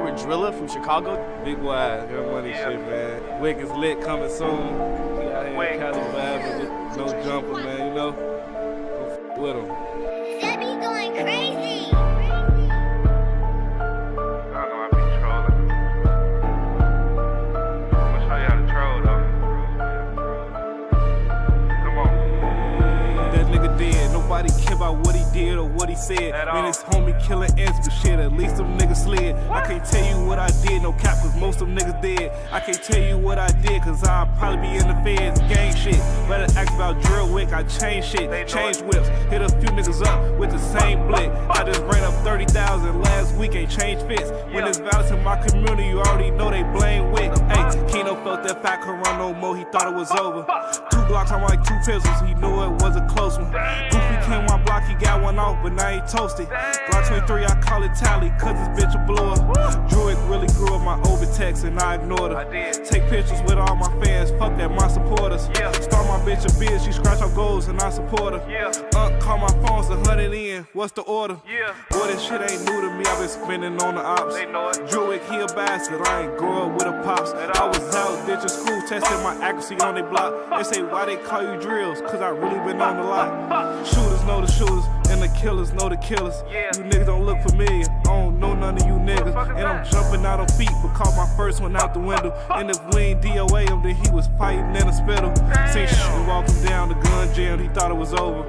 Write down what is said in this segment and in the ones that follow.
favorite driller from Chicago? Big Wise, good money shit, man. Wick is lit, coming soon. We out here in Cali vibing, no jumper, man, you know? Go with him. That be going crazy. I know I be trolling. I'm gonna show you how to troll, though. Come on. That nigga dead, nobody care about what he did or what he said. Man, his homie killing ants, but shit, at least them niggas slid. I can't tell you what I did, no cap, cause most of them niggas dead. I can't tell you what I did, cause I'll probably be in the feds, gang shit. Better ask about drill wick, I change shit, change whips. Hit a few niggas up with the same blick. I just ran up 30,000 last week, ain't changed fits. When it's violence in my community, you already know they blame wick. Hey, Keno felt that fat could run no more, he thought it was over. 2 Glocks, I'm like 2 pistols, he knew it was a close one. Goofy came my block, he got one off, but now he toasted. Glock 23, I call it tally, cause this bitch a blower. Druid really grew up my overtext and I ignored her. Take pictures with all my fans, fuck that, my supporters. Start my bitch a biz, she scratch off goals and I support her. Call my phone's 100 in, what's the order? Boy, this shit ain't new to me, I've been spending on the ops. Druid, he a bastard, I ain't grow up with a pops. I was out ditching school, testing my accuracy on they block. They say why they call you drills, cause I really been on the lot. Shooters know the shooters, and the killers know the killers. You niggas don't look familiar, I don't know none of you niggas. And I'm jumping out on feet, but caught my first one out the window. And if we ain't DOA him, then he was fighting in a spittle. Seen shit walk him down the gun jail, he thought it was over.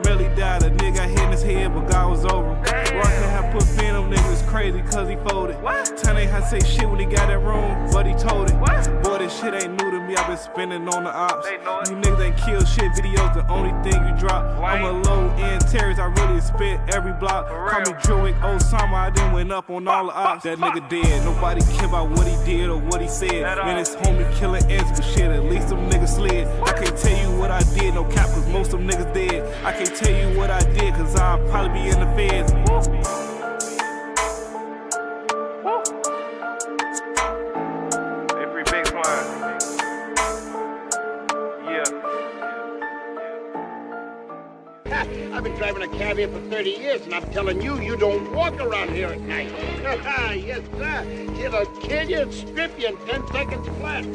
Melly died, a nigga got hit in his head, but God was over. Rock had put fin on niggas crazy cause he folded. Ten ain't had to say shit when he got that room, but he told it. Boy, this shit ain't new to me, I've been spending on the ops. You niggas ain't kill shit videos, the only thing you drop. I'm a low-end terrorist, I really spit every block. Call me Druid Osama, I done went up on all the ops. That nigga dead, nobody care about what he did or what he said. Man, his homie killing ants, but shit, at least them niggas slid. I can't tell you what I did, no cap, cause most of them niggas dead. I can't tell you what I did, cause I'll probably be in the feds. Every big fly. I've been driving a cab here for 30 years, and I'm telling you, you don't walk around here at night. Yes, sir. It'll kill you and strip you in 10 seconds flat.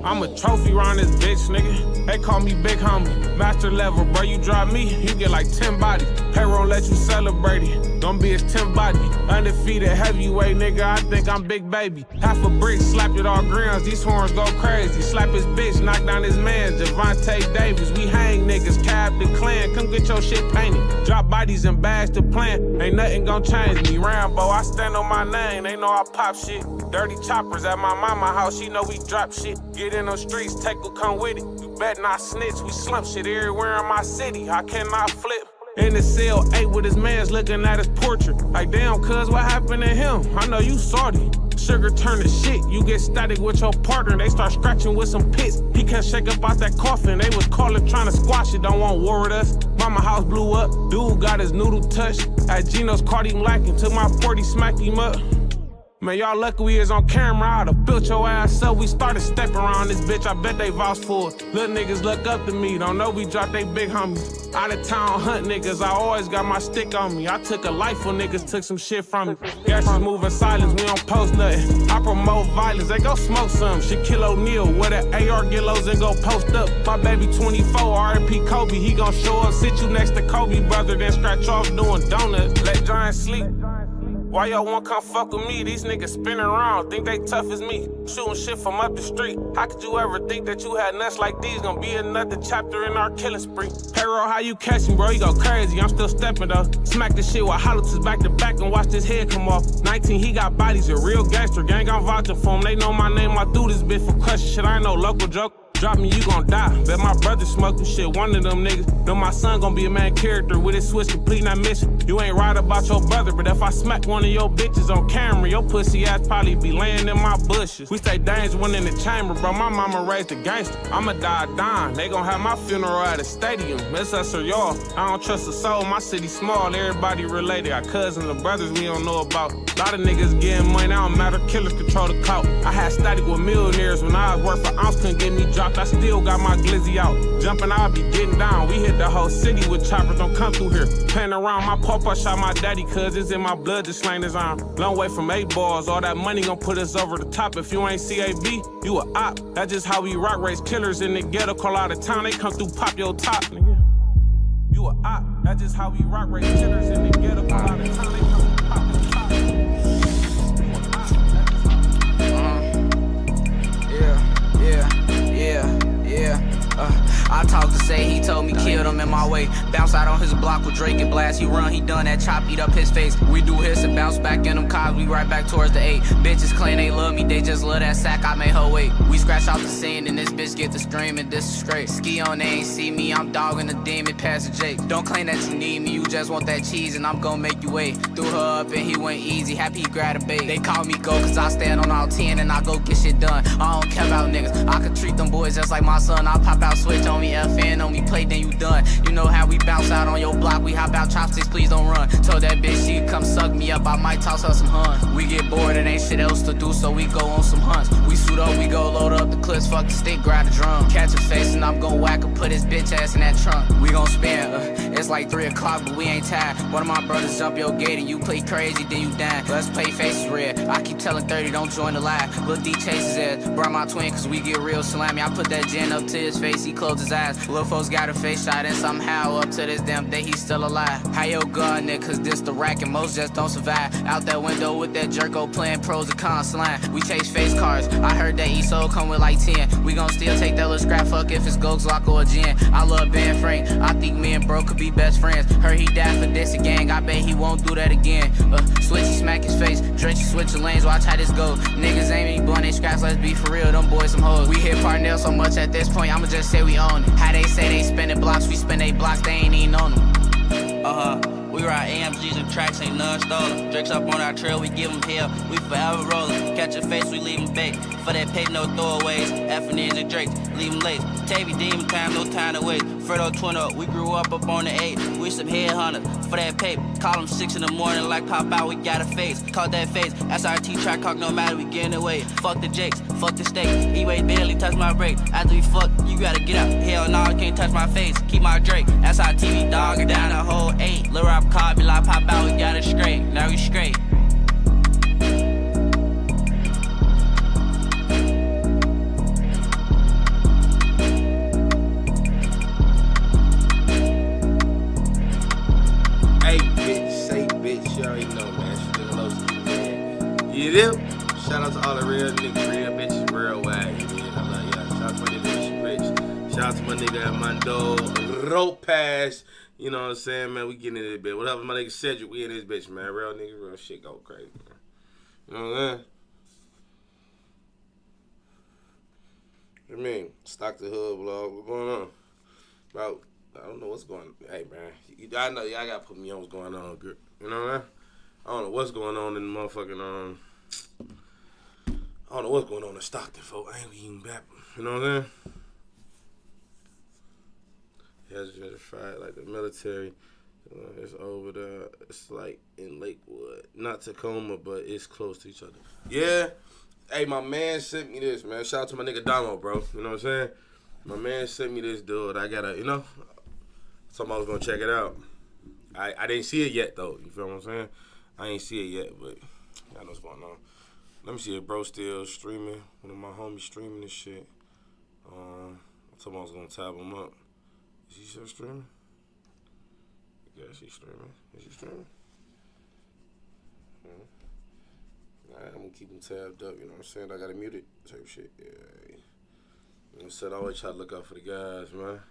I'm a trophy round this bitch, nigga. They call me big homie. Master level, bro, you drop me, you get like 10 bodies. Payroll let you celebrate it. Don't be his 10 body. Undefeated heavyweight, nigga, I think I'm big baby. Half a brick, slapped it all grams, these horns go crazy. Slap his bitch, knock down his man, Javante Davis. We hang niggas, cab the clan, come get your shit painted. Drop bodies and bags to plant, ain't nothing gon' change me. Rambo, I stand on my name, they know I pop shit. Dirty choppers at my mama house, she know we drop shit. Get in those streets, take will come with it. You bet not snitch, we slump shit everywhere in my city. I cannot flip. In the cell, 8 with his mans looking at his portrait. Like, damn, cuz, what happened to him? I know you salty. Sugar turn to shit, you get static with your partner. They start scratching with some pits. He can't shake up out that coffin. They was calling, trying to squash it, don't want war with us. Mama house blew up, dude got his noodle touched. At Geno's caught him lacking, took my 40, smacked him up. Man, y'all lucky we is on camera, I'd have built your ass up. We started stepping around this bitch, I bet they vouch for it. Little niggas look up to me, don't know we dropped they big homies. Out of town hunt niggas, I always got my stick on me. I took a life when niggas took some shit from me. Gangsters moving silence, we don't post nothing. I promote violence, they go smoke some. Shaquille O'Neal with an AR gillos and go post up. My baby 24, R.I.P. Kobe, he gon' show up. Sit you next to Kobe, brother, then scratch off doing donuts. Let Giant sleep. Why y'all won't come fuck with me? These niggas spinning around, think they tough as me. Shooting shit from up the street. How could you ever think that you had nuts like these? Gonna be another chapter in our killing spree. Hero, how you catch me, bro? You go crazy, I'm still stepping though. Smack this shit with hollows back to back and watch this head come off. 19, he got bodies, a real gangster. Gang, I'm vouching for him. They know my name, I threw this bitch for crushing shit. I ain't no local joke. Drop me, you gon' die. Bet my brother smoking shit, one of them niggas. Know my son gon' be a main character with his switch complete, not mission. You ain't right about your brother, but if I smack one of your bitches on camera, your pussy ass probably be laying in my bushes. We stay dangerous when in the chamber, bro. My mama raised a gangster. I'ma die dying. They gon' have my funeral at a stadium. It's us or y'all. I don't trust a soul. My city small, everybody related. Our cousins and brothers we don't know about. Lot of niggas getting money, I don't matter. Killers control the clout. I had static with millionaires when I was worth an ounce, couldn't get me dropped popped, I still got my glizzy out. Jumping, I'll be getting down. We hit the whole city with choppers, don't come through here. Playing around, my papa shot my daddy, cause it's in my blood to slang his arm. Long way from 8 balls, all that money gon' put us over the top. If you ain't CAB, you a op. That's just how we rock, race killers in the ghetto, call out of town, they come through, pop your top, nigga. You a op, that's just how we rock, race killers in the ghetto, call out of town, they come through, pop your top. I talked to say he told me killed him in my way. Bounce out on his block with Drake and Blast. He run, he done that chop, eat up his face. We do his and bounce back in them cars. We right back towards the 8. Bitches claim they love me, they just love that sack. I made her wait. We scratch out the scene and this bitch get the screaming. This is straight. Ski on, they ain't see me. I'm dogging the demon past the Jake. Don't claim that you need me, you just want that cheese and I'm gonna make you wait. Threw her up and he went easy. Happy he grabbed a bait. They call me go cause I stand on all 10 and I go get shit done. I don't care about niggas. I could treat them boys just like my son. I pop out switch on me, FN on me, play, then you done. You know how we bounce out on your block, we hop out chopsticks, please don't run. Told that bitch she could come suck me up, I might toss her some huns. We get bored, it ain't shit else to do, so we go on some hunts. We suit up, we go load up the clips, fuck the stick, grab the drum. Catch a face and I'm gon' whack her, put his bitch ass in that trunk. We gon' spin, it's like 3 o'clock, but we ain't tired. One of my brothers jump your gate and you play crazy, then you die. Let's play faces red, I keep telling 30, don't join the lie. Lil D chases ass, burn my twin cause we get real salami. I put that gin up to his face, he closed his eyes. Lil folks got a face shot and somehow up to this damn day he's still alive. How your gun, nigga, cause this the rack and most just don't survive. Out that window with that jerko playing pros and cons line. We chase face cars, I heard that ESO come with like 10. We gon' still take that little scrap fuck if it's Ghost Lock or a gin. I love Ben Frank, I think me and bro could be best friends. Heard he died for this gang, I bet he won't do that again. Switchy smack his face, Drenchy switching lanes, watch how this go. Niggas ain't me blunt, they scraps, let's be for real, them boys some hoes. We hit Parnell so much at this point, I'ma just say we own it. How they say they spinning blocks, we spin they blocks, they ain't even on them. We ride AMGs and tracks, ain't none stolen. Drakes up on our trail, we give them hell. We forever rolling. Catch a face, we leave them bait. For that pay, no throwaways. F&N's and Drakes, leave them late. Tavy demon time, no time to wait. Fredo twin up, we grew up on the 8. We some headhunters for that paper. Call them 6 in the morning, like pop out, we got a face. Caught that face, SRT track talk, no matter, we getting away. Fuck the Jakes, fuck the steak. E-way barely touch my brake. After we fuck, you gotta get up. Hell no, can't touch my face. Keep my Drake, SRT, we dog down the whole 8. Lil' Rob called me like pop out, we got it straight. Now we straight. You do? Shout out to all the real niggas, real bitches, real wags. I love y'all. Shout out to my nigga Rich. Shout out to my nigga Armando. Rope pass. You know what I'm saying, man? We getting in this bitch. Whatever my nigga Cedric, we in this bitch, man. Real nigga, real shit go crazy, man. You know what I'm saying? What you mean? Stock the Hood vlog. What's going on? About, I don't know what's going on. Hey, man. I know y'all gotta put me on what's going on, good. You know what I'm saying? I don't know what's going on in the motherfucking, I don't know what's going on in Stockton, folks. I ain't even back. You know what I'm saying? Yeah, it's just fight like the military. It's over there. It's like in Lakewood. Not Tacoma, but it's close to each other. Yeah. Hey, my man sent me this, man. Shout out to my nigga Damo, bro. You know what I'm saying? My man sent me this, dude. I gotta, you know, somebody was gonna check it out. I didn't see it yet, though. You feel what I'm saying? I ain't see it yet, but I know what's going on. Let me see if bro still streaming. One of my homies streaming this shit. I told him I was gonna tab him up. Is he still streaming? I guess he's streaming. Is he streaming? Alright, I'm gonna keep him tabbed up, you know what I'm saying? I gotta mute it type shit. Yeah. You know what I'm saying? I always try to look out for the guys, man.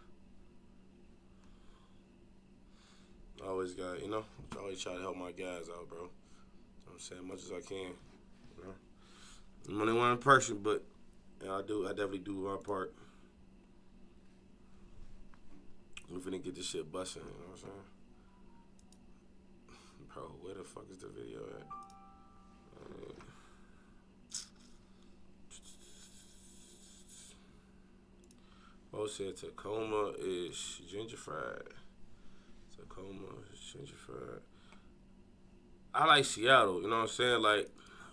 I always got, you know, I always try to help my guys out, bro. You know what I'm saying? As much as I can, you know. I'm only one person, but yeah, I definitely do my part. We finna get this shit busting, you know what I'm saying? Bro, where the fuck is the video at? Bo said Tacoma is gentrified. Tacoma is gentrified. I like Seattle, you know what I'm saying? Like,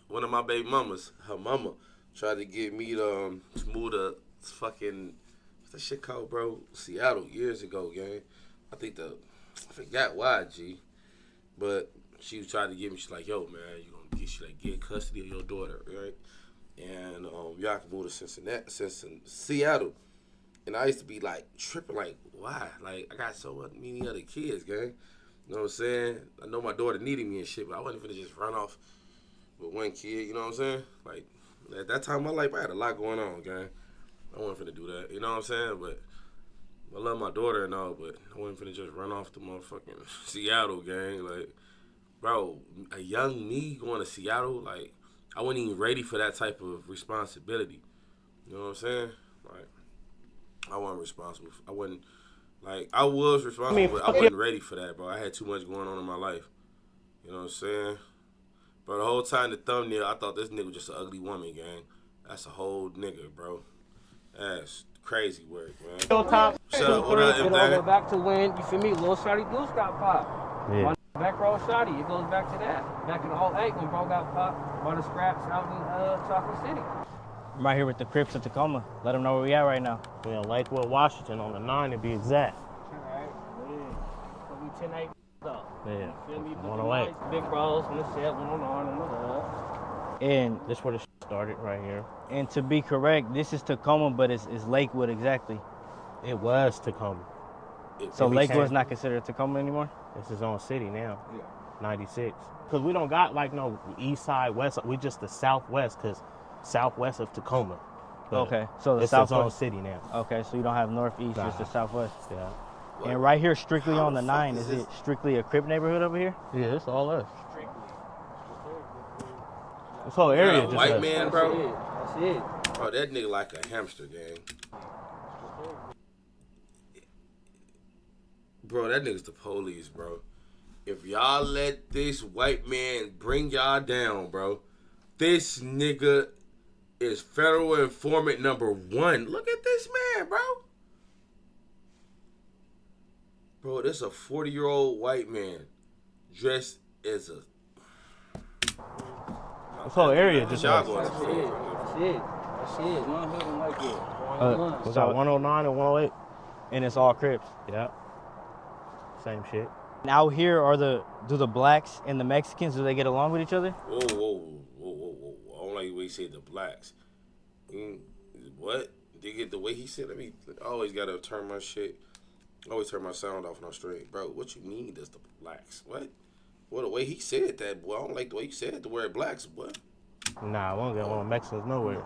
one of my baby mamas, her mama, tried to get me to move to fucking, what's that shit called, bro? Seattle years ago, gang. I forgot why, G. But she was trying to get me, she's like, yo, man, you gonna get custody of your daughter, right? And y'all can move to Seattle. And I used to be like tripping, like, why? Like, I got so many other kids, gang. You know what I'm saying? I know my daughter needed me and shit, but I wasn't finna just run off with one kid, you know what I'm saying? Like, at that time in my life, I had a lot going on, gang. I wasn't finna do that, you know what I'm saying? But I love my daughter and all, but I wasn't finna just run off to motherfucking Seattle, gang. Like, bro, a young me going to Seattle, like, I wasn't even ready for that type of responsibility. You know what I'm saying? Like, I wasn't responsible. I was responsible, but I wasn't ready for that, bro. I had too much going on in my life. You know what I'm saying? Bro, the whole time the thumbnail, I thought this nigga was just an ugly woman, gang. That's a whole nigga, bro. That's crazy work, man. Shut up, what up, it all go back to when, you feel me, Lil Shotty Goose got popped. Yeah. My back row Shotty, it goes back to that. Back in the 08 when bro got popped by the scraps out in Chocolate City. I'm right here with the Crips at Tacoma. Let them know where we at right now. We're in Lakewood, Washington, on the 9 to be exact. Alright, yeah. So we 10-8 though. Yeah. Feel me? 108. Big bros on the set, 109 on the hood. And this is where the shit started, right here. And to be correct, this is Tacoma, but it's Lakewood exactly. It was Tacoma. So Lakewood's not considered Tacoma anymore? This is on city now. Yeah. 96. Because we don't got like no east side, west side. We just the southwest, because southwest of Tacoma. But okay, so the southwest on city now. Okay, so you don't have northeast, just the southwest. Yeah. What? And right here, strictly on the 9, is it strictly a Crip neighborhood over here? Yeah, it's all us. This whole area just white man, bro. That's it. Bro, that nigga like a hamster, gang. Bro, that nigga's the police, bro. If y'all let this white man bring y'all down, bro, this nigga is federal informant number 1. Look at this man, bro. Bro, this a 40-year-old white man dressed as a... This whole area just... That's it. One hood and like it. Was that 109 and 108? And it's all Crips? Yeah. Same shit. And out here, do the blacks and the Mexicans, do they get along with each other? Whoa. I don't like the way he said the blacks. What? They get the way he said it? I always gotta turn my shit. I always turn my sound off when I'm straight. Bro, what you mean does the blacks? What? Well, the way he said that, boy, I don't like the way he said the word blacks, boy. Nah, I won't get one of Mexicans nowhere.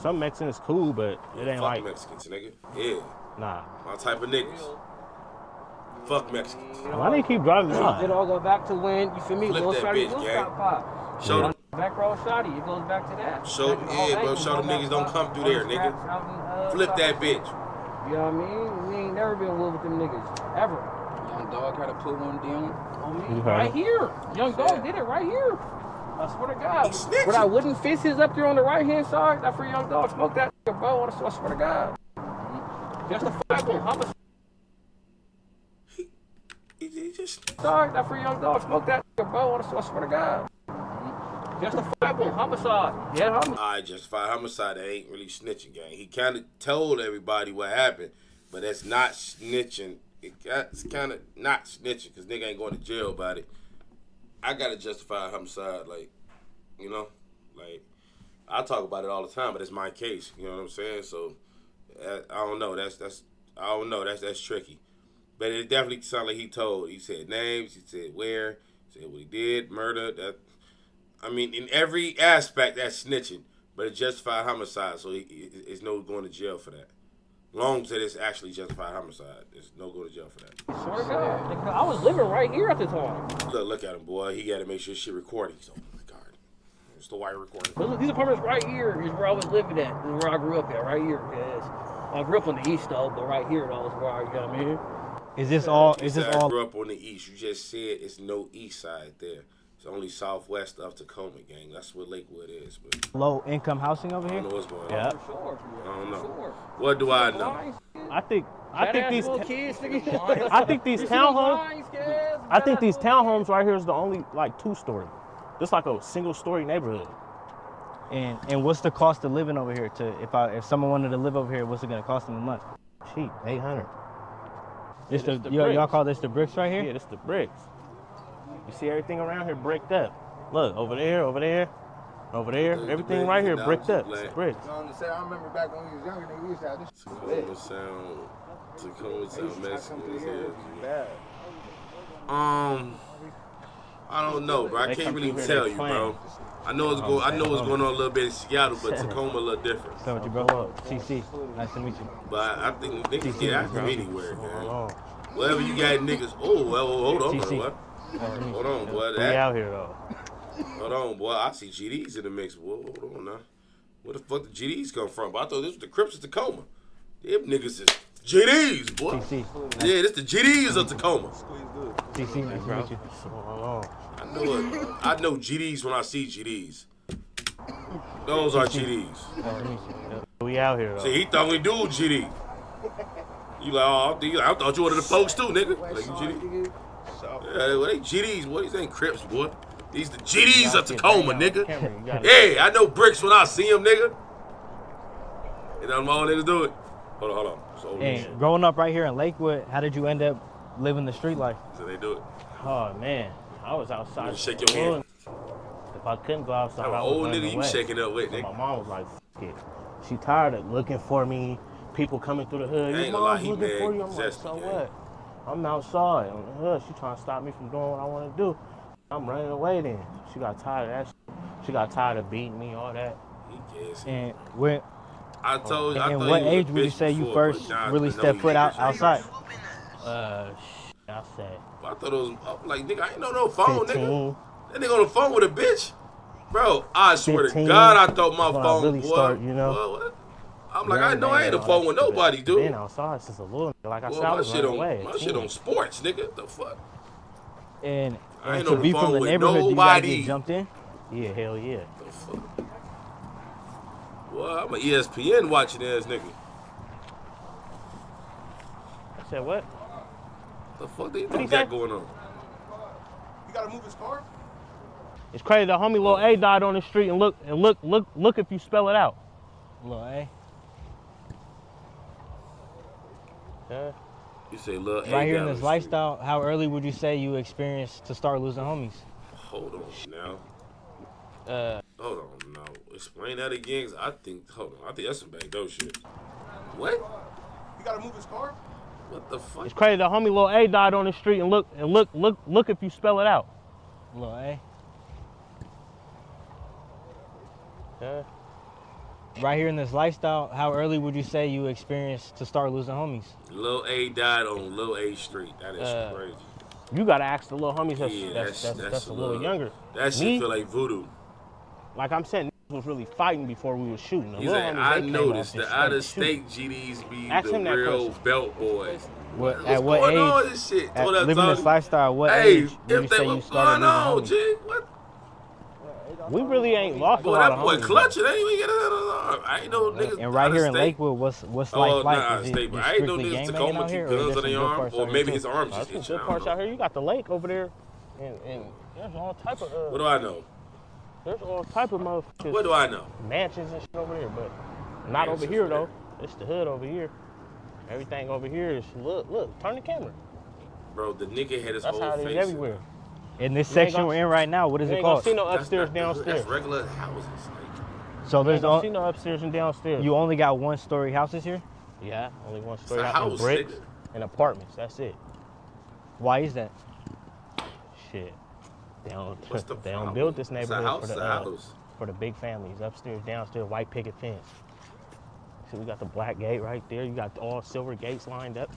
Some Mexicans cool, but it ain't like... Mexicans, nigga. Yeah. Nah. My type of niggas. Fuck Mexicans. Why do you keep driving by? It all go back to when, you feel me, Lil Shotty Goose got popped. Show them. Back row Shotty, it goes back to that. Show them niggas don't come through there, nigga. Flip that bitch. You know what I mean? We ain't never been with them niggas, ever. Young Dog had to put one down on me. Right here. Young Dog did it right here. I swear to God. But I wouldn't fist his up there on the right-hand side. That for Young Dog. Smoke that nigga, bro. I swear to God. Justifiable homicide. He just... Sorry, that for Young Dog. Smoke that nigga, bro. I swear to God. Justifiable homicide. Yeah, homicide. Alright, justified homicide. That ain't really snitching, gang. He kind of told everybody what happened, but that's not snitching. It's kind of not snitching because nigga ain't going to jail about it. I got a justified homicide, like, you know, like, I talk about it all the time, but it's my case, you know what I'm saying? So, I don't know, that's tricky. But it definitely sounded like he said names, he said where, he said what he did, murder, I mean, in every aspect, that's snitching, but it's justified homicide, so it's no going to jail for that. Long as it's actually justified homicide, there's no go to jail for that. Swear to God. I was living right here at the time. Look at him, boy. He got to make sure shit recording. So, oh my God. It's the wire recording. But look, these apartments right here is where I was living at. This is where I grew up at, right here. Because I grew up on the east, though, but right here, though, is where I got me. Is this all? I grew up on the east. You just said it's no east side there. It's only southwest of Tacoma, gang. That's what Lakewood is. But low income housing over here? I don't know what's going on. Yeah. For sure. I don't know. Sure. What do I know? I think these townhomes right here is the only like 2-story. It's like a single story neighborhood. And what's the cost of living over here? If someone wanted to live over here, what's it gonna cost them a month? Cheap, 800. This y'all call this the bricks right here? Yeah, this the bricks. You see everything around here bricked up. Look, over there, over there, over there. Everything right here bricked up. It's bricks. I remember back when we was younger, we used to have this. Tacoma sound Mexican as hell. I don't know, bro. I can't really tell you, bro. I know what's going on a little bit in Seattle, but Tacoma a little different. So what you bro? CC, nice to meet you. But I think niggas get out from anywhere, man. Wherever you got niggas. Oh, well, hold on, boy. Hold on, boy. We out here though. Hold on, boy. I see GDs in the mix. Whoa, hold on now. Where the fuck the GDs come from? I thought this was the Crips of Tacoma. Them niggas is GDs, boy. CC. Yeah, this the GDs of Tacoma. CC, nice to meet you. I know GDs when I see GDs. Those are GDs. We out here though. See, he thought we do GD. You like, oh, I thought you wanted the folks too, nigga. Like you GD. Yeah, well, they GDs, boy. These ain't Crips, boy. These the GDs of Tacoma, nigga. Yeah, I know bricks when I see them, nigga. And that's all niggas do it. Hold on. And growing up right here in Lakewood, how did you end up living the street life? So they do it. Oh man, I was outside. Shake your hand. If I couldn't go outside, I was old running nigga, you away. shaking up with, So nigga. my mom was like, "F it." She tired of looking for me. People coming through the hood. I Your ain't gonna lie, mom's he looking mad for you. I'm like, zesty, so gang. what? I'm outside on the hood. She trying to stop me from doing what I want to do. I'm running away then. She got tired of that shit. She got tired of beating me, all that. And when I told you. and what age would you say you first really stepped foot outside? I said. I thought it was like, nigga, I ain't know no phone, 15. nigga. That nigga on the phone with a bitch. Bro, I swear 15, to God, I thought my when phone I really was. start, you know. What? I'm like, I know I ain't a phone with nobody, dude. Been outside since a little. Like I said, I My was shit running away. on shit on sports, nigga. The fuck? And I ain't to on be the from phone the with neighborhood, do you gotta nobody. get jumped in? Yeah, hell yeah. The fuck? Well, I'm an ESPN watching ass nigga. I said what? The fuck they What he got say? going on? You gotta move his car? It's crazy. The homie Lil A died on the street, and look if you spell it out. Lil A. Yeah. You say Lil A Right here in down this the lifestyle, how early would you say you experienced to start losing homies? street. Hold on now. Hold on now. Explain that again. 'Cause I think that's some back door shit. What? You gotta move his car? What the fuck? It's crazy. The homie Lil A died on the street, and look if you spell it out. Lil A. Yeah. Right here in this lifestyle, how early would you say you experienced to start losing homies? Lil A died on Lil A Street. That is crazy. You gotta ask the little homies Yeah, that's a little younger. That shit Me, feel like voodoo. like I'm saying, was really fighting before we was shooting. The He's little like, homies, I they came noticed off the and out of started state GDs be Ask the him that real question. belt boys. What, What's at what going age? on with this shit? At What up, living this Tony? lifestyle, what Hey, age would you if they say you what's started going on, losing homies? G? What? shooting. We really ain't lost Boy, a lot that of boy homies. clutching. Ain't even get it. I ain't know niggas. And right out here of in state. Lakewood, what's life Oh, like? nah, Is it state, but just I ain't know strictly niggas gang banging Tacoma out keep here, or guns there's on some their good arm, parts or out here maybe too? his arms There's just some itching. good I parts don't out know. here. You got the lake over there, and there's all type of What do I know? there's all type of motherfuckers. What do I know? Mansions and shit over there, but not over here though. It's the hood over here. Everything over here is look. Turn the camera. Bro, the nigga had his That's whole how it face. is everywhere. In this You ain't section gonna- we're in right now, what is You it ain't gonna called? see no That's upstairs, not- downstairs. That's regular houses. Like, So You there's ain't gonna see no upstairs and downstairs. you only got one-story houses here? Yeah, only one story a house, house, and bricks nigga. and apartments. That's it. Why is that? Shit. They don't, What's the they don't problem? build this It's a neighborhood house, for the it's a house. for the big families. Upstairs, downstairs, white picket fence. So we got the black gate right there. You got all silver gates lined up.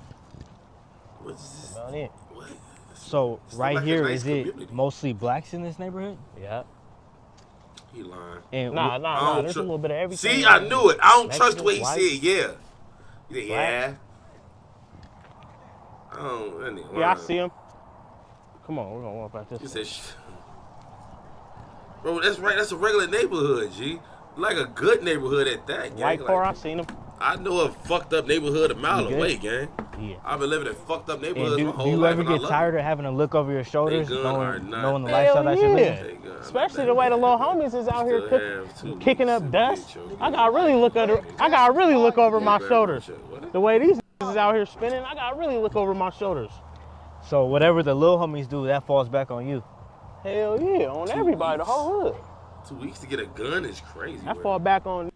What's this? About it. What? So It's right like a here, nice is it community. mostly blacks in this neighborhood? Yeah. He lying. And Nah, I nah. don't There's a tru- little bit of everything. See, I knew it. I don't trust Mexican, what he white, said. Yeah. He said, black. yeah. I don't. That nigga Yeah, I lying. see him. Come on, we're gonna walk out He this. said, bro, that's right. That's a regular neighborhood, G. Like a good neighborhood at that, gang. White car, I Like, seen him. I know a fucked up neighborhood a mile You good? away, gang. You Yeah. I've been living in fucked up And neighborhoods my do whole you life. ever and I get love tired it. of having to look over your shoulders, They gun are not knowing the that. lifestyle that you're living? Yeah. Especially the way the little homies is out here Still have 2 kicking weeks up to dust. get your I good gotta really look under. I gotta really look over my shoulders. What? The way these is out here spinning, I gotta really look over my shoulders. So whatever the little homies do, that falls back on you. Hell yeah, on 2 everybody, the weeks. whole hood. 2 weeks to get a gun is crazy. I fall back on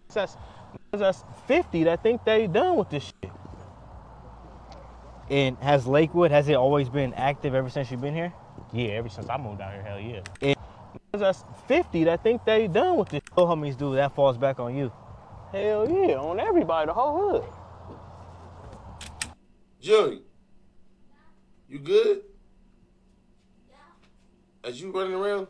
that's 50 that think they done with this shit. And has Lakewood, has it always been active ever since you've been here? Yeah, ever since I moved out here, hell yeah. And that's 50 that think they done with this. little homies do, that falls back on you. Hell yeah, on everybody, the whole hood. Johnny, you good? Yeah. As you running around?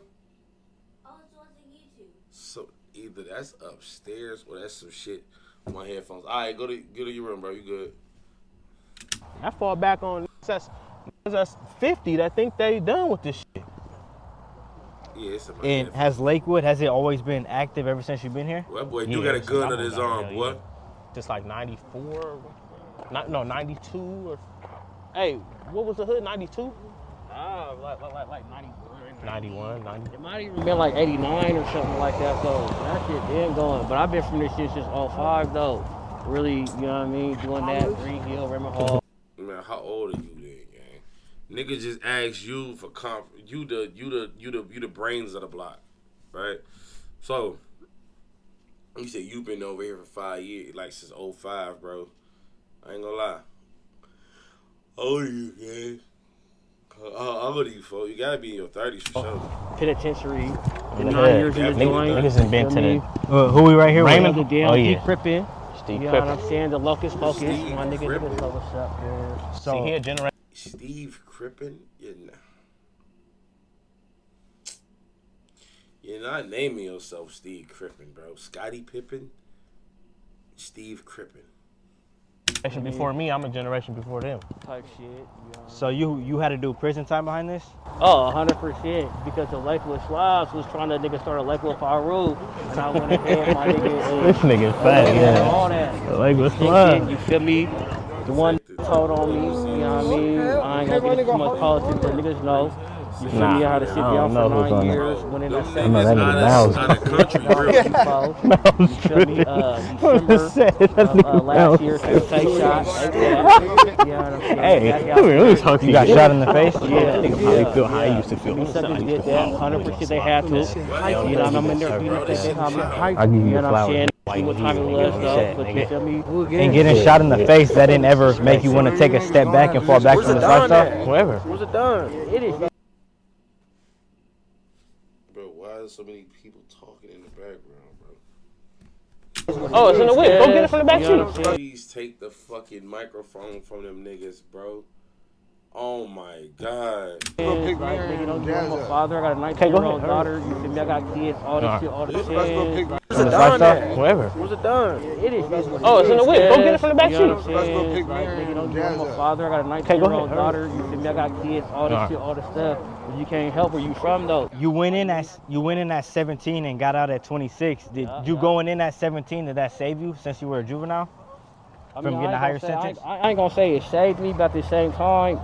I was watching YouTube. So either that's upstairs or that's some shit on my headphones. All right, go to your room, bro. You good? I fall back on that's 50 that think they done with this shit. Yeah, it's in my And headphones. has Lakewood, has it always been active ever since you've been here? Well, that boy do got a gun on his arm, boy. Just like 94, no 92 or. Hey, what was the hood? 92? Like 91. 91, 90. It might even been like 89 or something like that, though. That shit been going. But I've been from this shit since 05, though. Really, you know what I mean? Doing that, Green Hill, Raymond Hall. Man, how old are you then, gang? Nigga just asked you for you the brains of the block, right? So you said you been over here for 5 years, like since 05, bro. I ain't gonna lie. How old are you, gang? How old are you, folks? You gotta be in your 30s for sure. Penitentiary. In the 9 hood. years in the joint. Niggas ain't been to the. Who we right here Raymond? with? Down, Oh, yeah. Keep crippin'. Steve You know what I'm Crippen. saying? The locust focus. Steve My nigga, Crippen. niggas know what's up, man. So, See, he a generation. Steve Crippen? You're not naming yourself Steve Crippen, bro. Scottie Pippen? Steve Crippen. Before me, I'm a generation before them. Type shit. You know. so you had to do prison time behind this? Oh, 100%. Because the Lakewood Slobs was trying to nigga start a Lakewood Power Rule. And I went ahead, my nigga. This nigga fat, yeah. All that. Like what's Thinking, you feel me? The one told on me, you know what I mean? I ain't gonna get into too much politics, but niggas know. You feel me? I had to sit down for 9 years, went in that Them niggas out of country, bro. You feel me? December last year, take shots. Hey, let me talk to you. You got shot in the face? Yeah, Think of how you feel, how I used to feel. Me suckers did that, 100% they had to. You know, I'm in there being a thing, I give you you the know what I'm flowers. saying? See what time it was, though, but you feel me? And getting shot in the face, that didn't ever make you want to take a step back and fall back from this lifestyle? Whoever. Where's it done? It is. Bro, why are so many people talking in the background, bro? Oh, it's in the whip. Go get it from the back seat. Please take the fucking microphone from them niggas, bro. Oh my God. Nigga, don't give I'm a father. I got a 19-year-old daughter. You feel me? I got kids. All this shit, all this shit. Where's it done? Whoever. Where's it done? It is. Oh, it's in the whip. Go get it from the back You know what seat. I'm saying? Nigga, don't give I'm a father. I got a 19-year-old daughter. You feel me? I got kids. All this shit, all this stuff. You can't help where you from, though. You went in at 17 and got out at 26. Did you going in at 17, did that save you since you were a juvenile? I From mean, getting a I higher ain't gonna say- sentence? I ain't gonna say it saved me, but at the same time,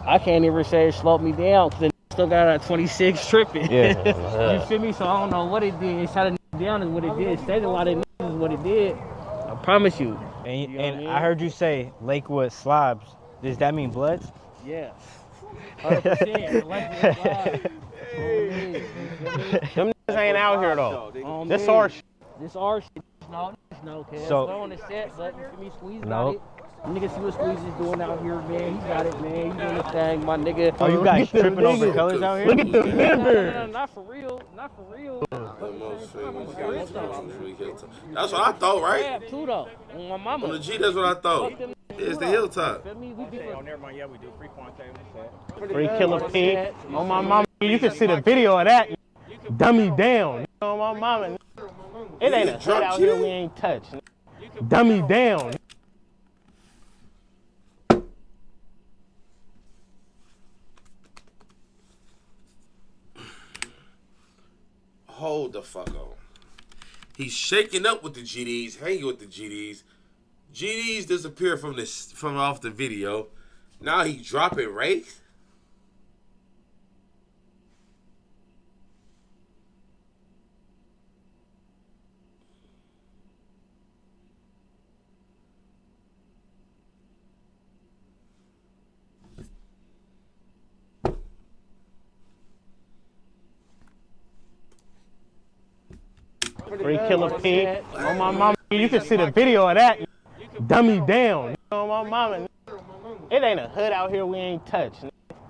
I can't even say it slowed me down because the still got out at 26 tripping. Yeah. You feel me? So I don't know what it did. It shot a down is what it did. It saved a lot of is what it did. I promise you. And, You know what I mean? I heard you say Lakewood Slobs. Does that mean Bloods? Yeah. 100%. Lakewood Slobs. Them niggas ain't out here though. This our shit. This our shit. No, cuz. So- Throw on the set, but you feel me? Squeeze No. got it. Nigga, see what Squeeze is doing out here, man. He got it, man. He doing the thing, my nigga. Oh, you guys tripping over colors out here? Look at the No, not for real. Not for real. The most famous hilltop. That's what I thought, right? Yeah, too though. On my mama. On the G, that's what I thought. It's the hilltop. Feel me? We be Free Killer Pig. On my mama. You can see the video of that. Dummy down. On my mama. It ain't a hood out here we ain't touched. Dummy down. Hold the fuck on. He's shaking up with the GDs, hanging with the GDs. GD's disappeared from off the video. Now he dropping Wraith. Free killer pig. On my mama, you can see the video of that. Dummy down. On my mama. It ain't a hood out here we ain't touched.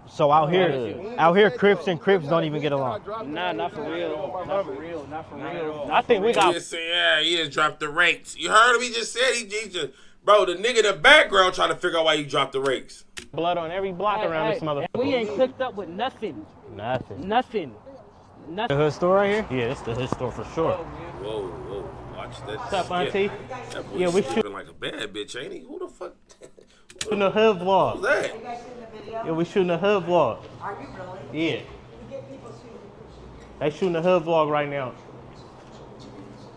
So out here, Crips and Crips don't even get along. Nah, not for real. Not for real. Not for real. I think we got. He just said, he just dropped the rakes. You heard him? He just said he just. Bro, the nigga in the background trying to figure out why you dropped the rakes. Blood on every block around this motherfucker. We ain't cooked up with nothing. Nothing. The hood store right here? Yeah, it's the hood store for sure. Whoa. Watch that. What's up, auntie? That boy Yeah, we shooting like a bad bitch, ain't he? Who the fuck? Shooting a hood vlog. Who's that? Yeah, we shooting a hood vlog. Are you really? Yeah. They shooting a hood vlog right now.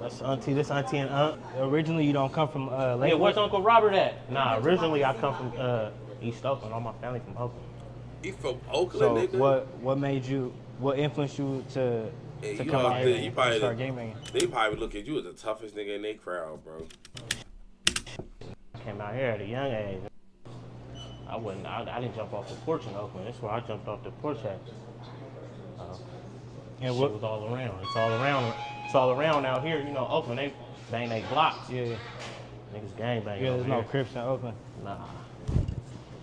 That's auntie. This auntie and aunt. Originally, you don't come from Lakewood? Yeah, where's Uncle Robert at? Nah, originally I come from East Oakland. All my family from Oakland. He from Oakland, So nigga? what influenced you to come out here and start game banging? They probably look at you as the toughest nigga in their crowd, bro. Came out here at a young age. I didn't jump off the porch in Oakland. That's where I jumped off the porch at. And what was all around? It's all around. It's all around out here. You know, Oakland, they bang they blocks. Yeah. Niggas gang bang. Yeah, there's no here. Crips in Oakland. Nah.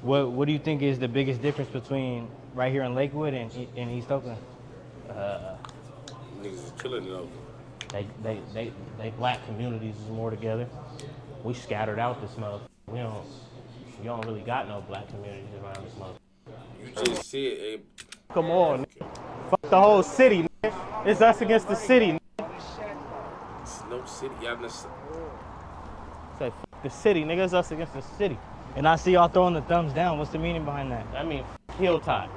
What do you think is the biggest difference between right here in Lakewood and in East Oakland? Niggas is killing it Oakland. They black communities is more together. We scattered out this mother. We don't really got no black communities around this mother. You just said, hey. Come on, nigga. Fuck the whole city, nigga. It's us against the city, nigga. It's no city. Y'all Say fuck the city, nigga. It's us against the city. And I see y'all throwing the thumbs down. What's the meaning behind that? I mean, hilltop.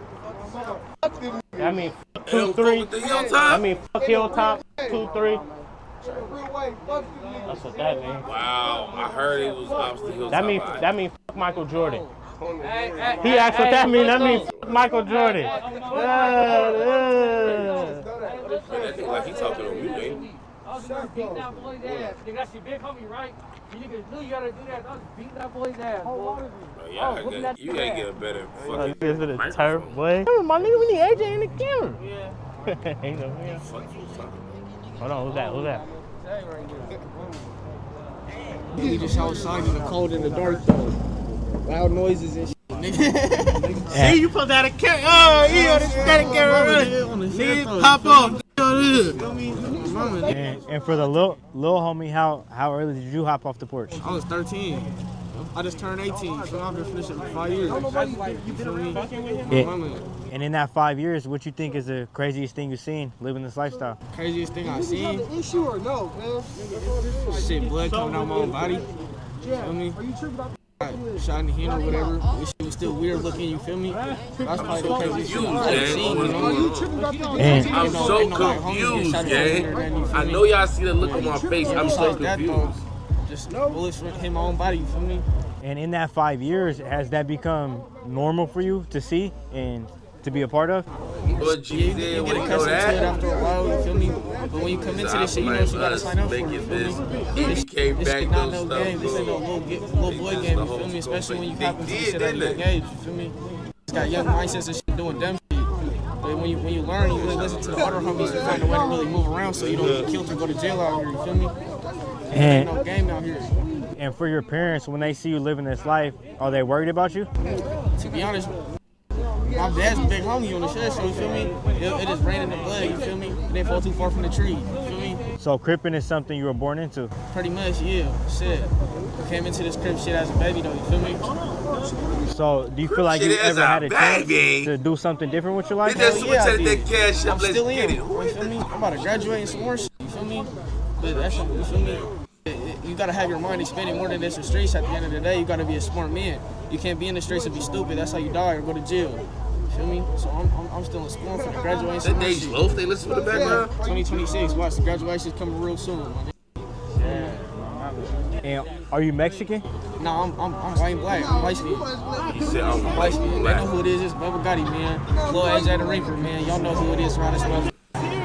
I mean, 2, 3. I mean, fuck hilltop. 2, 3. That's what that means. Wow, I heard it was obviously hilltop. That mean fuck Michael Jordan. He asked what that mean. That means fuck Michael Jordan. That nigga like he talking on you, ain't he? Beat that boy's ass. Nigga, that's your big homie, right? You niggas knew you gotta do that. Beat that boy's ass, boy. You gotta get a better fucking This is a microphone. turf, boy. My nigga, we need AJ in the camera. Yeah. Ain't no man. Fuck you talking about? Hold on, who's that? Who's that? You just outside in the cold and the dark though. Loud noises and shit. Yeah. See, you put that in camera. Oh, yeah, this static camera. Nigga, pop off. And for the little homie, how early did you hop off the porch? I was 13. I just turned 18, so I've been finishing for 5 years. You feel me? Yeah. And in that 5 years, what you think is the craziest thing you've seen living this lifestyle? Craziest thing I've seen? Issue or no, man? Shit, blood coming out my own body. You feel me? Shot in the hand or whatever. This shit was still weird looking, you feel me? That's probably the craziest shit I've seen, you know? I'm so confused, gang. I know y'all see the look on my face. I'm so confused. Just bullets hit my own body, you feel me? And in that 5 years, has that become normal for you to see and to be a part of? But G did when you know that. After a while, you feel me? But when you come into this shit, you know what you gotta sign up for. You feel me? He came This back shit not those no game. This ain't no little boy game. You feel me? Especially when you hop into this shit at a young age. You feel me? It's got young mindsets and shit doing dumb shit. But when you learn, you really listen to the other homies. You find a way to really move around so you don't get killed or go to jail out here. You feel me? Ain't no game out here. And for your parents, when they see you living this life, are they worried about you? To be honest, my dad's a big homie on the shit, so you feel me? It just ran in the blood, you feel me? It didn't fall too far from the tree, you feel me? So cripping is something you were born into? Pretty much, yeah. Shit. I came into this crip shit as a baby though, you feel me? So do you feel like you ever had a chance to do something different with your life? Yeah, I'm still in. You feel me? I'm about to graduate in some more shit, you feel me? But that's, you feel me? You gotta have your mind expanded more than this the streets. At the end of the day, you gotta be a smart man. You can't be in the streets and be stupid. That's how you die or go to jail. You feel me? So I'm still in school for the graduation. That day's low. They listen to the background. 2026. Watch, the graduation's coming real soon. Yeah. And are you Mexican? No, I'm white and black. I'm light skinned. He said I'm light skinned. They know who it is. It's Bubba Gotti, man. Lil AJ the Reaper, man. Y'all know who it is around this motherfucker.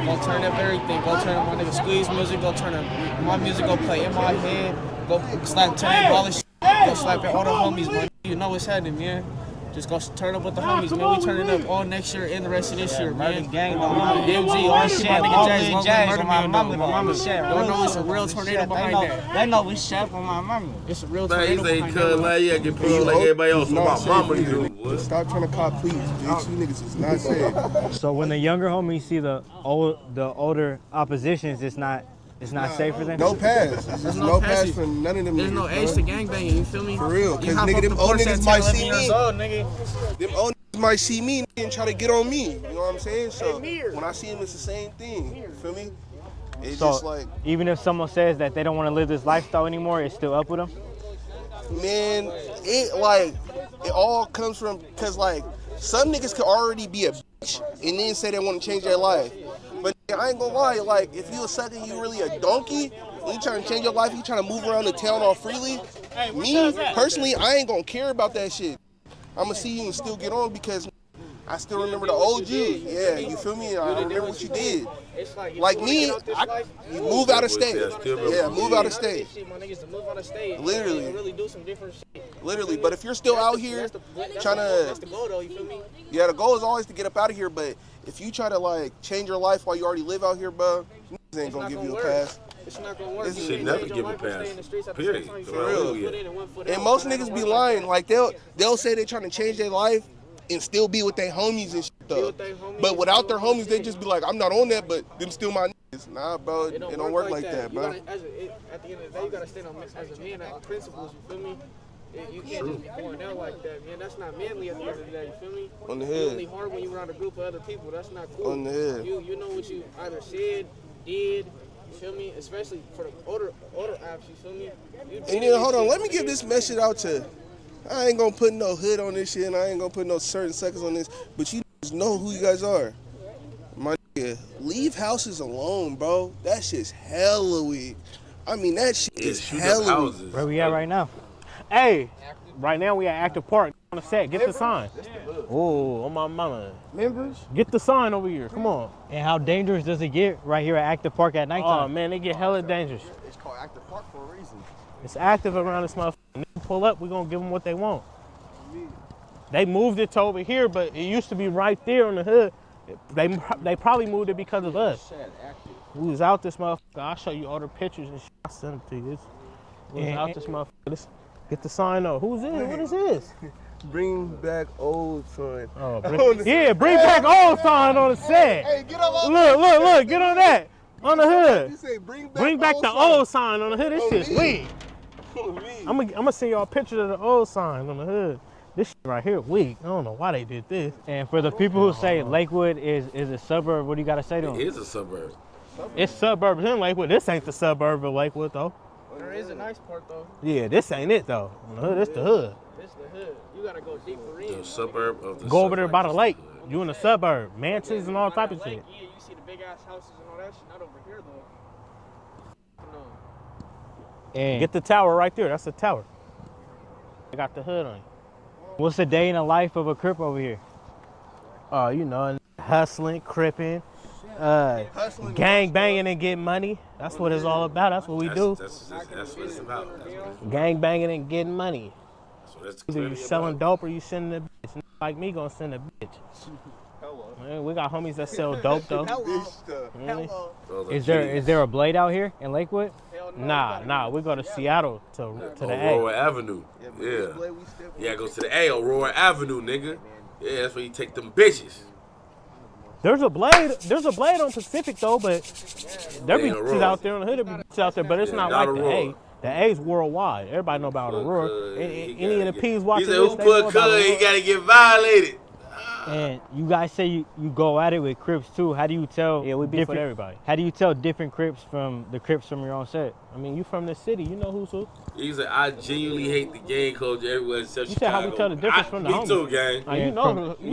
Go turn up everything. Go turn up my nigga Squeeze music. Go turn up my music. Go play in my head. Go slap, turn up all this shit. Go slap at all the homies, man. You know what's happening, man. Just go turn up with the homies, man. We turning up all next year and the rest of this year, man. Gang, MG, all shit, my nigga Jazz, on my mama. Y'all know it's a real tornado behind that. They know we chef on my mama. It's a real tornado behind that. Like, yeah, get pulled like everybody else. My mama do. Stop trying to cop please, bitch. You niggas is not safe. So when the younger homies see the older oppositions, it's not safe for them? No pass. There's no pass for none of them. There's no age to gangbanging, you feel me? For real, because nigga, them old niggas might see me. Them old niggas might see me and try to get on me. You know what I'm saying? So when I see them, it's the same thing. You feel me? It's so just like, even if someone says that they don't want to live this lifestyle anymore, it's still up with them? Man, it all comes from, because like some niggas could already be a bitch and then say they want to change their life. But I ain't gonna lie, like, if you a sucker, you really a donkey, and you trying to change your life, you trying to move around the town all freely, me, personally, I ain't gonna care about that shit. I'm gonna see you and still get on because I still remember the OG. Yeah, you feel me? I remember what you did. Like me, you move out of state. Yeah, move out of state. Literally. Literally, but if you're still out here trying to... That's the goal though, you feel me? Yeah, the goal is always to get up out of here, but if you try to like change your life while you already live out here, bro, niggas ain't gonna give you a pass. It's not gonna work. You should never give a pass. Period. For real. And most niggas be lying. Like they'll say they're trying to change their life and still be with their homies and shit though. But without their homies, they just be like, I'm not on that, but them still my niggas. Nah, bro, it don't work like that, bro. At the end of the day, you gotta stand on as a man on principles. You feel me? You can't just be going out like that, man. That's not manly at the end of the day, you feel me? On the head. It's really hard when you're around a group of other people. That's not cool. On the head. You know what you either said, did, you feel me? Especially for the older apps, you feel me? And then, hold on, let me give this message out to, I ain't gonna put no hood on this shit, and I ain't gonna put no certain suckers on this, but you know who you guys are. My nigga, leave houses alone, bro. That shit's hella weak. I mean, that shit is hella weak. Where we at right now? Hey, right now we at Active Park on the set. Get the sign. Oh, on my mama. Members? Get the sign over here. Come on. And how dangerous does it get right here at Active Park at nighttime? Oh man, they get hella dangerous. It's called Active Park for a reason. It's active around this motherfucker. Nigga pull up, we gonna give them what they want. They moved it to over here, but it used to be right there on the hood. They probably moved it because of us. We was out this motherfucker. I'll show you all the pictures and shit. I'll send them to you. We was out this motherfucker. Get the sign up. Who's this? What is this? Bring back old son. Oh, bring back old son on the set. Hey, get on look, get on that. On the hood. You say bring back the old sign on the hood. This shit's weak. I'm gonna send y'all pictures of the old sign on the hood. This shit right here weak. I don't know why they did this. And for the people who say Lakewood is a suburb, what do you gotta say to them? It is a suburb. It's suburbs in Lakewood. This ain't the suburb of Lakewood though. There is a nice part though. Yeah, this ain't it though. This the hood. This the hood. You gotta go deeper in. The suburb of the Go over there by the lake. You in the suburb. Mansions and all type of shit. Yeah, you see the big ass houses and all that shit. Not over here though. No. And get the tower right there. That's the tower. I got the hood on you. What's the day in the life of a Crip over here? You know, hustling, cripping, gang banging and getting money. That's what it's all about. That's what we do. That's what it's about. Gang banging and getting money. That's Either you selling dope or you sending a bitch. Like me gonna send a bitch. Man, we got homies that sell dope though. Is there a blade out here in Lakewood? Nah. We go to Seattle to the A. Aurora Avenue. Yeah, go to the A, Aurora Avenue, nigga. Yeah, that's where you take them bitches. There's a blade on Pacific though, but there be bitches out there on the hood. There be bitches out there, but it's not like the A. The A's worldwide. Everybody know about Aurora. Any of the P's watching this, who put cuz, he gotta get violated. And you guys say you go at it with Crips too. How do you tell? Yeah, we beef with everybody. How do you tell different Crips from the Crips from your own set? I mean, you from the city, you know who's who. He said, I genuinely hate the gang culture everywhere except Chicago. You said how we tell the difference from the homies. Me too, gang. You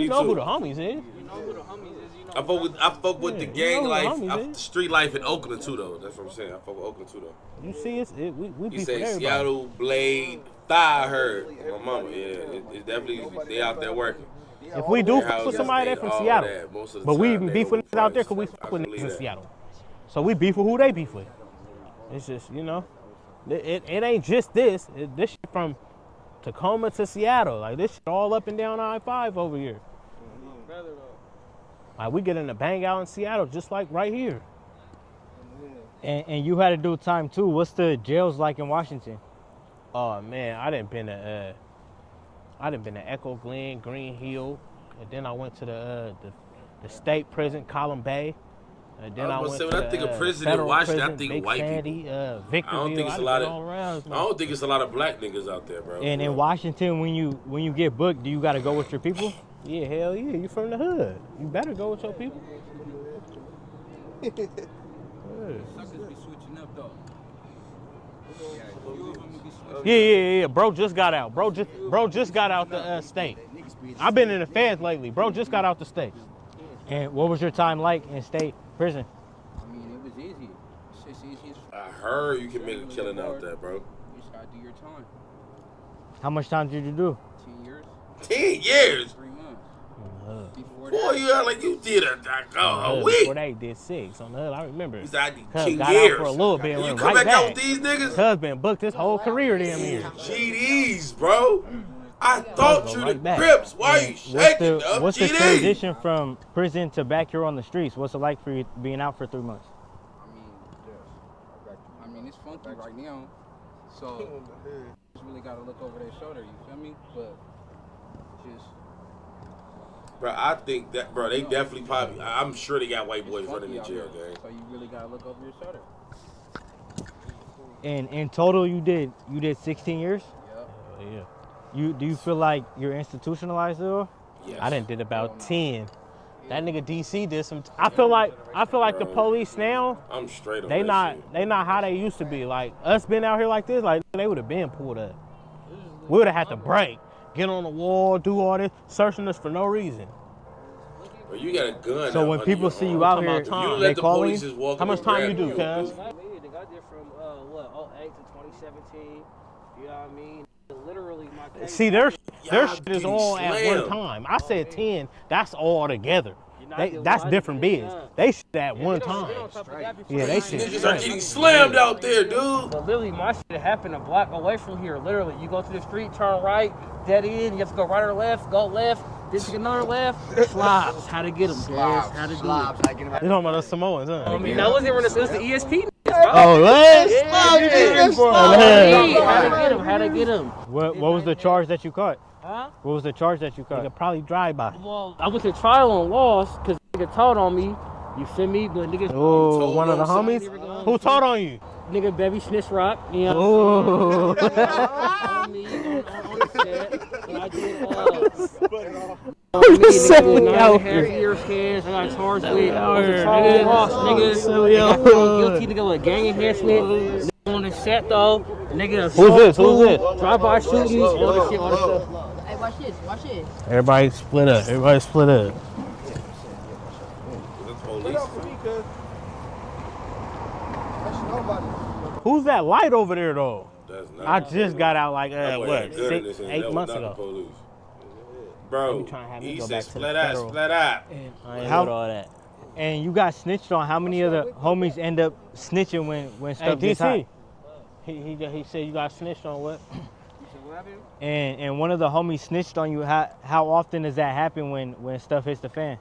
know who the homies is. You know who the homies is. You know I fuck with the gang life, the street life in Oakland too, though. That's what I'm saying. I fuck with Oakland too, though. You see, we You beef with say everybody. Seattle, Blade, Thigh, Heard. My mama, it's definitely they out there working. If we do fuck Warehouses, with somebody they that's from all Seattle, that. Most of the but we time, even they beef with over niggas out there friends. because we I fuck with can niggas believe in that. Seattle. So we beef with who they beef with. It's just, you know, it ain't just this. This shit from Tacoma to Seattle. Like, this shit all up and down I-5 over here. Like, we get in a bang out in Seattle just like right here. And you had to do time too. What's the jails like in Washington? Oh man, I done been to Echo Glen, Green Hill, and then I went to the state prison, Column Bay. And then I went to when I think of prison in federal Washington, I prison, think Big of white Sandy, people. Victorville. I don't think it's a I've lot been of. all around, I don't think it's a lot of black niggas out there, bro. And in Washington, when you get booked, do you got to go with your people? Yeah, hell yeah. You from the hood. You better go with your people. Yeah. Bro just got out. Bro just got out the state. I've been in the feds lately. Bro just got out the state. And what was your time like in state prison? I mean, it was easy. It's just easy as I heard you can make a killing out there, bro. you just gotta do your time. How much time did you do? 10 years, 10 years. 3 months. Before Boy, you act like you did a week. Before they did 6 on the hood, I remember. He said I did Cuz 10 got years. out for a little bit and You went come right back out with these niggas? Cuz been booked his whole career damn year. GDs, bro. I thought you the back. Crips. Why are you shaking up, What's the GD? transition from prison to back here on the streets? What's it like for you being out for 3 months? I mean, it's funky right now, so just really gotta look over their shoulder. You feel me? But just Bro, I think that, bro, they definitely probably, I'm sure they got white boys running the out jail, there, gang. so you really gotta look over your shoulder. And in total, you did 16 years. Yeah. Do you feel like you're institutionalized though? Yes. I done did about 10. That nigga DC did some. I feel like the police now. I'm straight on They that shit. they not how they used to be. Like us being out here like this, like they would have been pulled up. We would have had to break, get on the wall, do all this, searching us for no reason. Bro, you got a gun. So when people see you out here, you don't they let the calling police you? just walk How up much and time grab you do, cuz? I did from 08 to 2017. You know what I mean? Literally, my case. See, their shit is getting all at one slammed. time. I said 10. That's all together. That's different biz. They shit at one time. Yeah, they shit. Niggas are getting slammed out there, dude. But literally, my shit happened a block away from here. Literally, you go to the street, turn right, dead end. You have to go right or left, go left, then take another left. Slobs, how to get them, guys? How to do it? You talking about the Samoans, huh? I mean, that wasn't even the ESP. Oh, what? How to get them? What was the charge that you caught? Huh? What was the charge that you caught? Nigga probably drive-by. Well, I went to trial and lost because nigga told on me. You feel me? But niggas. Oh, one of the homies? Who told on you? Nigga, baby snitch rock. You know. Oh. On me on the set. And I did. Out 9.5 years scans. I got charged with here, trial nigga. lost, nigga. So, I got found guilty nigga with gang enhancement. Nigga on the set though. Nigga. Who's this? Drive-by shootings. All this shit. All this stuff. Hey, watch this. Watch this. Everybody split up. Who's that light over there though? That's not I just got out like That boy had a gun in his 6, hand. 8 That was months not the ago. police. Bro, trying to have me he go said back to the split out, federal. split out. I ain't How- with all that. And you got snitched on. How many of the homies end up snitching when Hey, stuff gets hot? DC. He said you got snitched on what? And one of the homies snitched on you. How often does that happen when stuff hits the fan?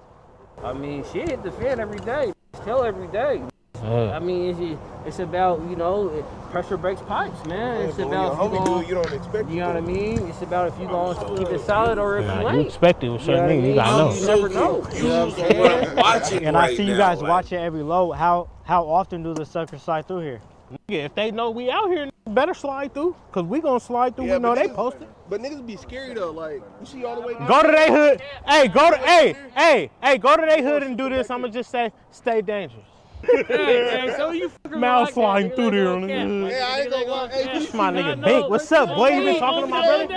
I mean, shit hit the fan every day. Tell every day. I mean, it's about, you know, pressure breaks pipes, man. It's about if you gonna, you don't expect. you know what I mean? It's about if you gonna keep it solid or if you You ain't. expect it with certain niggas. You gotta know. You never know. You know what I'm What I'm saying? watching And right I see you now, guys like, watching every load. How often do the suckers slide through here? Nigga, if they know we out here, better slide through. Cause we gonna slide through. Yeah, We know but they niggas- posted. But niggas be scary though. Like you see all the way. Go to their hood. Hey, go to hey, go to their hood and do this. I'ma just say, stay dangerous. Hey, some of you fuckers Mouth like flying that. through there on the hood. That's my nigga Bink. What's up, boy? You been talking to my brother?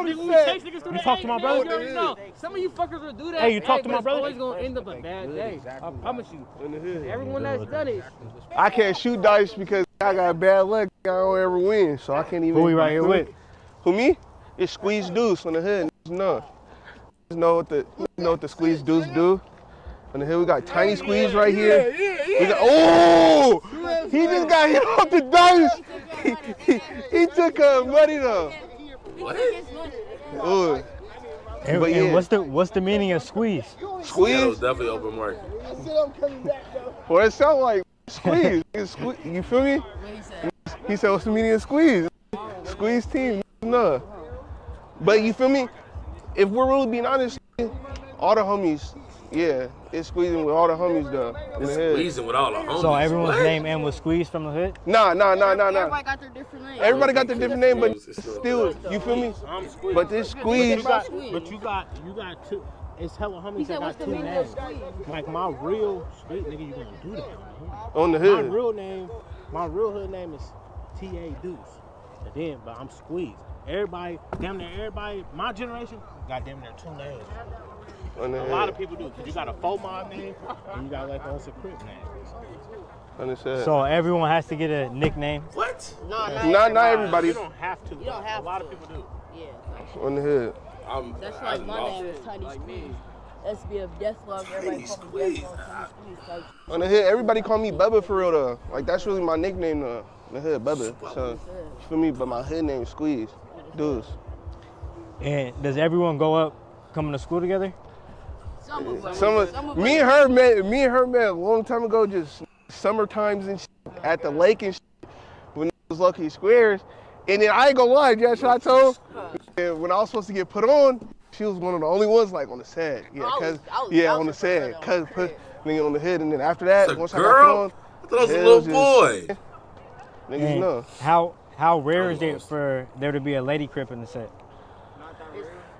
You talk to my brother? No, some of you fuckers will do that. Hey, you talk to my but brother? It's always gonna end up a bad day. I promise you. Everyone that's done it. I can't shoot dice because I got bad luck. I don't ever win, so I can't even. Who we right here with? Who, me? It's Squeeze Deuce on the hood. No. You know what the Squeeze Deuce do? On the hood, we got Tiny Squeeze right here. We got, oh! He just got hit off the dice. He took money though. Oh. And what's the meaning of squeeze? Squeeze? Yeah, it was definitely open market. Well, it sounds like squeeze. You feel me? He said, what's the meaning of squeeze? Squeeze team, no. But you feel me? If we're really being honest, all the homies, yeah, it's squeezing with all the homies though. Squeezing with all the homies. So everyone's name end with squeeze from the hood? Nah. Everybody got their different names. Everybody got their different name, but still, you feel me? But this squeeze. But you got two. It's hella homies that got two names. Like my real street nigga, you gonna do that on the hood. My real hood name is T.A. Deuce. And then, but I'm Squeeze. Everybody, damn near everybody, my generation got damn near two names. A lot of people do, because you got a 4-mob name and you got like also a crip name. So everyone has to get a nickname? What? Not everybody. You don't have to. A lot of people do. Yeah. On the hood. That's like my name is Tiny Squeeze. SBF Deathlog, everybody call me Deathlog, Tiny Squeeze. On the hood, everybody call me Bubba for real though. Like that's really my nickname though. On the hood, Bubba. So, you feel me? But my hood name is Squeeze. Deuce. And does everyone go up coming to school together? Me and her met a long time ago, just summer times and shit, at the lake and shit, when it was Lucky Squares. And then I ain't gonna lie, yeah, I told and when I was supposed to get put on, she was one of the only ones like on the set. Yeah, on the set. Cause put nigga on the head, and then after that, once I got put on, I thought it was a little boy. Niggas know. How rare is it for there to be a lady crip in the set?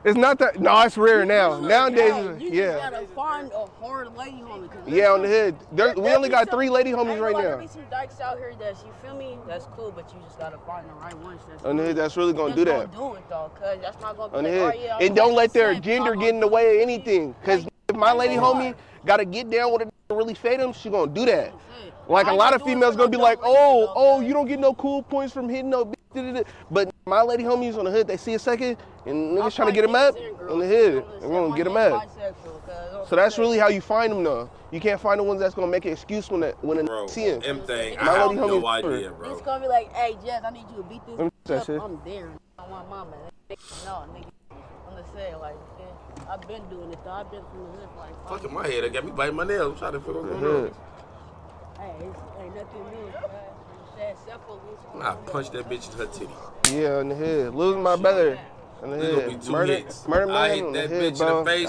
It's not that. No, it's rare now. Nowadays, You just gotta find a hard lady homie. Yeah, on the head. We only got 3 lady homies right now. There be some dykes out here that's, you feel me? That's cool, but you just gotta find the right ones. On the head, that's really gonna do that. Do it though, cause that's not gonna be on the like, head. oh, yeah, And don't let their gender get in the way of anything. Cause if my lady homie gotta get down with it to really fade him, she gonna do that. Like a lot of females gonna be like, oh, you don't get no cool points from hitting no bitch. But my lady homies on the hood, they see a second, and niggas trying to get them up on the head. They're gonna get them up. So that's really how you find them though. You can't find the ones that's gonna make an excuse when they see him. I have no idea, bro. It's gonna be like, hey, Jess, I need you to beat this up. I'm there. I want mama. No, nigga. I'm just saying, like, yeah, I've been doing it though. I've been from the hood for like 5 Fucking my head, I got me biting my nails. I'm trying to figure out what's going on. Hey, ain't nothing new. I punched that bitch in her titty. Yeah, on the head. Losing my brother. On the head. Murder man. I hit that bitch bro. in the face.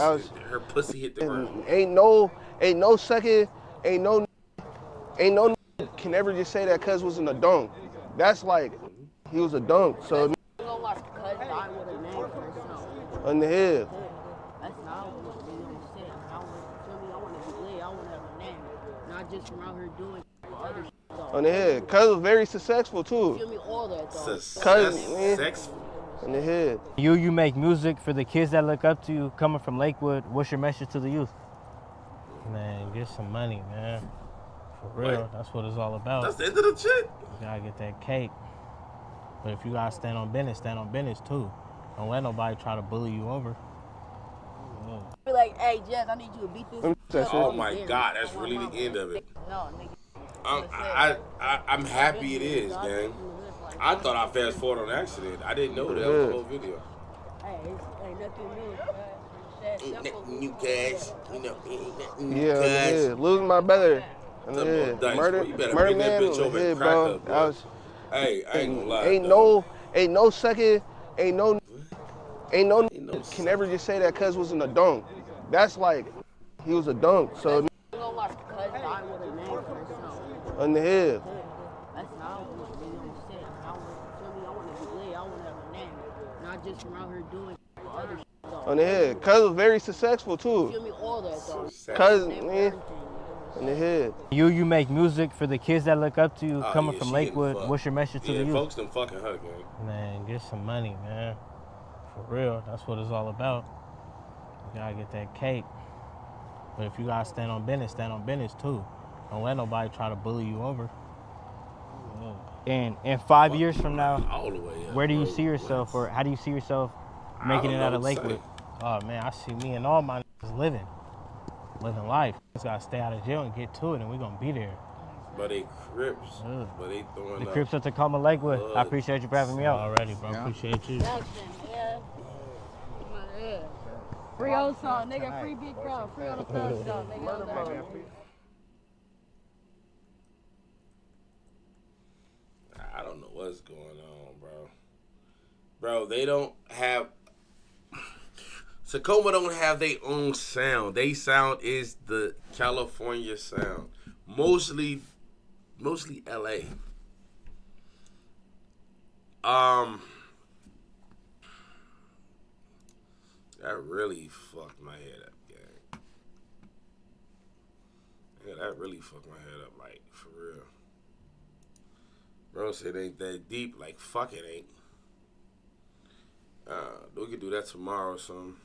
Her pussy hit the ground. Ain't no second. Ain't no can ever just say that cuz was in a dunk. That's like he was a dunk. So on the head. Just from out here doing other shit. On the head. Cuz was very successful too. Give me all that though. Successful. On the head. You make music for the kids that look up to you coming from Lakewood. What's your message to the youth? Man, get some money, man. For real, that's what it's all about. That's the end of the shit. You gotta get that cake. But if you gotta stand on business too. Don't let nobody try to bully you over. Be like, hey, Jess, I need you to beat this. Oh my God, that's really the end of it. No, nigga. I'm happy it is, gang. I thought I fast forward on accident. I didn't know that was the whole video. Hey, ain't nothing new. New guys, Yeah, losing my brother. Murder man on the head, bro. Hey, I ain't gonna lie. Ain't no second. Ain't no can ever just say that cuz was in a dunk. That's like he was a dunk. So on the head. Just from out here doing other shit. On the head. Cuz was very successful too. Give me all that though. Cuz man. In the head. You make music for the kids that look up to you coming from she Lakewood. getting What's your message to the youth? Folks them fucking her, gang. Man, get some money, man. For real, that's what it's all about. You gotta get that cake. But if you gotta stand on business too. Don't let nobody try to bully you over. And 5 years from now, all the way up, where do you see yourself, or how do you see yourself making it out of Lakewood? Oh man, I see me and all my niggas living life. Just gotta stay out of jail and get to it, and we're gonna be there. But they crips. But they throwing The Crips at Tacoma Lakewood. I appreciate you for having me out. Already, bro. Appreciate you. Free old song, nigga. Free big bro. Free on the thug dog, nigga. I don't know what's going on, bro. Bro, they don't have... Tacoma don't have their own sound. They sound is the California sound. Mostly LA. That really fucked my head up, gang. Yeah, that really fucked my head up, like, for real. Bro said it ain't that deep, like, fuck it ain't. We could do that tomorrow or something.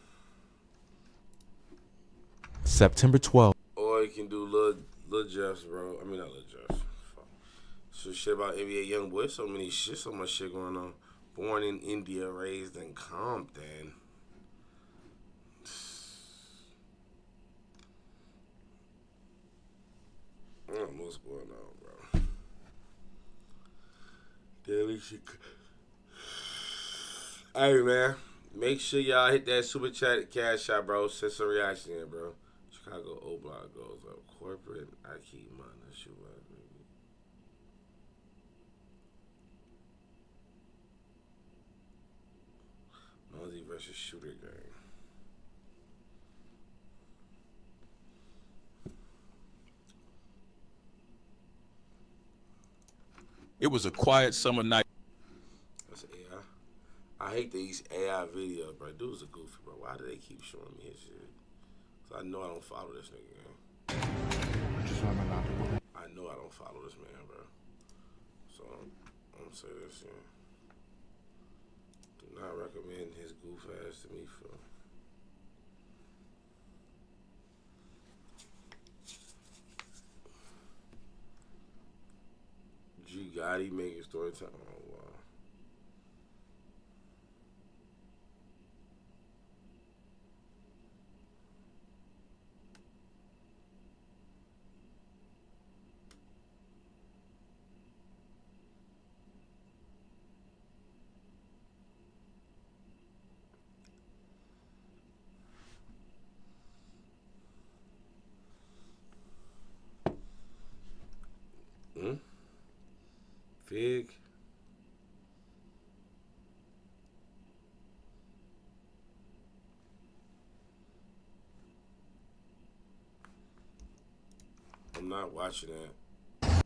September 12th. Or you can do Lil Jeff's, bro. I mean, not Lil Jeff's. Fuck. So shit about NBA Youngboy. So much shit going on. Born in India, raised in Compton. I don't know what's going on, bro. Daily shit. Hey, man. Make sure y'all hit that super chat cash out, bro. Send some reaction in, bro. Chicago O Block goes up. Corporate, I keep mine. That shit was, baby. Mozzie versus Shooter Gang. It was a quiet summer night. That's AI. I hate these AI videos, bro. Dude's a goofy, bro. Why do they keep showing me his shit? Cause I know I don't follow this nigga, man. I know I don't follow this man, bro. So I'm gonna say this, yeah. Do not recommend his goof ass to me for. G Gotti making story time. Oh, wow. Fig. I'm not watching that.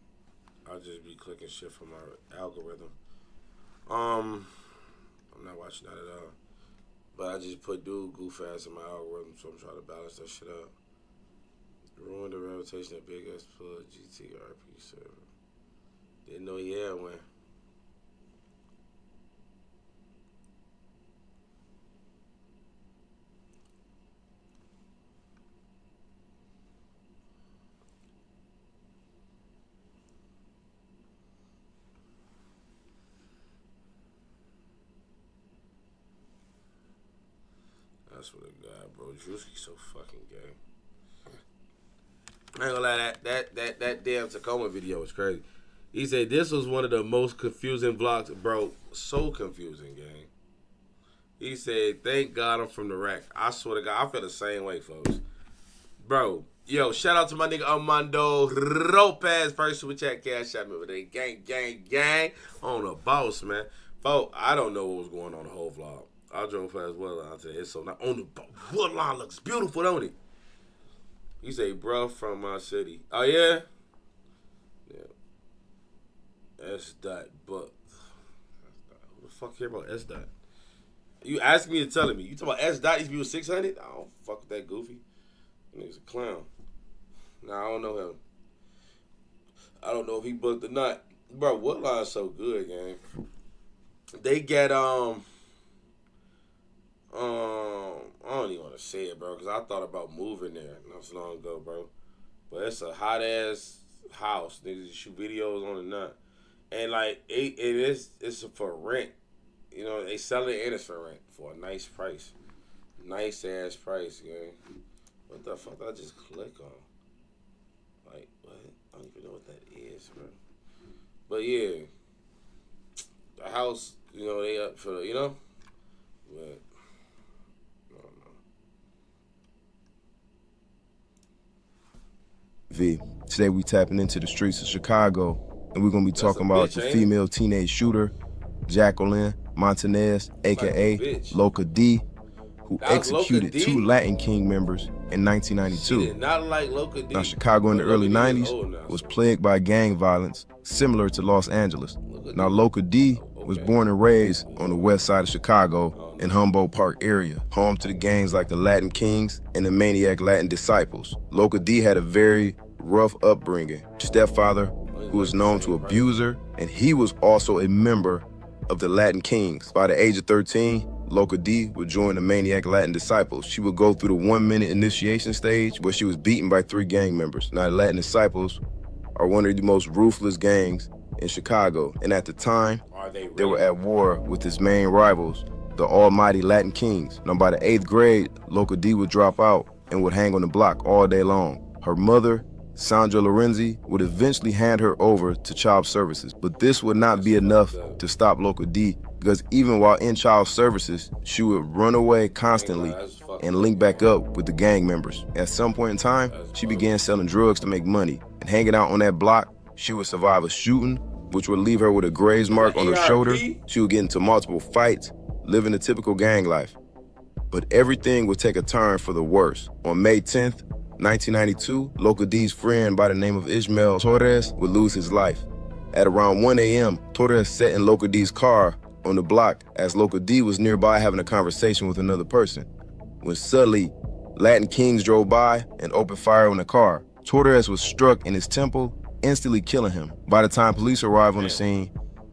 I'll just be clicking shit from my algorithm. I'm not watching that at all. But I just put dude goof ass in my algorithm, so I'm trying to balance that shit out. Ruined the reputation of Big S Plug GTRP server. Didn't know he had one. That's what a guy, bro. Drewski's so fucking gay. I ain't gonna lie, that damn Tacoma video was crazy. He said this was one of the most confusing vlogs, bro. So confusing, gang. He said, thank God I'm from the rack. I swear to God, I feel the same way, folks. Bro, yo, shout out to my nigga Armando Lopez. First super chat cash out me with a gang on the boss, man. Folks, I don't know what was going on the whole vlog. I drove past Wetline today. It's so not on the boat. Wetline looks beautiful, don't it? He say, bro, from my city. Oh, yeah? Yeah. S. Dot, but. Who the fuck care about S. Dot? You asking me and telling me. You talking about S. Dot used to be with 600? I don't fuck with that goofy. That nigga's a clown. Nah, I don't know him. I don't know if he booked or not. Bro, Woodline's so good, gang. They get, I don't even want to say it, bro, because I thought about moving there not so long ago, bro. But it's a hot-ass house. Niggas shoot videos on it now. And, like, it's for rent. You know, they sell it and it's for rent for a nice price. Nice-ass price, gang. What the fuck did I just click on? Like, what? I don't even know what that is, bro. But, yeah. The house, you know, they up for, you know? But, I don't know. V, today we tapping into the streets of Chicago, and we're going to be talking about the female teenage shooter, Jacqueline Montanez, a.k.a. Loca D, who executed 2 Latin King members in 1992. She did not like Loca D. Now, Chicago in the early 90s was plagued by gang violence, similar to Los Angeles. Now, Loca D was born and raised on the west side of Chicago in Humboldt Park area, home to the gangs like the Latin Kings and the Maniac Latin Disciples. Loca D had a very rough upbringing. Stepfather, who was known to abuse her, and he was also a member of the Latin Kings. By the age of 13, Loca D would join the Maniac Latin Disciples. She would go through the 1-minute initiation stage where she was beaten by 3 gang members. Now, the Latin Disciples are one of the most ruthless gangs in Chicago, and at the time, they were at war with its main rivals, the almighty Latin Kings. Now, by the 8th grade, Loca D would drop out and would hang on the block all day long. Her mother, Sandra Lorenzi, would eventually hand her over to child services. But this would not be enough to stop Loca D, because even while in child services, she would run away constantly and link back up with the gang members. At some point in time, she began selling drugs to make money. And hanging out on that block, she would survive a shooting, which would leave her with a graze mark on her shoulder. She would get into multiple fights, living a typical gang life. But everything would take a turn for the worse. On May 10th, 1992, Loca D's friend by the name of Ishmael Torres would lose his life. At around 1 a.m., Torres sat in Loca D's car on the block as Loca D was nearby having a conversation with another person, when suddenly Latin Kings drove by and opened fire on the car. Torres was struck in his temple, instantly killing him. By the time police arrived on the scene,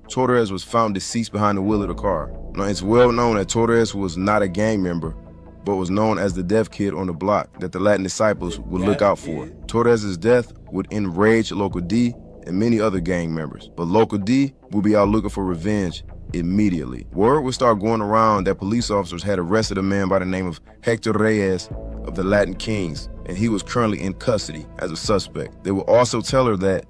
Torres was found deceased behind the wheel of the car. Now, it's well known that Torres was not a gang member, but was known as the deaf kid on the block that the Latin Disciples would look out for. Torres' death would enrage Loca D and many other gang members, but Loca D would be out looking for revenge immediately. Word would start going around that police officers had arrested a man by the name of Hector Reyes of the Latin Kings, and he was currently in custody as a suspect. They would also tell her that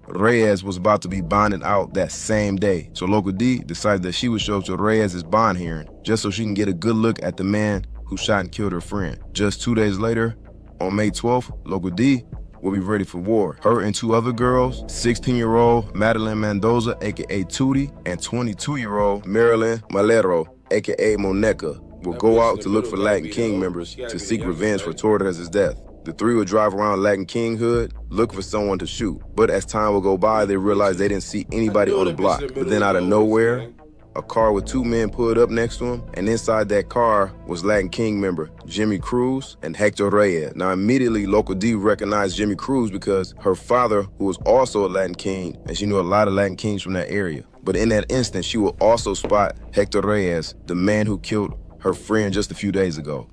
Reyes was about to be bonded out that same day. So Loca D decided that she would show up to Reyes' bond hearing just so she can get a good look at the man who shot and killed her friend. Just 2 days later, on May 12th, Loca D will be ready for war. Her and 2 other girls, 16-year-old Madeline Mendoza, aka Tootie, and 22-year-old Marilyn Malero, aka Moneca, will go out to look for Latin King members to seek revenge for Torres' death. The 3 would drive around Latin King hood, look for someone to shoot. But as time would go by, they realized they didn't see anybody on the block. But then out of nowhere, a car with 2 men pulled up next to him, and inside that car was Latin King member Jimmy Cruz and Hector Reyes. Now immediately, Loca D recognized Jimmy Cruz because her father, who was also a Latin King, and she knew a lot of Latin Kings from that area. But in that instant, she will also spot Hector Reyes, the man who killed her friend just a few days ago.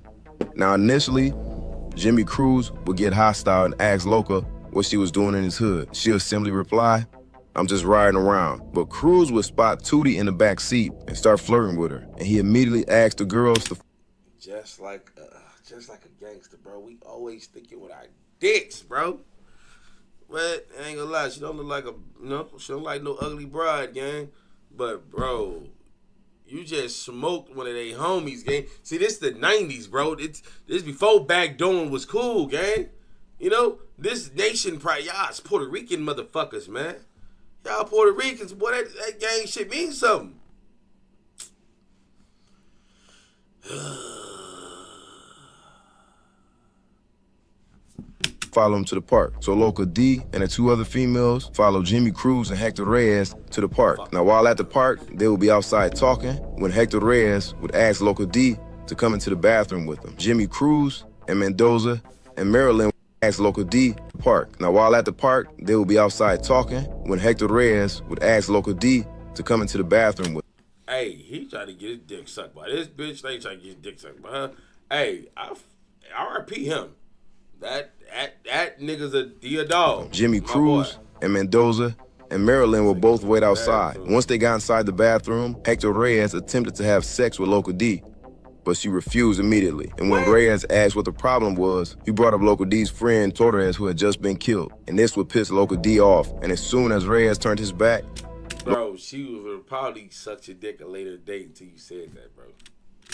Now initially, Jimmy Cruz would get hostile and ask Loca what she was doing in his hood. She'll simply reply, "I'm just riding around." But Cruz would spot Tootie in the back seat and start flirting with her. And he immediately asked the girls to just like a gangster, bro. We always thinking with our dicks, bro. But I ain't gonna lie, she don't look like she don't like no ugly bride, gang. But bro, you just smoked one of they homies, gang. See, this the 90s, bro. This before backdooring was cool, gang. You know, this nation pride, y'all is Puerto Rican motherfuckers, man. Y'all Puerto Ricans, boy, that gang shit means something. follow him to the park. So Loca D and the 2 other females follow Jimmy Cruz and Hector Reyes to the park. Now, while at the park, they will be outside talking when Hector Reyes would ask Loca D to come into the bathroom with him. Jimmy Cruz and Mendoza and Marilyn would asked Local D to park. Now, while at the park, they would be outside talking when Hector Reyes would ask Local D to come into the bathroom with. Hey, he tried to get his dick sucked by this bitch. They trying to get his dick sucked by her. Hey, I RP him. That nigga's a dog. Jimmy Cruz and Mendoza and Marilyn will both wait outside. Once they got inside the bathroom, Hector Reyes attempted to have sex with Local D, but she refused immediately. And when Reyes asked what the problem was, he brought up Local D's friend Torres, who had just been killed. And this would piss Local D off. And as soon as Reyes turned his back, bro, she would probably suck your dick a later date until you said that, bro.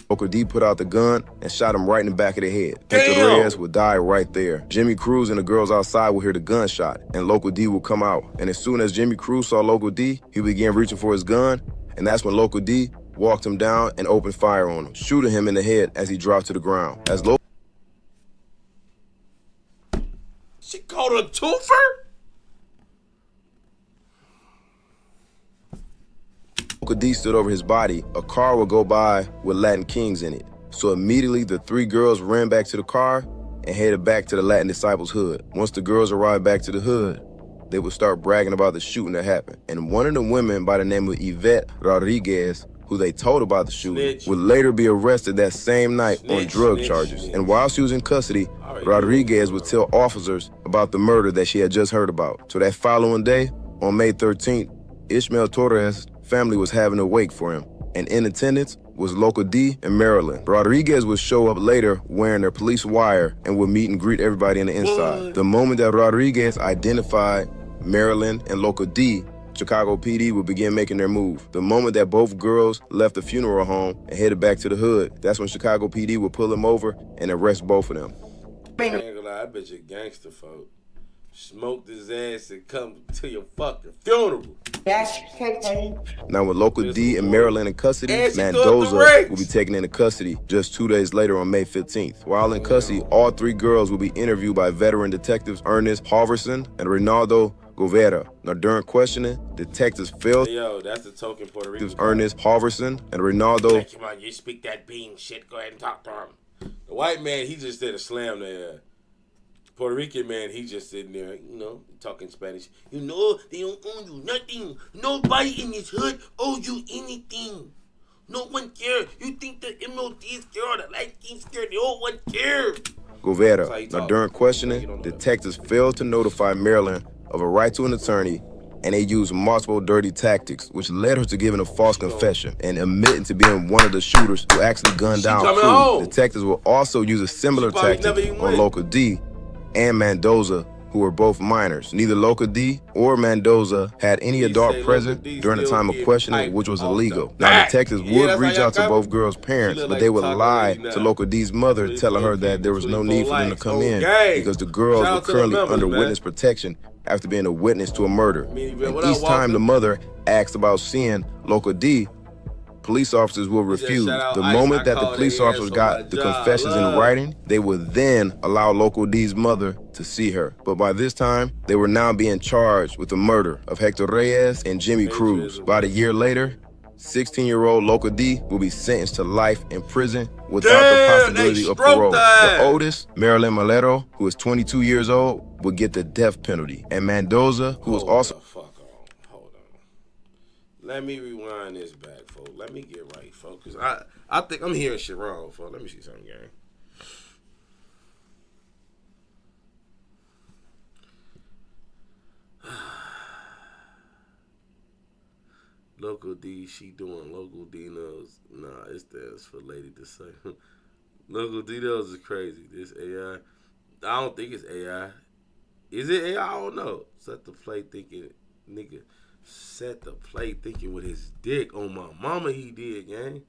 Local D put out the gun and shot him right in the back of the head. Hector Reyes would die right there. Jimmy Cruz and the girls outside would hear the gunshot, and Local D would come out. And as soon as Jimmy Cruz saw Local D, he began reaching for his gun, and that's when Local D walked him down and opened fire on him, shooting him in the head as he dropped to the ground. As She called a twofer? Local D stood over his body, a car would go by with Latin Kings in it. So immediately the three girls ran back to the car and headed back to the Latin Disciples hood. Once the girls arrived back to the hood, they would start bragging about the shooting that happened. And one of the women by the name of Yvette Rodriguez, who they told about the shooting, would later be arrested that same night on drug charges. And while she was in custody, Rodriguez would tell officers about the murder that she had just heard about. So that following day, on May 13th, Ishmael Torres' family was having a wake for him. And in attendance was Local D and Marilyn. Rodriguez would show up later wearing their police wire and would meet and greet everybody on the inside. The moment that Rodriguez identified Marilyn and Local D, Chicago PD would begin making their move. The moment that both girls left the funeral home and headed back to the hood, that's when Chicago PD would pull them over and arrest both of them. I ain't gonna lie, I bet you gangster folk smoked his ass and come to your fucking funeral. Now with Local D and Marilyn in custody, Mendoza will be taken into custody just 2 days later on May 15th. While in custody, all three girls will be interviewed by veteran detectives Ernest Halverson and Reynaldo Govera. Now during questioning, detectives failed. Yo, that's the token Puerto Rican. Ernest Halverson and Reynaldo. Come on, you speak that bean shit. Go ahead and talk to him. The white man, he just did a slam there. Puerto Rican man, he just sitting there, you know, talking Spanish. You know, they don't owe you nothing. Nobody in this hood owes you anything. No one cares. You think the MOD is scared, the light team scared, no one cares. Govera. Now during questioning, detectives failed to notify Marilyn of a right to an attorney, and they used multiple dirty tactics, which led her to giving a false confession and admitting to being one of the shooters who actually gunned down Cruz. Detectives will also use a similar tactic on Local D and Mendoza, who were both minors. Neither Local D or Mendoza had any adult present during the time of questioning, which was illegal. Now, detectives would reach out to both girls' parents, but they would lie to Local D's mother, telling her that there was no need for them to come in because the girls were currently under witness protection after being a witness to a murder. And each time the mother asked about seeing Local D, police officers will refuse. The moment that the police officers got the confessions in writing, they would then allow Local D's mother to see her. But by this time, they were now being charged with the murder of Hector Reyes and Jimmy Cruz. About a year later, 16-year-old Local D will be sentenced to life in prison without the possibility of parole. The oldest, Marilyn Malero, who is 22 years old, would get the death penalty. And Mendoza, who was also... Hold on. Let me rewind this back, folks. Let me get right, folks. Because I think I'm hearing shit wrong, folks. Let me see something, gang. Local D, she doing Local D knows. Nah, it stands for lady to say. Local D knows is crazy. This AI, I don't think it's AI. Is it AI? I don't know. Set the play thinking, nigga. Set the play thinking with his dick on my mama. He did, gang.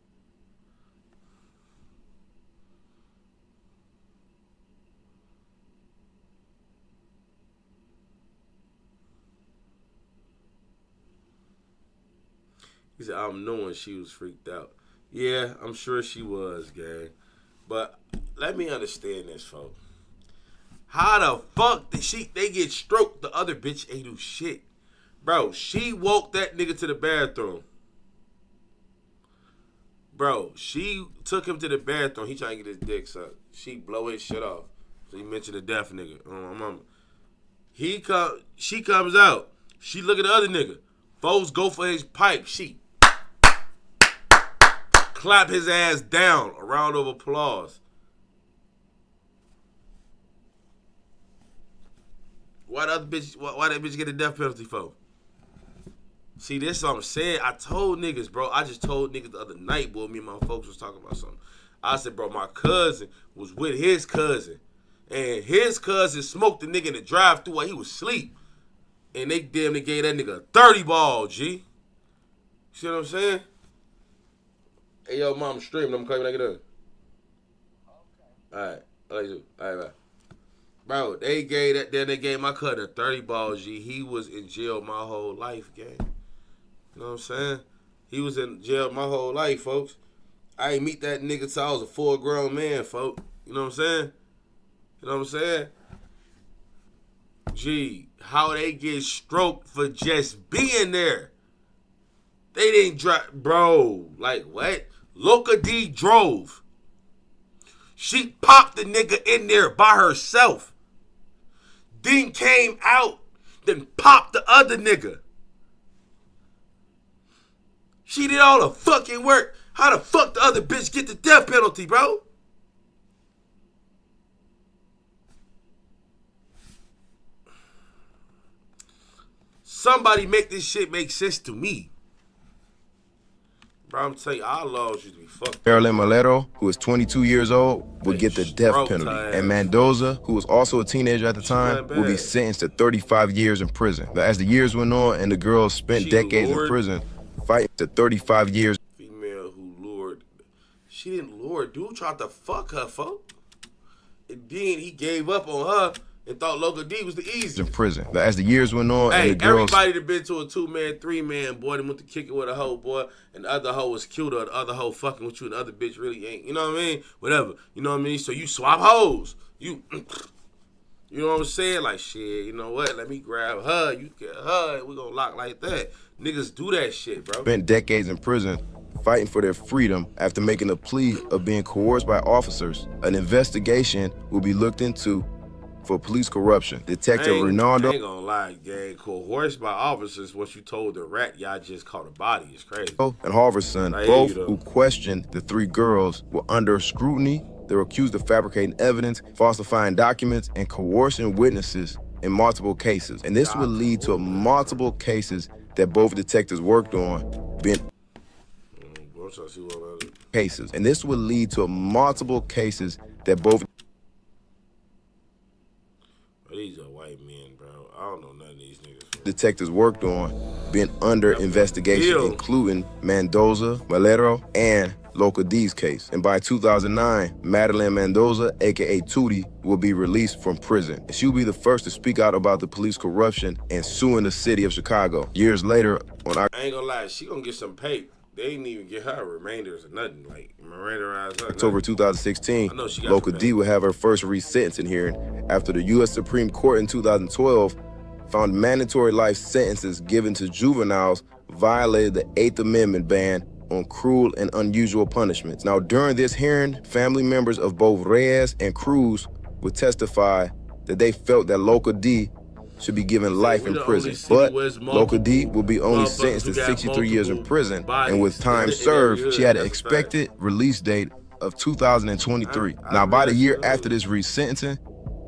He said, I'm knowing she was freaked out. Yeah, I'm sure she was, gang. But let me understand this, folks. How the fuck did they get stroked? The other bitch ain't do shit. Bro, she woke that nigga to the bathroom. Bro, she took him to the bathroom. He trying to get his dick sucked. She blow his shit off. So you mentioned the deaf nigga. Oh, my mama. She comes out. She look at the other nigga. Folks go for his pipe. She clap his ass down. A round of applause. Why that bitch get a death penalty for? See, this what I'm saying. I told niggas, bro. I just told niggas the other night, boy. Me and my folks was talking about something. I said, bro, my cousin was with his cousin. And his cousin smoked the nigga in the drive-thru while he was asleep. And they damn near gave that nigga a 30 ball, G. See what I'm saying? Hey, yo, mom, streaming. I'm coming back it up. All right. I like you. All right, bye. Bro, they gave my cousin a 30 ball, G. He was in jail my whole life, gang. You know what I'm saying? He was in jail my whole life, folks. I ain't meet that nigga till I was a full grown man, folks. You know what I'm saying? You know what I'm saying? Gee, how they get stroked for just being there. They didn't drive. Bro, like what? Loca D drove. She popped the nigga in there by herself. Then came out, then popped the other nigga. She did all the fucking work. How the fuck the other bitch get the death penalty, bro? Somebody make this shit make sense to me. Bro, I'm telling you, our laws used to be fucked. Marilyn Malero, who is 22 years old, would get the death penalty. And Mendoza, who was also a teenager at the time, will be sentenced to 35 years in prison. But as the years went on and the girl spent decades in prison, fighting to 35 years. Female who lured. She didn't lure. Dude tried to fuck her, folks. And then he gave up on her and thought Local D was the easiest. In prison. But as the years went on and the girls... everybody that been to a 2-man, 3-man, boy, they went to kick it with a hoe, boy, and the other hoe was cute or the other hoe fucking with you and the other bitch really ain't. You know what I mean? Whatever. You know what I mean? So you swap hoes. You know what I'm saying? Like, shit, you know what? Let me grab her. You get her. And we gonna lock like that. Niggas do that shit, bro. Spent decades in prison fighting for their freedom after making a plea of being coerced by officers. An investigation will be looked into for police corruption. Detective Ronaldo. I ain't gonna lie, gang. Coerced by officers, what you told the rat, y'all just caught a body. It's crazy. And Harverson, both who questioned the 3 girls, were under scrutiny. They were accused of fabricating evidence, falsifying documents, and coercing witnesses in multiple cases. And this would lead to multiple cases that both detectives worked on being cases. And this would lead to multiple cases that both... These are white men, bro. I don't know none of these niggas. Detectives worked on being under investigation, including Mendoza, Malero, and Local D's case. And by 2009, Madeline Mendoza, aka Tootie, will be released from prison. She will be the first to speak out about the police corruption and suing the city of Chicago. Years later, on I ain't gonna lie, she gonna get some pay. They didn't even get her remainders or nothing, like Miranda-ized her. October 2016, Local D will have her first resentencing hearing after the U.S. Supreme Court in 2012 found mandatory life sentences given to juveniles violated the 8th Amendment ban on cruel and unusual punishments. Now, during this hearing, family members of both Reyes and Cruz would testify that they felt that Local D should be given life in prison. But Local D will be only sentenced to 63 years in prison, and with time served, she had an expected release date of 2023. Now, about a year after this resentencing,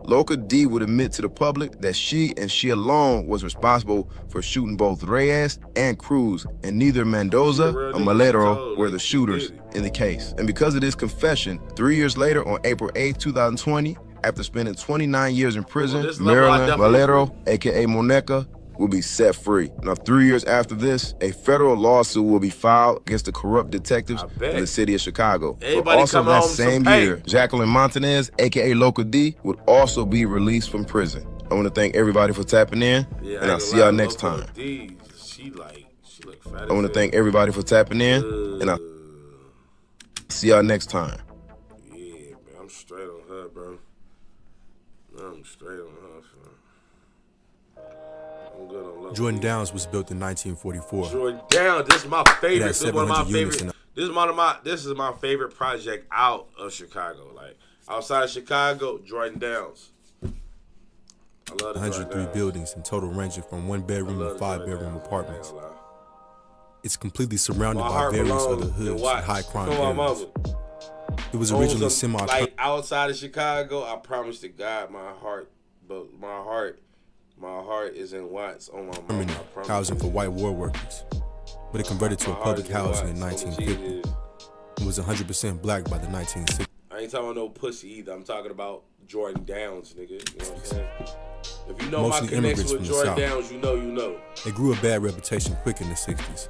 Local D would admit to the public that she and she alone was responsible for shooting both Reyes and Cruz, and neither Mendoza or Malero were the shooters in the case. And because of this confession, 3 years later, on April 8, 2020, after spending 29 years in prison, Marilyn Valero, aka Moneca, will be set free. Now, 3 years after this, a federal lawsuit will be filed against the corrupt detectives in the city of Chicago. But also that same year, Jacqueline Montanez, aka Local D, would also be released from prison. I want to thank everybody for tapping in, and I'll see y'all next time. I want to thank everybody for tapping in, and I'll see y'all next time. Yeah, man, I'm straight on her, bro. I'm straight on her, son. I'm good on love. Jordan Downs was built in 1944. Jordan Downs, this is my favorite. This is one of my favorite. This is my favorite project out of Chicago. Like, Outside of Chicago, Jordan Downs. I love the 103 buildings in total, ranging from 1-bedroom to 5-bedroom apartments. It's completely surrounded by various other hoods and high crime areas. It was originally like outside of Chicago. I promise to God, my heart is in Watts. On my mama, housing for white war workers, but it converted to a public housing in 1950. It was 100% black by the 1960s. I ain't talking about no pussy either. I'm talking about Jordan Downs, nigga. You know what I'm saying? If you know Mostly my connection with Jordan South. Downs, you know. They grew a bad reputation quick in the 60s.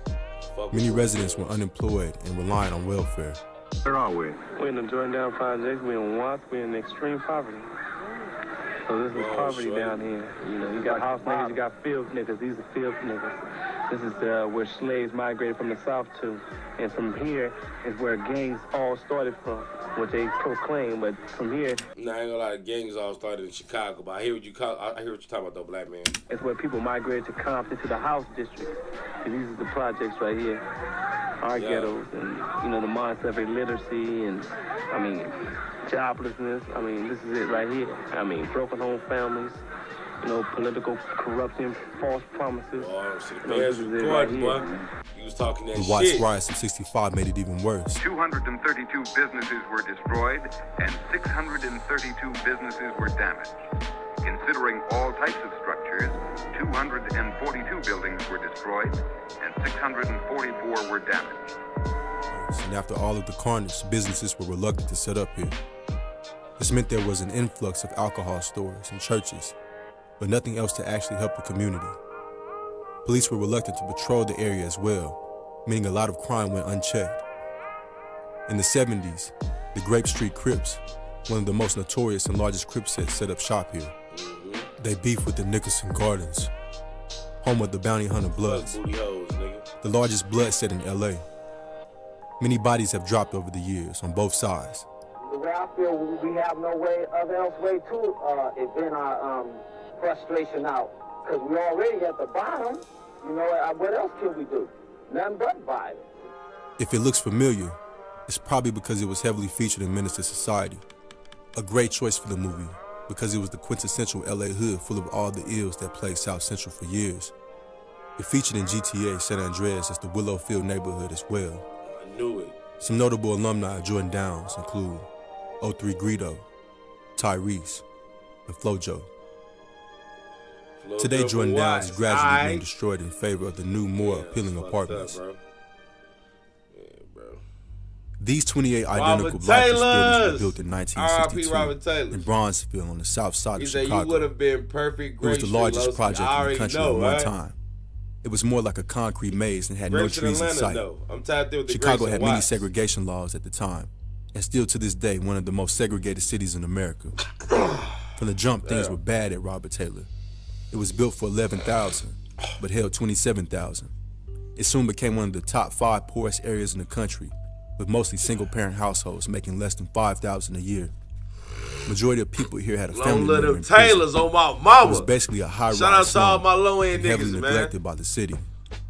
Many residents were unemployed and relying on welfare. Where are we? We're in the Jordan Down Project. We're in Watts. We're in extreme poverty. So this is poverty down here. You know, you got house niggas, you got field niggas. These are field niggas. This is where slaves migrated from the south to. And from here is where gangs all started from, what they proclaim. But from here... Nah, I ain't gonna lie, gangs all started in Chicago, but I hear what you're talking about, though, black man. It's where people migrated to Compton, to the house district. And these are the projects right here. Our ghettos, and, you know, the mindset of illiteracy and, I mean, joblessness. I mein, this is it right here. I mean, broken home families, you know, political corruption, false promises. This is it right here. He was talking that shit. The Watts riots of 65 made it even worse. 232 businesses were destroyed and 632 businesses were damaged. Considering all types of structures, 242 buildings were destroyed and 644 were damaged. And after all of the carnage, businesses were reluctant to set up here. This meant there was an influx of alcohol stores and churches, but nothing else to actually help the community. Police were reluctant to patrol the area as well, meaning a lot of crime went unchecked. In the 70s, the Grape Street Crips, one of the most notorious and largest Crip sets, set up shop here. They beefed with the Nicholson Gardens, home of the Bounty Hunter Bloods, the largest blood set in LA. Many bodies have dropped over the years on both sides. The way I feel, we have no way else way to event our frustration out, because we're already at the bottom. You know, what else can we do? Nothing but violence. If it looks familiar, it's probably because it was heavily featured in Menace to Society. A great choice for the movie, because it was the quintessential LA hood full of all the ills that plagued South Central for years. It featured in GTA San Andreas as the Willowfield neighborhood as well. I knew it. Some notable alumni of Jordan Downs include 03 Greedo, Tyrese, and Flojo. Today, Jordan Downs is gradually being destroyed in favor of the new, more appealing apartments. These 28 identical black buildings were built in 1962 in Bronzeville on the south side of Chicago. You would have been perfect. It was the largest project in the country at one time. It was more like a concrete maze and had no trees in sight. Chicago had many segregation laws at the time, and still to this day, one of the most segregated cities in America. From the jump, things were bad at Robert Taylor. It was built for $11,000, but held $27,000. It soon became one of the top 5 poorest areas in the country, with mostly single-parent households making less than $5,000 a year. Majority of people here had a family member in prison. Taylors on my mama. It was basically a high-rise Shout out to all my slum, low-end heavily niggas, neglected by the city.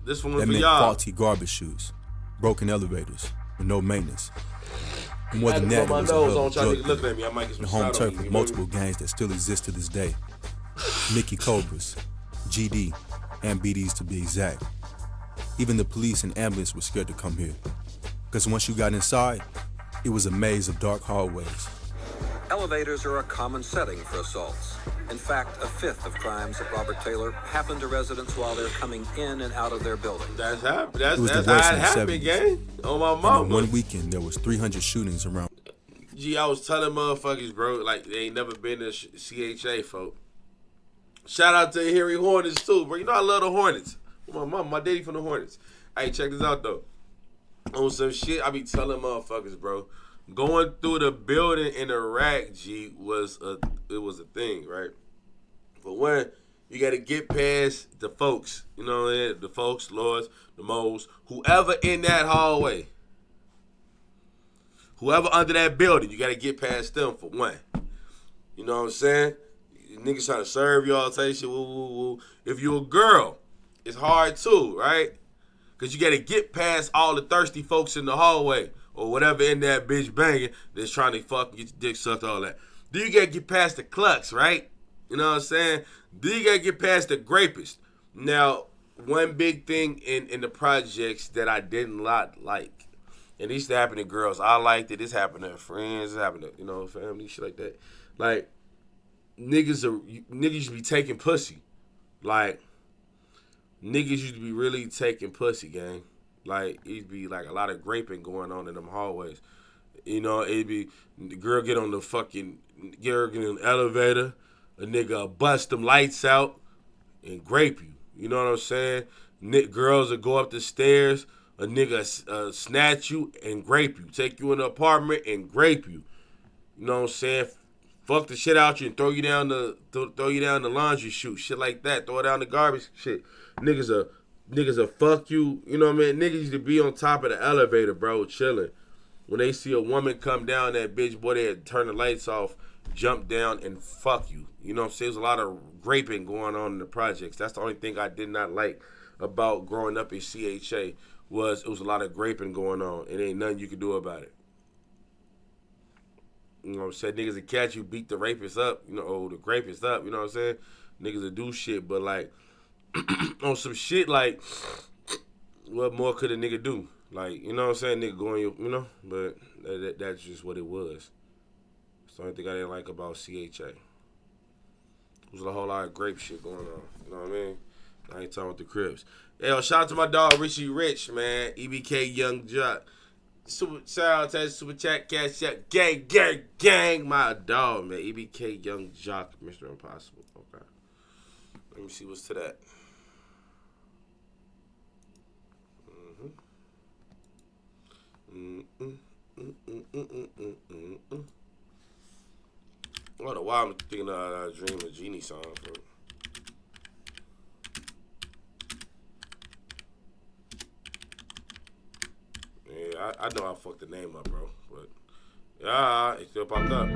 This one that for meant y'all. Faulty garbage chutes, broken elevators, with no maintenance. And more than that, it was a hell of a drug den, the home turf of multiple gangs that still exist to this day. Mickey Cobras, GD, and BDs to be exact. Even the police and ambulance were scared to come here, because once you got inside, it was a maze of dark hallways. Elevators are a common setting for assaults. In fact, a fifth of crimes at Robert Taylor happen to residents while they're coming in and out of their building. That's how it happened, gang. On my mama. And in one weekend, there was 300 shootings around. Gee, I was telling motherfuckers, bro, like they ain't never been to CHA, folk. Shout out to Harry Hornets too, bro. You know I love the Hornets. My mama, my daddy from the Hornets. Hey, check this out though. On some shit, I be telling motherfuckers, bro. Going through the building in Iraq, G, was a thing, right? But when you got to get past the folks, you know what I mean? The folks, lords, the moles, whoever in that hallway, whoever under that building, you got to get past them for one. You know what I'm saying? Niggas trying to serve y'all, say shit, woo, woo, woo. If you're a girl, it's hard too, right? Because you got to get past all the thirsty folks in the hallway or whatever in that bitch banging that's trying to fucking get your dick sucked, all that. Then you gotta get past the clucks, right? You know what I'm saying? Then you gotta get past the grapist. Now, one big thing in the projects that I didn't like, and this used to happen to girls. I liked it. This happened to friends. This happened to, family, shit like that. Like, niggas used to be taking pussy. Like, niggas used to be really taking pussy, gang. Like, it'd be like a lot of graping going on in them hallways. It'd be the girl get on the fucking, get in the elevator, a nigga bust them lights out and grape you. You know what I'm saying? Girls will go up the stairs, a nigga snatch you and grape you. Take you in the apartment and grape you. You know what I'm saying? Fuck the shit out you and throw you down the laundry chute. Shit like that. Throw it down the garbage. Shit. Niggas will fuck you. You know what I mean? Niggas used to be on top of the elevator, bro, chilling. When they see a woman come down that bitch, boy, they'd turn the lights off, jump down, and fuck you. You know what I'm saying? There's a lot of graping going on in the projects. That's the only thing I did not like about growing up in CHA was it was a lot of graping going on. It ain't nothing you can do about it. You know what I'm saying? Niggas will catch you, beat the rapist up, or the grapist up, you know what I'm saying? Niggas will do shit, but like, on some shit like, what more could a nigga do? Like, you know what I'm saying? Nigga going, but that's just what it was. That's the only thing I didn't like about CHA. There was a whole lot of grape shit going on. You know what I mean? I ain't talking with the Crips. Hey, shout out to my dog, Richie Rich, man. EBK Young Jock. Shout out to Super Chat, Cash App, gang. My dog, man. EBK Young Jock, Mr. Impossible. Okay. Let me see what's to that. I don't know why I'm thinking of Dream of Genie song. But yeah, I know I fucked the name up, bro. But yeah, it still popped up.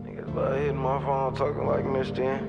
Niggas love hitting my phone talking like Mr.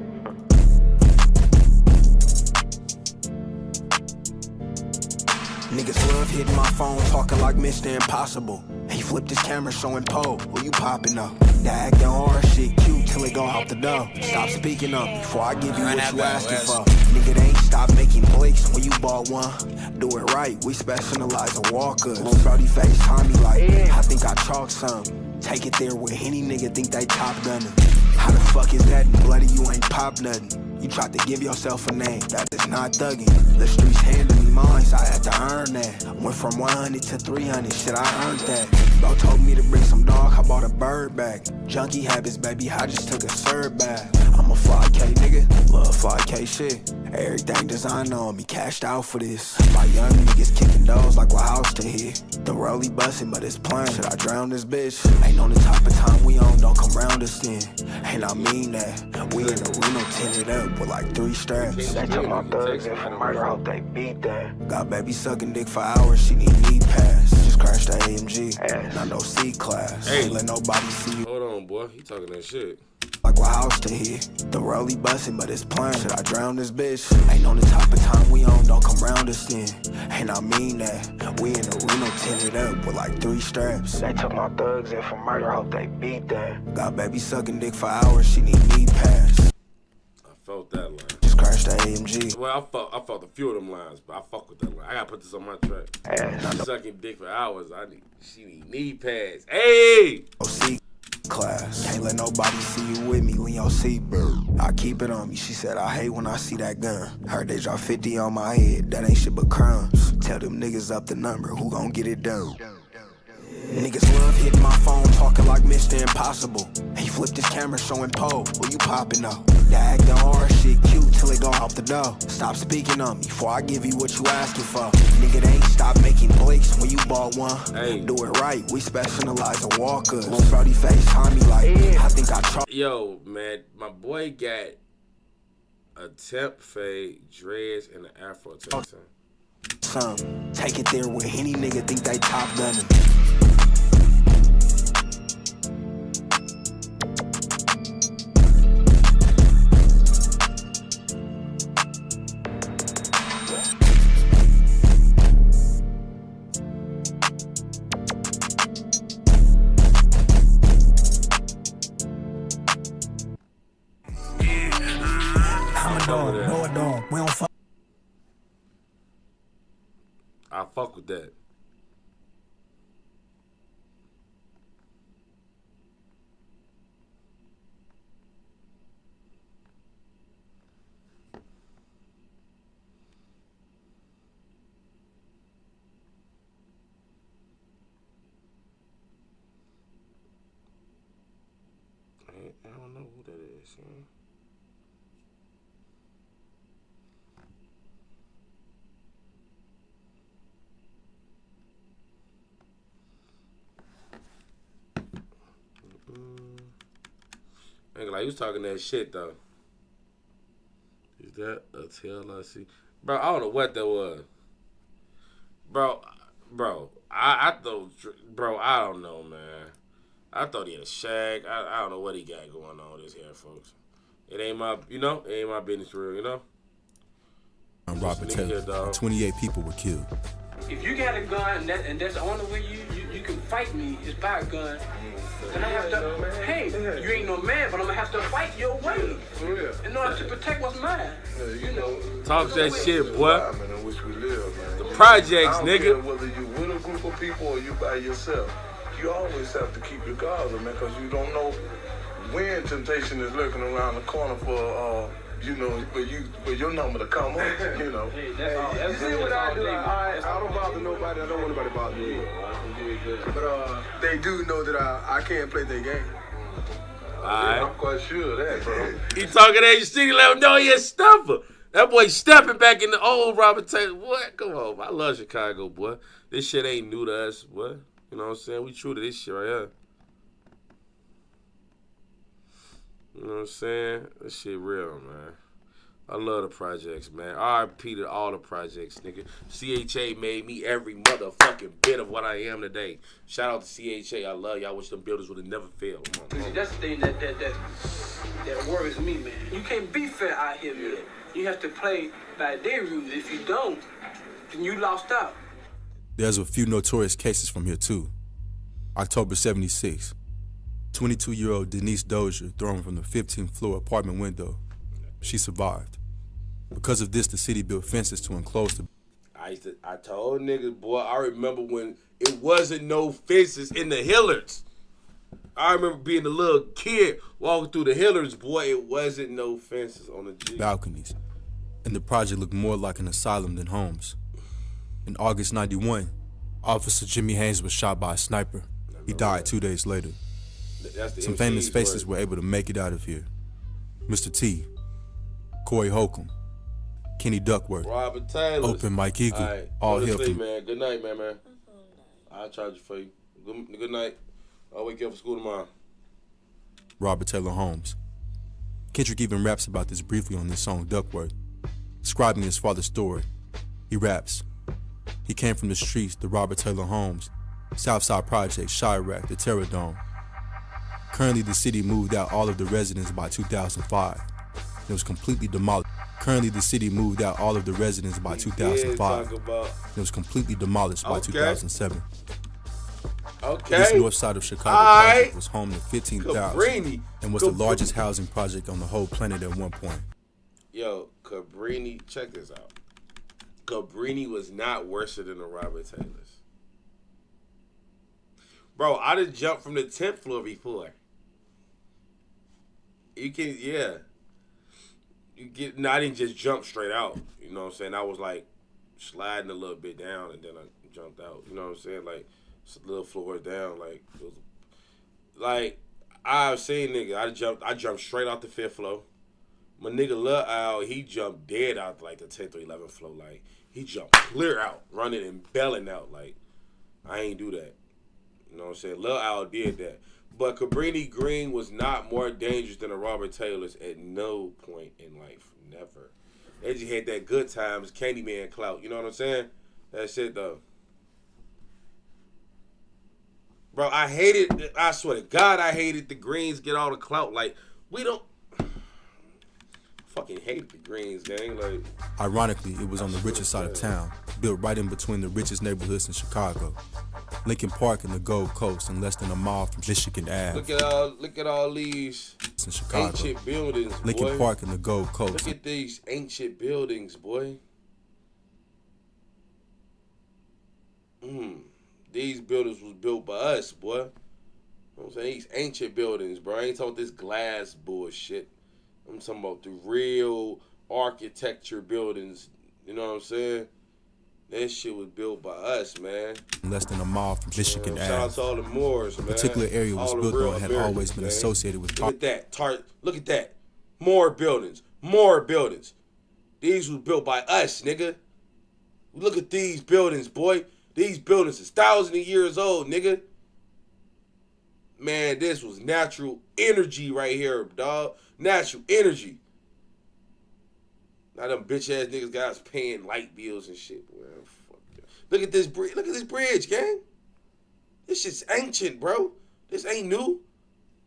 Niggas love hitting my phone talking like Mr. Impossible. He flipped his camera showing pole. Who you popping up? That acting hard shit cute till it go out the door. Stop speaking up before I give you what you asking for. Nigga, they ain't stop making blinks when you bought one. Do it right, we specialize in walkers. Lil' Brody FaceTime me like, I think I chalk some. Take it there with any nigga think they top gunning. How the fuck is that bloody you ain't pop nothing? You tried to give yourself a name, that is not thugging. The streets handed me mine, so I had to earn that. Went from 100 to 300, shit, I earned that. Bro told me to bring some dog, I bought a bird back. Junkie habits, baby, I just took a serve bath. I'm a 5K nigga, love 5K shit. Everything designed on me, cashed out for this. My young niggas kicking doors like what house to hit. The rollie bustin', but it's plain. Should I drown this bitch? Ain't on the type of time we on, don't come round us then. And I mean that. We in the Reno tinted up with like 3 straps. They took my thugs in for murder, hope they beat that. Got baby sucking dick for hours, she need knee pass. Just crashed the AMG, not no C-class. Hey. Ain't let nobody see you. Hold on, boy. He talking that shit. Like what house to hit. The rollie bustin', but it's plain. Should I drown this bitch? Ain't on the type of time we on, don't come round us then. And I mean that. We in the Reno tinted up with like 3 straps. They took my thugs in for murder, hope they beat that. Got baby sucking dick for hours, she need knee pass. I felt that line. Just crashed the AMG. Well, I felt a few of them lines, but I fuck with that line. I gotta put this on my track. Sucking dick for hours. She need knee pads. Hey! Class. Can't let nobody see you with me, Leo Seabird. I keep it on me, she said I hate when I see that gun. Heard they drop 50 on my head, that ain't shit but crumbs. Tell them niggas up the number, who gon' get it done? Niggas love hitting my phone talking like Mr. Impossible. He flipped his camera showing pole, who you popping up? That acting hard shit cute till it go out the door. Stop speaking on me before I give you what you asking for. Nigga, they ain't stop making blinks when you bought one. Hey. Do it right, we specialize in walkers. Lil' Brody FaceTime me like, I think I tried. Yo, man, my boy got a temp fade, dreads, and an afro to some. Take it there with any nigga think they top gunning. that. No, it don't. We don't fuck. I fuck with that. I don't know who that is, man. Ain't like he was talking that shit though. Is that a TLC? Bro, I don't know what that was. Bro, I thought, bro, I don't know, man. I thought he had a shag. I don't know what he got going on with his hair, folks. It ain't my, it ain't my business for real, I'm Robert Taylor. 28 people were killed. If you got a gun and that's the only way you can fight me is by a gun, then I have to, hey, you ain't no man, but I'm gonna have to fight your way in order to protect what's mine. You know. Talk that shit, boy. In which we live, man. The projects, I don't nigga. care whether you with a group of people or you by yourself. You always have to keep your guards up, man, because you don't know when temptation is lurking around the corner for, for your number to come up, you know. You see what I do? I don't bother nobody. I don't want nobody to bother me. But they do know that I can't play their game. I'm quite sure of that, bro. He talking at your city level. No, he a stepper. That boy stepping back in the old Robert Taylor. What? Come on. I love Chicago, boy. This shit ain't new to us, boy. You know what I'm saying? We true to this shit right here. You know what I'm saying? This shit real, man. I love the projects, man. R.I.P. to all the projects, nigga. CHA made me every motherfucking bit of what I am today. Shout out to CHA. I love y'all. I wish them builders would have never failed. See, that's the thing that worries me, man. You can't be fair out here, man. You have to play by their rules. If you don't, then you lost out. There's a few notorious cases from here, too. October 76. 22-year-old Denise Dozier thrown from the 15th floor apartment window. She survived. Because of this, the city built fences to enclose the... I told niggas, boy, I remember when it wasn't no fences in the Hillards. I remember being a little kid walking through the Hillards, boy, it wasn't no fences on the G. balconies, and the project looked more like an asylum than homes. In August 91, Officer Jimmy Haynes was shot by a sniper. He died 2 days later. Some famous faces were able to make it out of here. Mr. T, Corey Holcomb, Kenny Duckworth, Robert Taylor, Open Mike Eagle, all hail from... man. Good night, man. I'll charge you for you. Good night. I'll wake you up for school tomorrow. Robert Taylor Holmes. Kendrick even raps about this briefly on this song, Duckworth, describing his father's story. He raps, he came from the streets, the Robert Taylor Holmes, Southside Project, Chirac, the Terror Dome. Currently, the city moved out all of the residents by 2005. It was completely demolished. Currently, the city moved out all of the residents by 2005. It was completely demolished by 2007. Okay. This north side of Chicago project was home to 15,000 and was the largest housing project on the whole planet at one point. Yo, Cabrini, check this out. Cabrini was not worse than the Robert Taylors. Bro, I done jumped from the 10th floor before. You can, yeah. I didn't just jump straight out. You know what I'm saying? I was like sliding a little bit down and then I jumped out. You know what I'm saying? Like, little floors down. Like I've seen niggas. I jumped straight out the 5th floor. My nigga Lil Al, he jumped dead out like the 10th or 11th floor. Like, he jumped clear out, running and belling out. Like, I ain't do that. You know what I'm saying? Lil Al did that. But Cabrini Green was not more dangerous than the Robert Taylors at no point in life. Never. They just had that good times, Candyman clout. You know what I'm saying? That's it, though. Bro, I swear to God, I hated the Greens get all the clout. Like, we don't... Fucking hated the Greens, gang. Like, ironically, it was on the richest side of town, built right in between the richest neighborhoods in Chicago. Lincoln Park in the Gold Coast, and less than a mile from Michigan Ave. Look at all these in Chicago. Ancient buildings, Lincoln boy. Park in the Gold Coast. Look at these ancient buildings, boy. These buildings was built by us, boy. You know what I'm saying? These ancient buildings, bro. I ain't talking this glass bullshit. I'm talking about the real architecture buildings. You know what I'm saying? That shit was built by us, man. Less than a mile from Michigan Ave. Shout out to all the Moors, man. The particular area was built on had always been associated with. Look at that. Look at that. More buildings. More buildings. These was built by us, nigga. Look at these buildings, boy. These buildings is thousands of years old, nigga. Man, this was natural energy right here, dog. Natural energy. Now them bitch ass niggas guys paying light bills and shit. Boy, fuck that. Look at this bridge. Look at this bridge, gang. This shit's ancient, bro. This ain't new.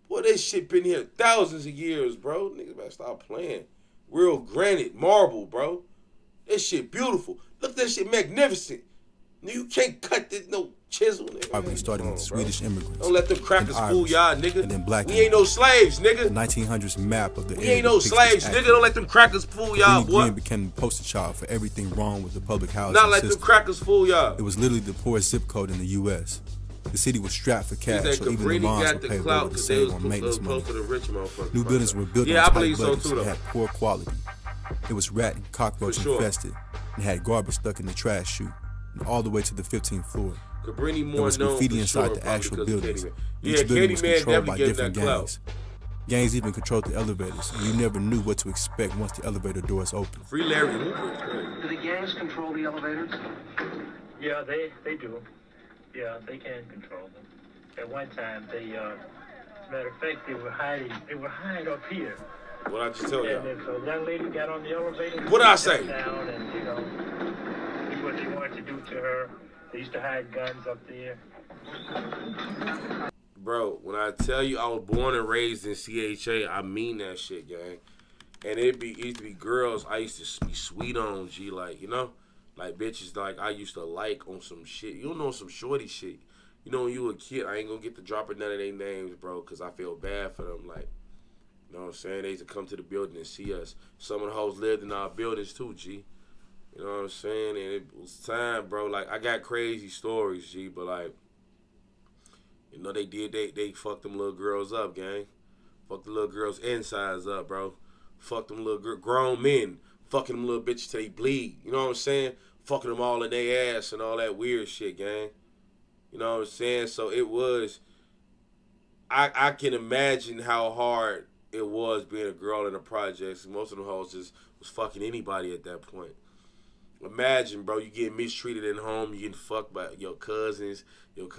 Boy, this shit been here thousands of years, bro. Niggas better stop playing. Real granite, marble, bro. This shit beautiful. Look at that shit magnificent. You can't cut this no chisel, nigga. Probably starting with Swedish immigrants. Don't let them crackers fool y'all, nigga. And then black. We ain't no slaves, nigga. The 1900s map of the We ain't no slaves, nigga. Don't let them crackers fool y'all, boy. Green became the poster child for everything wrong with the public housing Not let system. them crackers fool y'all. It was literally the poorest zip code in the U.S. The city was strapped for cash, so even the moms were paid over to save on maintenance money. New buildings were built on tight budgets and had poor quality. It was rat and cockroach infested and had garbage stuck in the trash chute. All the way to the 15th floor. There was graffiti inside the actual buildings. Each building was controlled by different gangs. Gangs even controlled the elevators, and you never knew what to expect once the elevator doors opened. Free Larry. Do the gangs control the elevators? Yeah, they do. Yeah, they can control them. At one time, matter of fact, they were hiding up here. What I just tell you? And if a young lady got on the elevator, what I say? Down and, do what they wanted to do to her. They used to hide guns up there. Bro, when I tell you I was born and raised in CHA, I mean that shit, gang. And it used to be girls I used to be sweet on, G, like, like bitches like I used to like on some shit. You know, some shorty shit. You know, when you a kid, I ain't gonna get to dropping none of their names, bro, because I feel bad for them. Like, you know what I'm saying? They used to come to the building and see us. Some of the hoes lived in our buildings too, G. You know what I'm saying? And it was time, bro. Like, I got crazy stories, G, but like, they fucked them little girls up, gang. Fucked the little girls' insides up, bro. Fucked them little grown men. Fucking them little bitches till they bleed. You know what I'm saying? Fucking them all in their ass and all that weird shit, gang. You know what I'm saying? So it was, I can imagine how hard it was being a girl in the projects. Most of them hoes just was fucking anybody at that point. Imagine, bro, you getting mistreated at home, you getting fucked by your cousins, your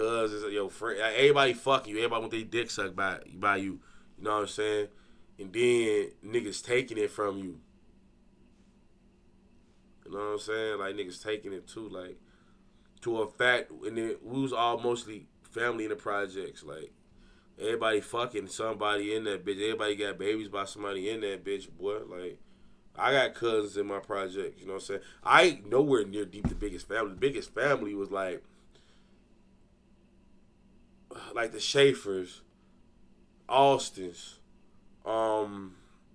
friends, everybody fucking you, everybody want their dick sucked by you. You know what I'm saying? And then niggas taking it from you. You know what I'm saying? Like, niggas taking it too, like, to a fact, and then we was all mostly family in the projects, like, everybody fucking somebody in that bitch, everybody got babies by somebody in that bitch, boy, like, I got cousins in my project, you know what I'm saying? I ain't nowhere near deep the biggest family. The biggest family was like the Schaefers, Austins, what's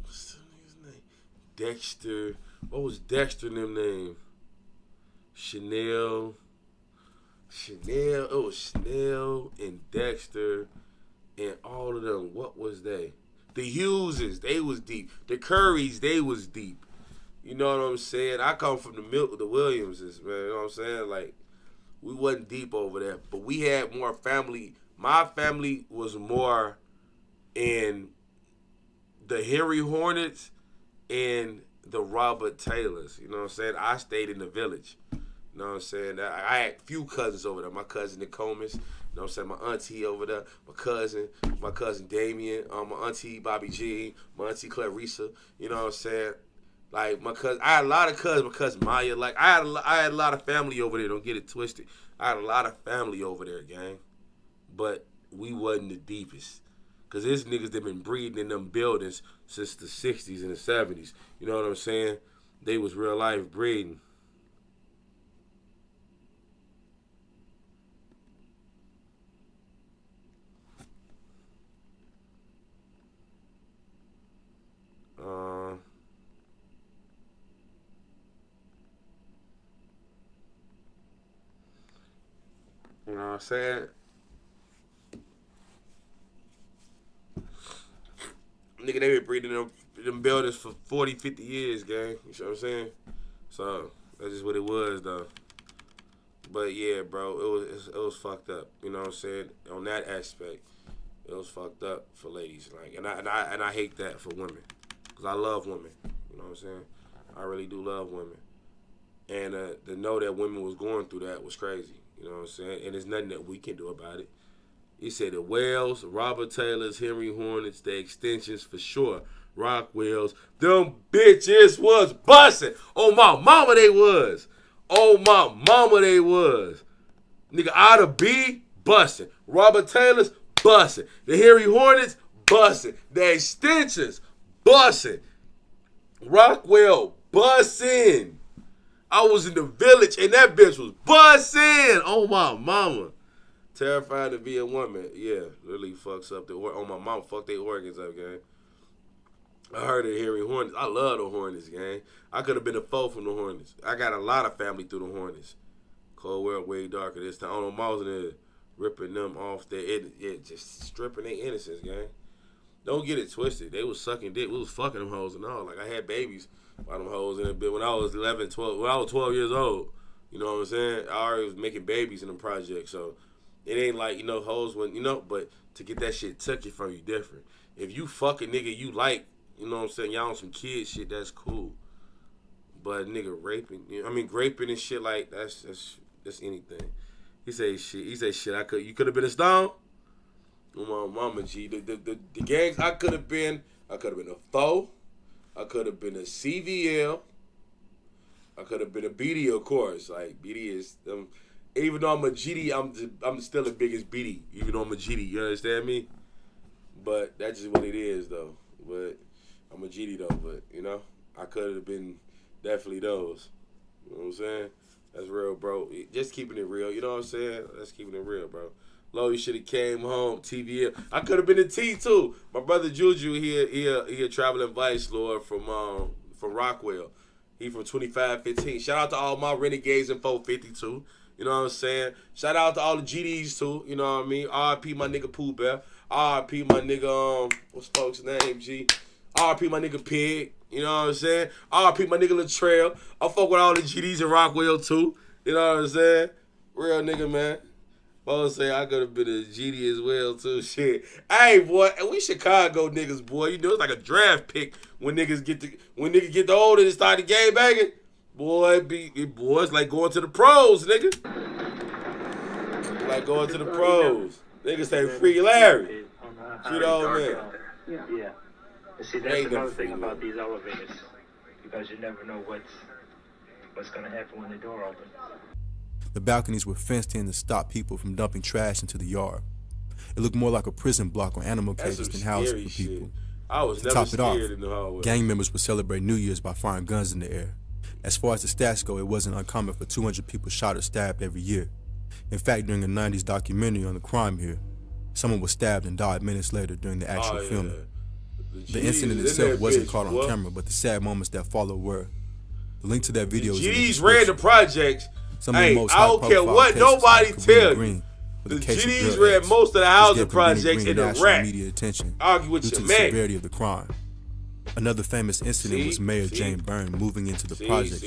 his name? Dexter. What was Dexter in them name? Chanel. It was Chanel and Dexter. And all of them, what was they? The Hugheses, they was deep. The Currys, they was deep. You know what I'm saying? I come from the Williamses, man. You know what I'm saying? Like, we wasn't deep over there. But we had more family. My family was more in the Harry Hornets and the Robert Taylors. You know what I'm saying? I stayed in the village. You know what I'm saying? I had few cousins over there. My cousin Nicomas. You know what I'm saying? My auntie over there, my cousin Damien, my auntie Bobby G, my auntie Clarissa, you know what I'm saying? Like, my cousin, I had a lot of cousins, my cousin Maya, like, I had a lot of family over there, don't get it twisted. I had a lot of family over there, gang. But we wasn't the deepest. Because there's niggas that been breeding in them buildings since the 60s and the 70s. You know what I'm saying? They was real life breeding. I'm saying? Nigga, they been breeding them buildings for 40, 50 years, gang. You know what I'm saying? So, that's just what it was, though. But, yeah, bro, it was fucked up. You know what I'm saying? On that aspect, it was fucked up for ladies. Like, and I hate that for women. Because I love women. You know what I'm saying? I really do love women. And to know that women was going through that was crazy. You know what I'm saying? And there's nothing that we can do about it. He said the Wells, Robert Taylor's, Henry Hornets, the extensions for sure. Rockwells, them bitches was busting. Oh, my mama, they was. Oh, my mama, they was. Nigga, out of B, busting. Robert Taylor's, busting. The Henry Hornets, busting. The extensions, busting. Rockwell, busting. I was in the village and that bitch was busting. Oh, my mama. Terrified to be a woman. Yeah, really fucks up oh, my mom fucked their organs up, gang. I heard of Henry Hornets. I love the Hornets, gang. I could have been a foe from the Hornets. I got a lot of family through the Hornets. Cold world way darker this time. I don't know, I was in there ripping them off just stripping their innocence, gang. Don't get it twisted. They was sucking dick. We was fucking them hoes and all. Like, I had babies by them hoes in a bit when I was 11, 12. When I was 12 years old. You know what I'm saying? I already was making babies in them projects, so it ain't like, hoes when, but to get that shit taken from you different. If you fuck a nigga you like, you know what I'm saying, y'all on some kid shit, that's cool. But nigga raping, graping and shit like that's anything. He say shit. You could have been a stone. Oh, my mama, G. The gangs I could have been a foe. I could have been a CVL. I could have been a BD, of course. Like, BD is even though I'm a GD, I'm still the biggest BD. Even though I'm a GD, you understand me? But that's just what it is, though. But I'm a GD, though. But I could have been definitely those. You know what I'm saying? That's real, bro. Just keeping it real. You know what I'm saying? That's keeping it real, bro. Low, you should have came home. TVL. I could have been a T too. My brother Juju, he a traveling vice lord from Rockwell. He from 2515. Shout out to all my renegades in 452. You know what I'm saying? Shout out to all the GDs too. You know what I mean? RIP my nigga Pooh Bear. RIP my nigga what's folks' name? G. RIP my nigga Pig. You know what I'm saying? RIP my nigga Latrell. I fuck with all the GDs in Rockwell too. You know what I'm saying? Real nigga, man. I say I could have been a GD as well too. Shit. Hey boy, we Chicago niggas, boy. It's like a draft pick when niggas get the older and start the game banging. Boy, it's like going to the pros, nigga. Like going to the pros. Niggas say free Larry. Free the old man. Yeah. See, that's another thing about these elevators, because you never know what's gonna happen when the door opens. The balconies were fenced in to stop people from dumping trash into the yard. It looked more like a prison block or animal cages than housing for people. I was to never top it off, scared in the hallway. Gang members would celebrate New Year's by firing guns in the air. As far as the stats go, it wasn't uncommon for 200 people shot or stabbed every year. In fact, during a 90s documentary on the crime here, someone was stabbed and died minutes later during the actual filming. The incident itself wasn't caught on camera, but the sad moments that followed were. The link to that video is in the GDs ran the projects. Hey, I don't care what nobody tell you. The GDs read most of the housing projects in the rack. Argue with your man. The severity of the crime. Another famous incident was Mayor Jane Byrne moving into the project.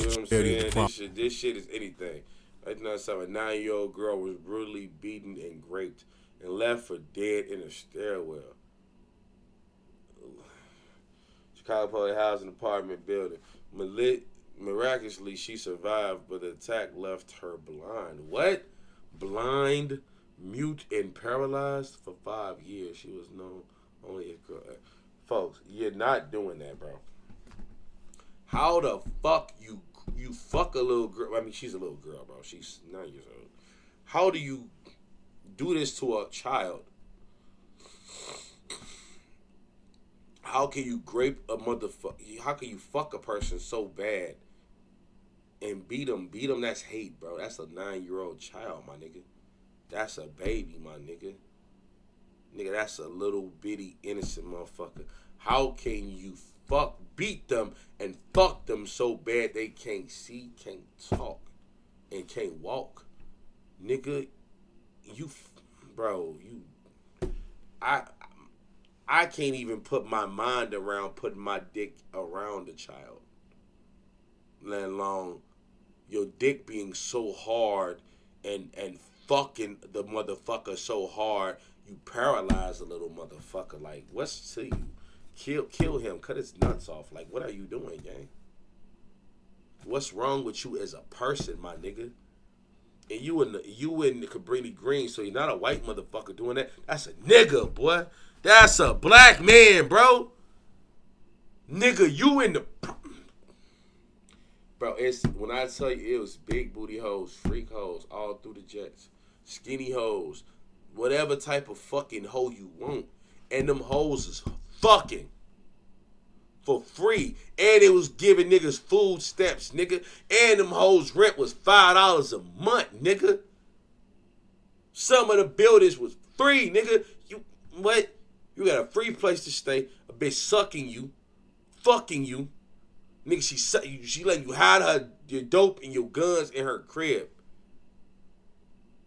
This shit is anything. Like, a 9-year-old girl was brutally beaten and raped and left for dead in a stairwell. Chicago Public Housing Apartment building. Miraculously, she survived, but the attack left her blind. What? Blind, mute, and paralyzed for 5 years. She was known only as girl. Folks, you're not doing that, bro. How the fuck you fuck a little girl? I mean, she's a little girl, bro. She's 9 years old. How do you do this to a child? How can you grape a motherfucker? How can you fuck a person so bad and beat them? Beat them, that's hate, bro. That's a 9-year-old child, my nigga. That's a baby, my nigga. Nigga, that's a little bitty innocent motherfucker. How can you beat them and fuck them so bad they can't see, can't talk, and can't walk? Nigga, I can't even put my mind around putting my dick around a child, let alone your dick being so hard and fucking the motherfucker so hard you paralyze a little motherfucker. Like, what's to you? Kill him, cut his nuts off. Like, what are you doing, gang? What's wrong with you as a person, my nigga? And you in the Cabrini Green, so you're not a white motherfucker doing that. That's a nigga, boy. That's a black man, bro. Nigga, you in the... Bro, it's when I tell you it was big booty hoes, freak hoes, all through the jets. Skinny hoes. Whatever type of fucking hoe you want. And them hoes is fucking. For free. And it was giving niggas food stamps, nigga. And them hoes' rent was $5 a month, nigga. Some of the buildings was free, nigga. You what? You got a free place to stay. A bitch sucking you. Fucking you. Nigga, she letting you hide your dope and your guns in her crib.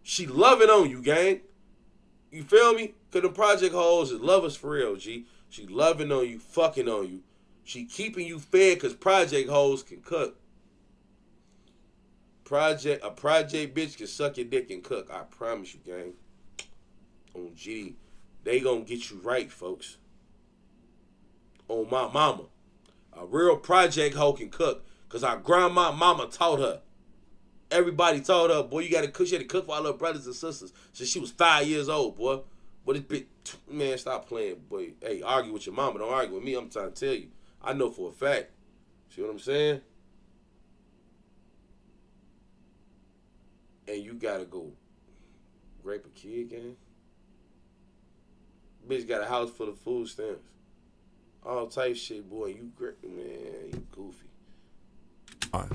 She loving on you, gang. You feel me? Cause the project hoes is lovers for real, G. She loving on you, fucking on you. She keeping you fed cause project hoes can cook. A project bitch can suck your dick and cook. I promise you, gang. On G, they gonna get you right, folks. On my mama. A real project hoe can cook. Cause our grandma mama taught her. Everybody told her, boy, you gotta cook. She had to cook for our little brothers and sisters since she was 5 years old, boy. But this bitch, man, stop playing, boy. Hey, argue with your mama. Don't argue with me. I'm trying to tell you. I know for a fact. See what I'm saying? And you gotta go rape a kid, gang? Bitch got a house full of food stamps. All type shit, boy. You great, man. You goofy. All right.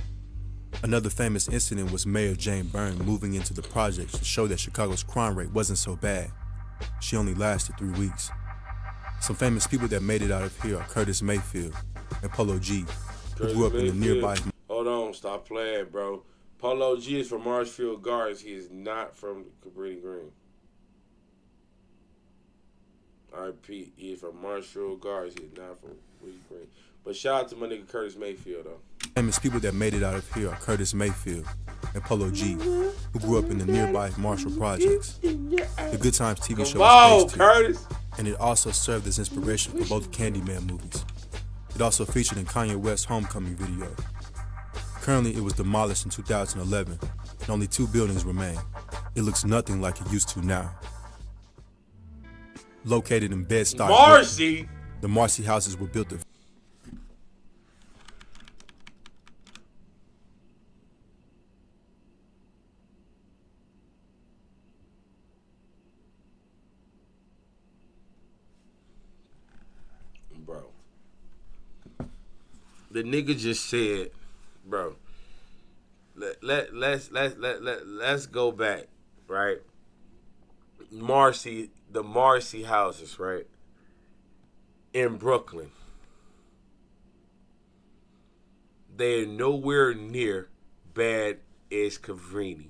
Another famous incident was Mayor Jane Byrne moving into the projects to show that Chicago's crime rate wasn't so bad. She only lasted 3 weeks. Some famous people that made it out of here are Curtis Mayfield and Polo G, who grew up in the nearby... Hold on, stop playing, bro. Polo G is from Marshfield Gardens. He is not from Cabrini Green. I repeat, he is from Marshfield Gardens. He is not from Cabrini Green. But shout out to my nigga Curtis Mayfield, though. Famous people that made it out of here are Curtis Mayfield and Polo G, who grew up in the nearby Marshall Projects. The Good Times TV show was based here, and it also served as inspiration for both Candyman movies. It also featured in Kanye West's Homecoming video. Currently, it was demolished in 2011, and only 2 buildings remain. It looks nothing like it used to now. Located in Bed-Stuy, Marcy! The Marcy houses were built of bro. The nigga just said, bro, let's go back, right? The Marcy houses, right? In Brooklyn. They're nowhere near bad as Cabrini.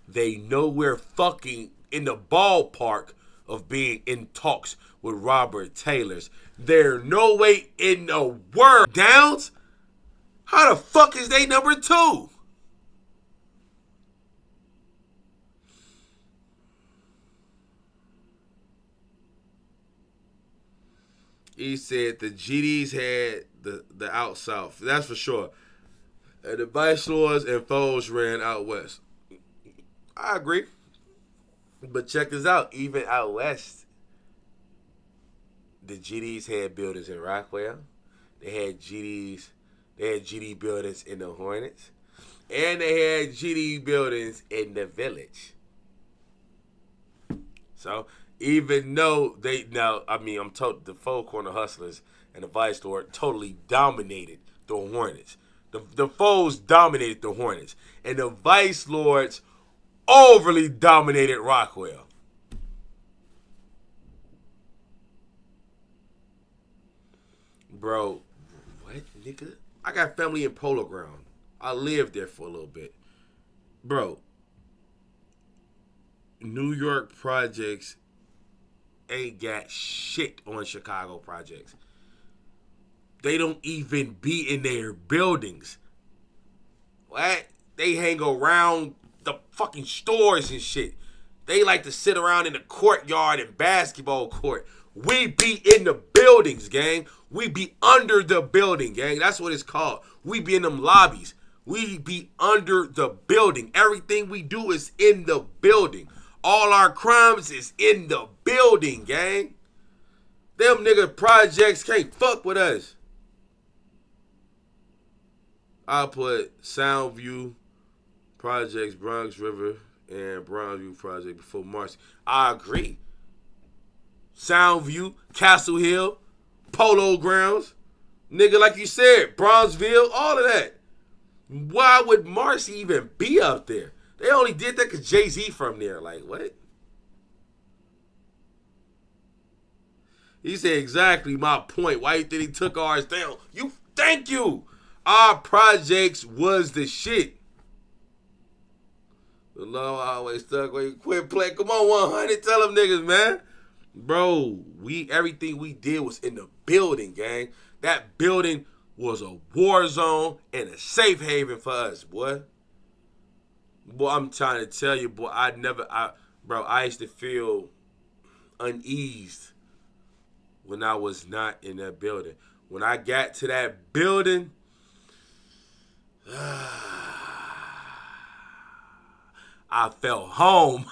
They nowhere fucking in the ballpark of being in talks with Robert Taylor's. They're no way in the world. Downs? How the fuck is they number 2? He said the GDs had the out south. That's for sure. And the Vice Lords and foes ran out west. I agree. But check this out. Even out west, the GDs had buildings in Rockwell. They had GD buildings in the Hornets. And they had GD buildings in the Village. So even though I'm told the Four Corner Hustlers and the Vice Lord totally dominated the Hornets. The foes dominated the Hornets. And the Vice Lords overly dominated Rockwell. Bro, what, nigga? I got family in Polo Ground. I lived there for a little bit. Bro, New York projects ain't got shit on Chicago projects. They don't even be in their buildings. What? They hang around the fucking stores and shit. They like to sit around in the courtyard and basketball court. We be in the buildings, gang. We be under the building, gang. That's what it's called. We be in them lobbies. We be under the building. Everything we do is in the building. All our crimes is in the building, gang. Them nigga projects can't fuck with us. I'll put Soundview Projects, Bronx River, and Bronzeview Project before Marcy. I agree. Soundview, Castle Hill, Polo Grounds, nigga, like you said, Bronzeville, all of that. Why would Marcy even be up there? They only did that because Jay-Z from there. Like, what? He said exactly my point. Why you think he took ours down? Thank you. Our projects was the shit. The love always stuck when you quit playing. Come on, 100. Tell them niggas, man. Bro, everything we did was in the building, gang. That building was a war zone and a safe haven for us, boy. Boy, I'm trying to tell you, boy, I used to feel uneased when I was not in that building. When I got to that building, I felt home.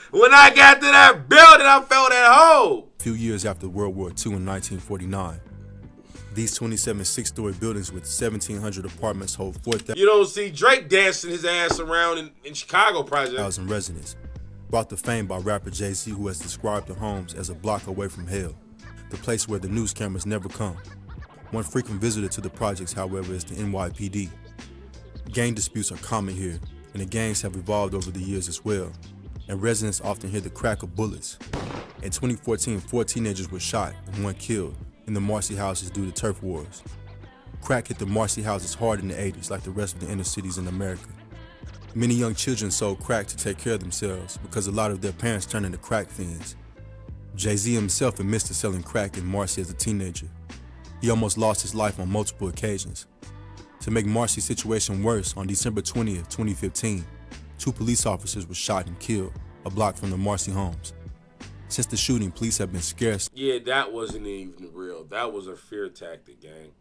When I got to that building, I felt at home. A few years after World War II in 1949, these 27 six-story buildings with 1,700 apartments hold 4,000. You don't see Drake dancing his ass around in Chicago project. Residents, brought to fame by rapper Jay-Z, who has described the homes as a block away from hell, the place where the news cameras never come. One frequent visitor to the projects, however, is the NYPD. Gang disputes are common here, and the gangs have evolved over the years as well, and residents often hear the crack of bullets. In 2014, 4 teenagers were shot and 1 killed in the Marcy houses due to turf wars. Crack hit the Marcy houses hard in the 80s, like the rest of the inner cities in America. Many young children sold crack to take care of themselves because a lot of their parents turned into crack fiends. Jay-Z himself admits to selling crack in Marcy as a teenager. He almost lost his life on multiple occasions. To make Marcy's situation worse, on December 20th, 2015, 2 police officers were shot and killed a block from the Marcy homes. Since the shooting, police have been scarce. Yeah, that wasn't even real. That was a fear tactic, gang.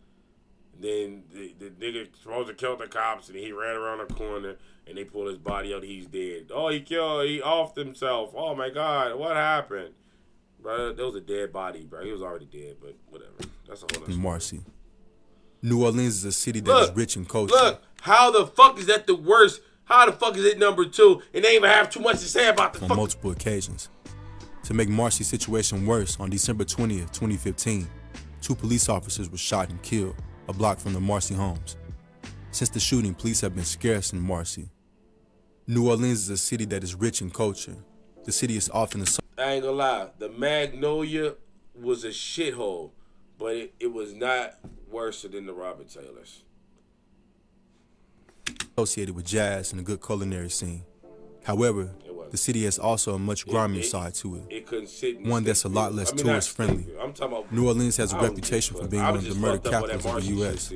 Then the nigga supposed to kill the cops, and he ran around the corner, and they pulled his body out. He's dead. Oh, he offed himself. Oh my God, what happened? Bro, that was a dead body, bro. He was already dead, but whatever. That's a whole other story. Marcy. New Orleans is a city that is rich in culture. Look, how the fuck is that the worst? How the fuck is it number 2? And they even have too much to say about the on multiple occasions. To make Marcy's situation worse, on December 20th, 2015, 2 police officers were shot and killed a block from the Marcy homes. Since the shooting, police have been scarce in Marcy. New Orleans is a city that is rich in culture. The city is often I ain't gonna lie, the Magnolia was a shithole, but it was not worse than the Robert Taylors. associated with jazz and a good culinary scene. However, the city has also a much grimier side to it, one that's a lot less tourist-friendly. New Orleans has a reputation for being one of the murder capitals of the U.S.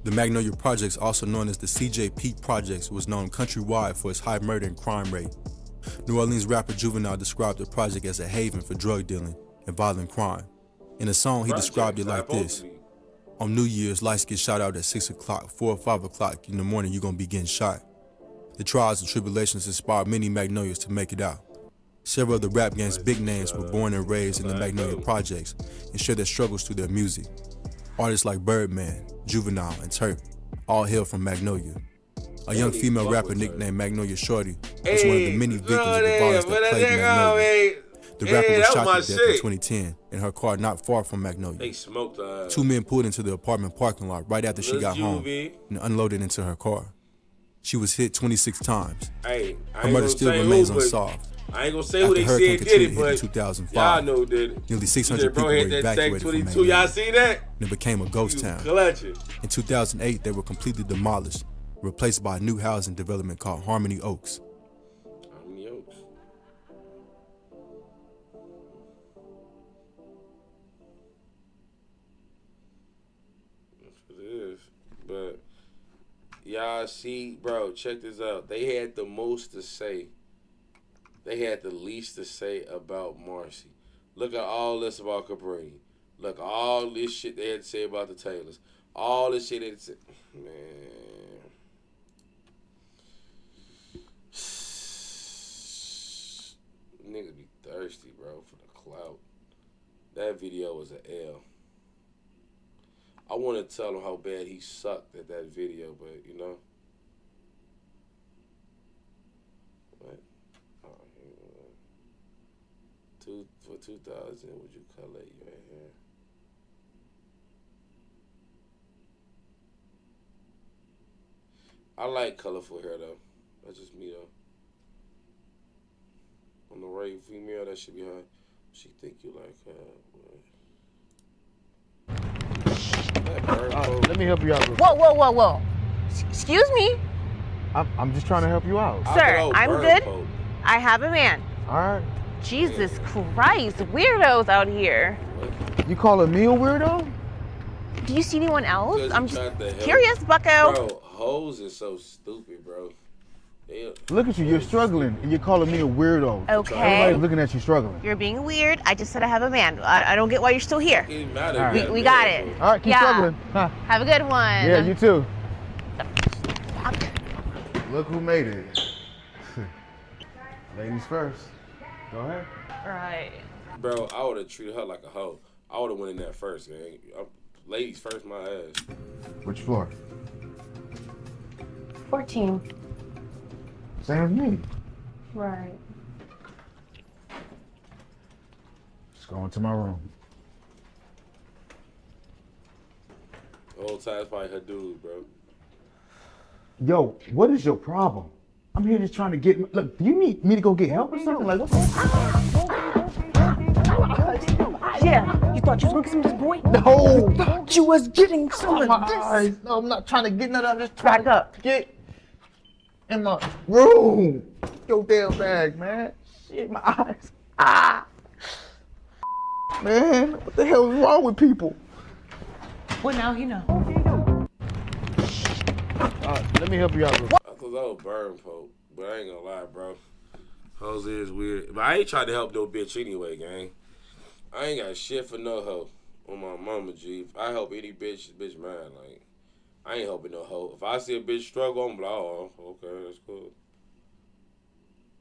The Magnolia Projects, also known as the C.J. Peak Projects, was known countrywide for its high murder and crime rate. New Orleans rapper Juvenile described the project as a haven for drug dealing and violent crime. In a song, he described it like this: on New Year's, lights get shot out at 6 o'clock, 4 or 5 o'clock in the morning, you're gonna be getting shot. The trials and tribulations inspired many Magnolias to make it out. Several of the rap gang's big names were born and raised in the Magnolia Projects and share their struggles through their music. Artists like Birdman, Juvenile, and Turk all hail from Magnolia. A young female rapper nicknamed Magnolia Shorty was one of the many victims of the violence that plagued Magnolia. The rapper was shot to death in 2010 in her car not far from Magnolia. They smoked her. 2 men pulled into the apartment parking lot right after she got home and unloaded into her car. She was hit 26 times. Her murder still remains unsolved. I ain't gonna say who they said did it, but 2005, y'all know did it. Nearly 600 people were evacuated from Magnolia. Y'all see that? And it became a ghost town. In 2008, they were completely demolished, replaced by a new housing development called Harmony Oaks. Harmony Oaks. That's what it is. But y'all see, bro, check this out. They had the most to say. They had the least to say about Marcy. Look at all this about Cabrini. Look, all this shit they had to say about the Taylors. All this shit they had to say. Man. Niggas be thirsty, bro, for the clout. That video was an L. I want to tell him how bad he sucked at that video, but, you know. What? For 2000, would you color your hair? I like colorful hair, though. That's just me, though. On the right female, that should be her. She think you like her. Let me help you out. Whoa. Excuse me. I'm just trying to help you out. Sir, I'm good. I have a man. All right. Jesus Christ, weirdos out here. You calling me a weirdo? Do you see anyone else? Because I'm you just tried to help. curious, bucko. Bro, hoes is so stupid, bro. Look at you, you're struggling, and you're calling me a weirdo. Okay. Everybody's looking at you struggling. You're being weird. I just said I have a man. I don't get why you're still here. It matters. Right. We got it. All right, keep struggling. Huh. Have a good one. Yeah, you too. Look who made it. Ladies first. Go ahead. Right. Bro, I would have treated her like a hoe. I would have went in there first, gang. Ladies first, my ass. Which floor? 14. Same as me. Right. Just go into my room. The whole time it's probably her dude, bro. Yo, what is your problem? I'm here just trying to get. Look, do you need me to go get help or something? Like, what's Yeah, you thought you was gonna get some of this boy? No! You thought you was getting some of this? Eyes. No, I'm not trying to get none of this. Back up. Get in my room. Your damn bag, man. Shit, my eyes. Ah. Man, what the hell is wrong with people? Well, now you know. Let me help you out. I thought that was burn, folk. But I ain't gonna lie, bro. Hoes is weird. But I ain't trying to help no bitch anyway, gang. I ain't got shit for no hoe on my mama, G. If I help any bitch mine. Like, I ain't helping no hoe. If I see a bitch struggle, I'm like, oh, okay, that's cool.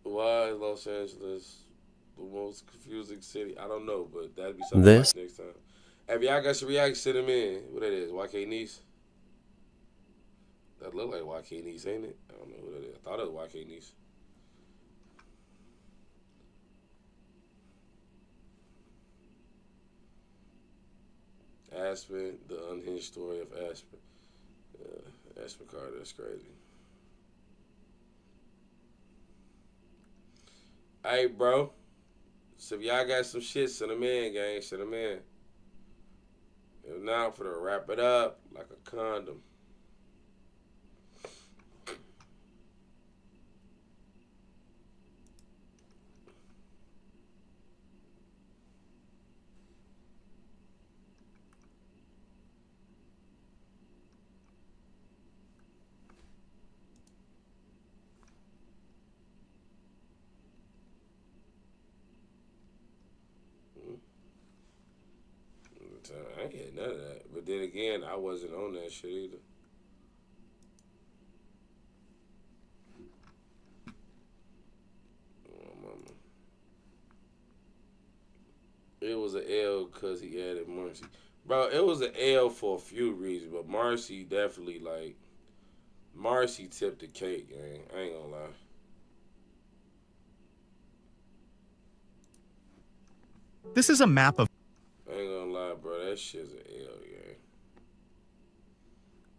Why is Los Angeles the most confusing city? I don't know, but that'd be something This? next time. If y'all got some reactions, send them in. What that is? YK Niece? That look like YK Niece, ain't it? I don't know what it is. I thought it was YK Niece. Aspen, the unhinged story of Aspen. Aspen Carter, that's crazy. Hey, bro. So if y'all got some shit, send them in, gang. Send them in. If not, I'm finna wrap it up like a condom. I ain't get none of that. But then again, I wasn't on that shit either. Oh, mama. It was an L because he added Marcy. Bro, it was an L for a few reasons, but Marcy definitely, like, Marcy tipped the cake, gang. I ain't gonna lie. This is a map of... I ain't gonna lie, bro. That shit's an L, gang.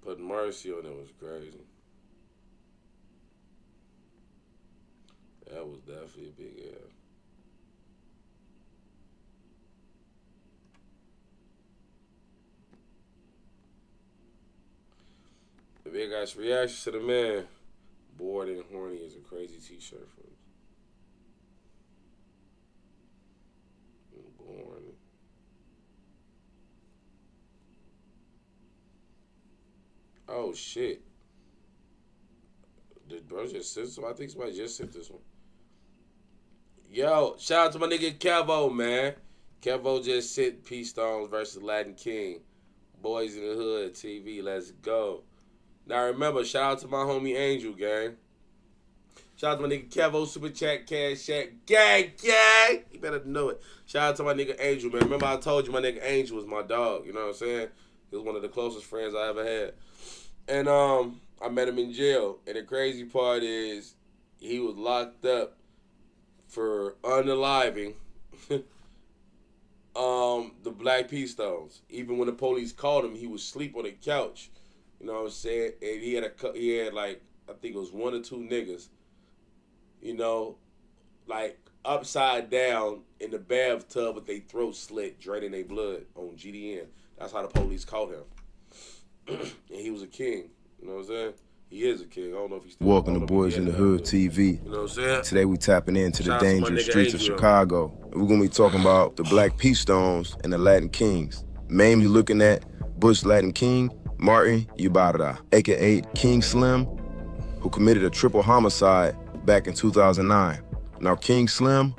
Putting Marcy on it was crazy. That was definitely a big L. If Big ass reaction to the man. Bored and horny is a crazy t-shirt for him. Born. Oh shit. Did bro just sent this one? I think somebody just sent this one. Yo, shout out to my nigga Kevo, man. Kevo just sent P Stones versus Latin King. Boys in the Hood TV. Let's go. Now remember, shout out to my homie Angel, gang. Shout out to my nigga Kevo, Super Chat, Cash Shack, gang. You better know it. Shout out to my nigga Angel, man. Remember I told you my nigga Angel was my dog. You know what I'm saying? He was one of the closest friends I ever had. And I met him in jail. And the crazy part is he was locked up for unaliving the Black P Stones. Even when the police called him, he was asleep on the couch. You know what I'm saying? And he had like, I think it was 1 or 2 niggas, you know, like upside down in the bathtub with their throat slit, draining their blood on GDN. That's how the police caught him. And he was a king. You know what I'm saying? He is a king. I don't know if he's still... Welcome to Boys in the Hood TV. You know what I'm saying? Today we tapping into the dangerous streets of Angel. Chicago. We're going to be talking about the Black P Stones and the Latin Kings. Mainly looking at Bush Latin King, Martin Ybarra, a.k.a. King Slim, who committed a triple homicide back in 2009. Now, King Slim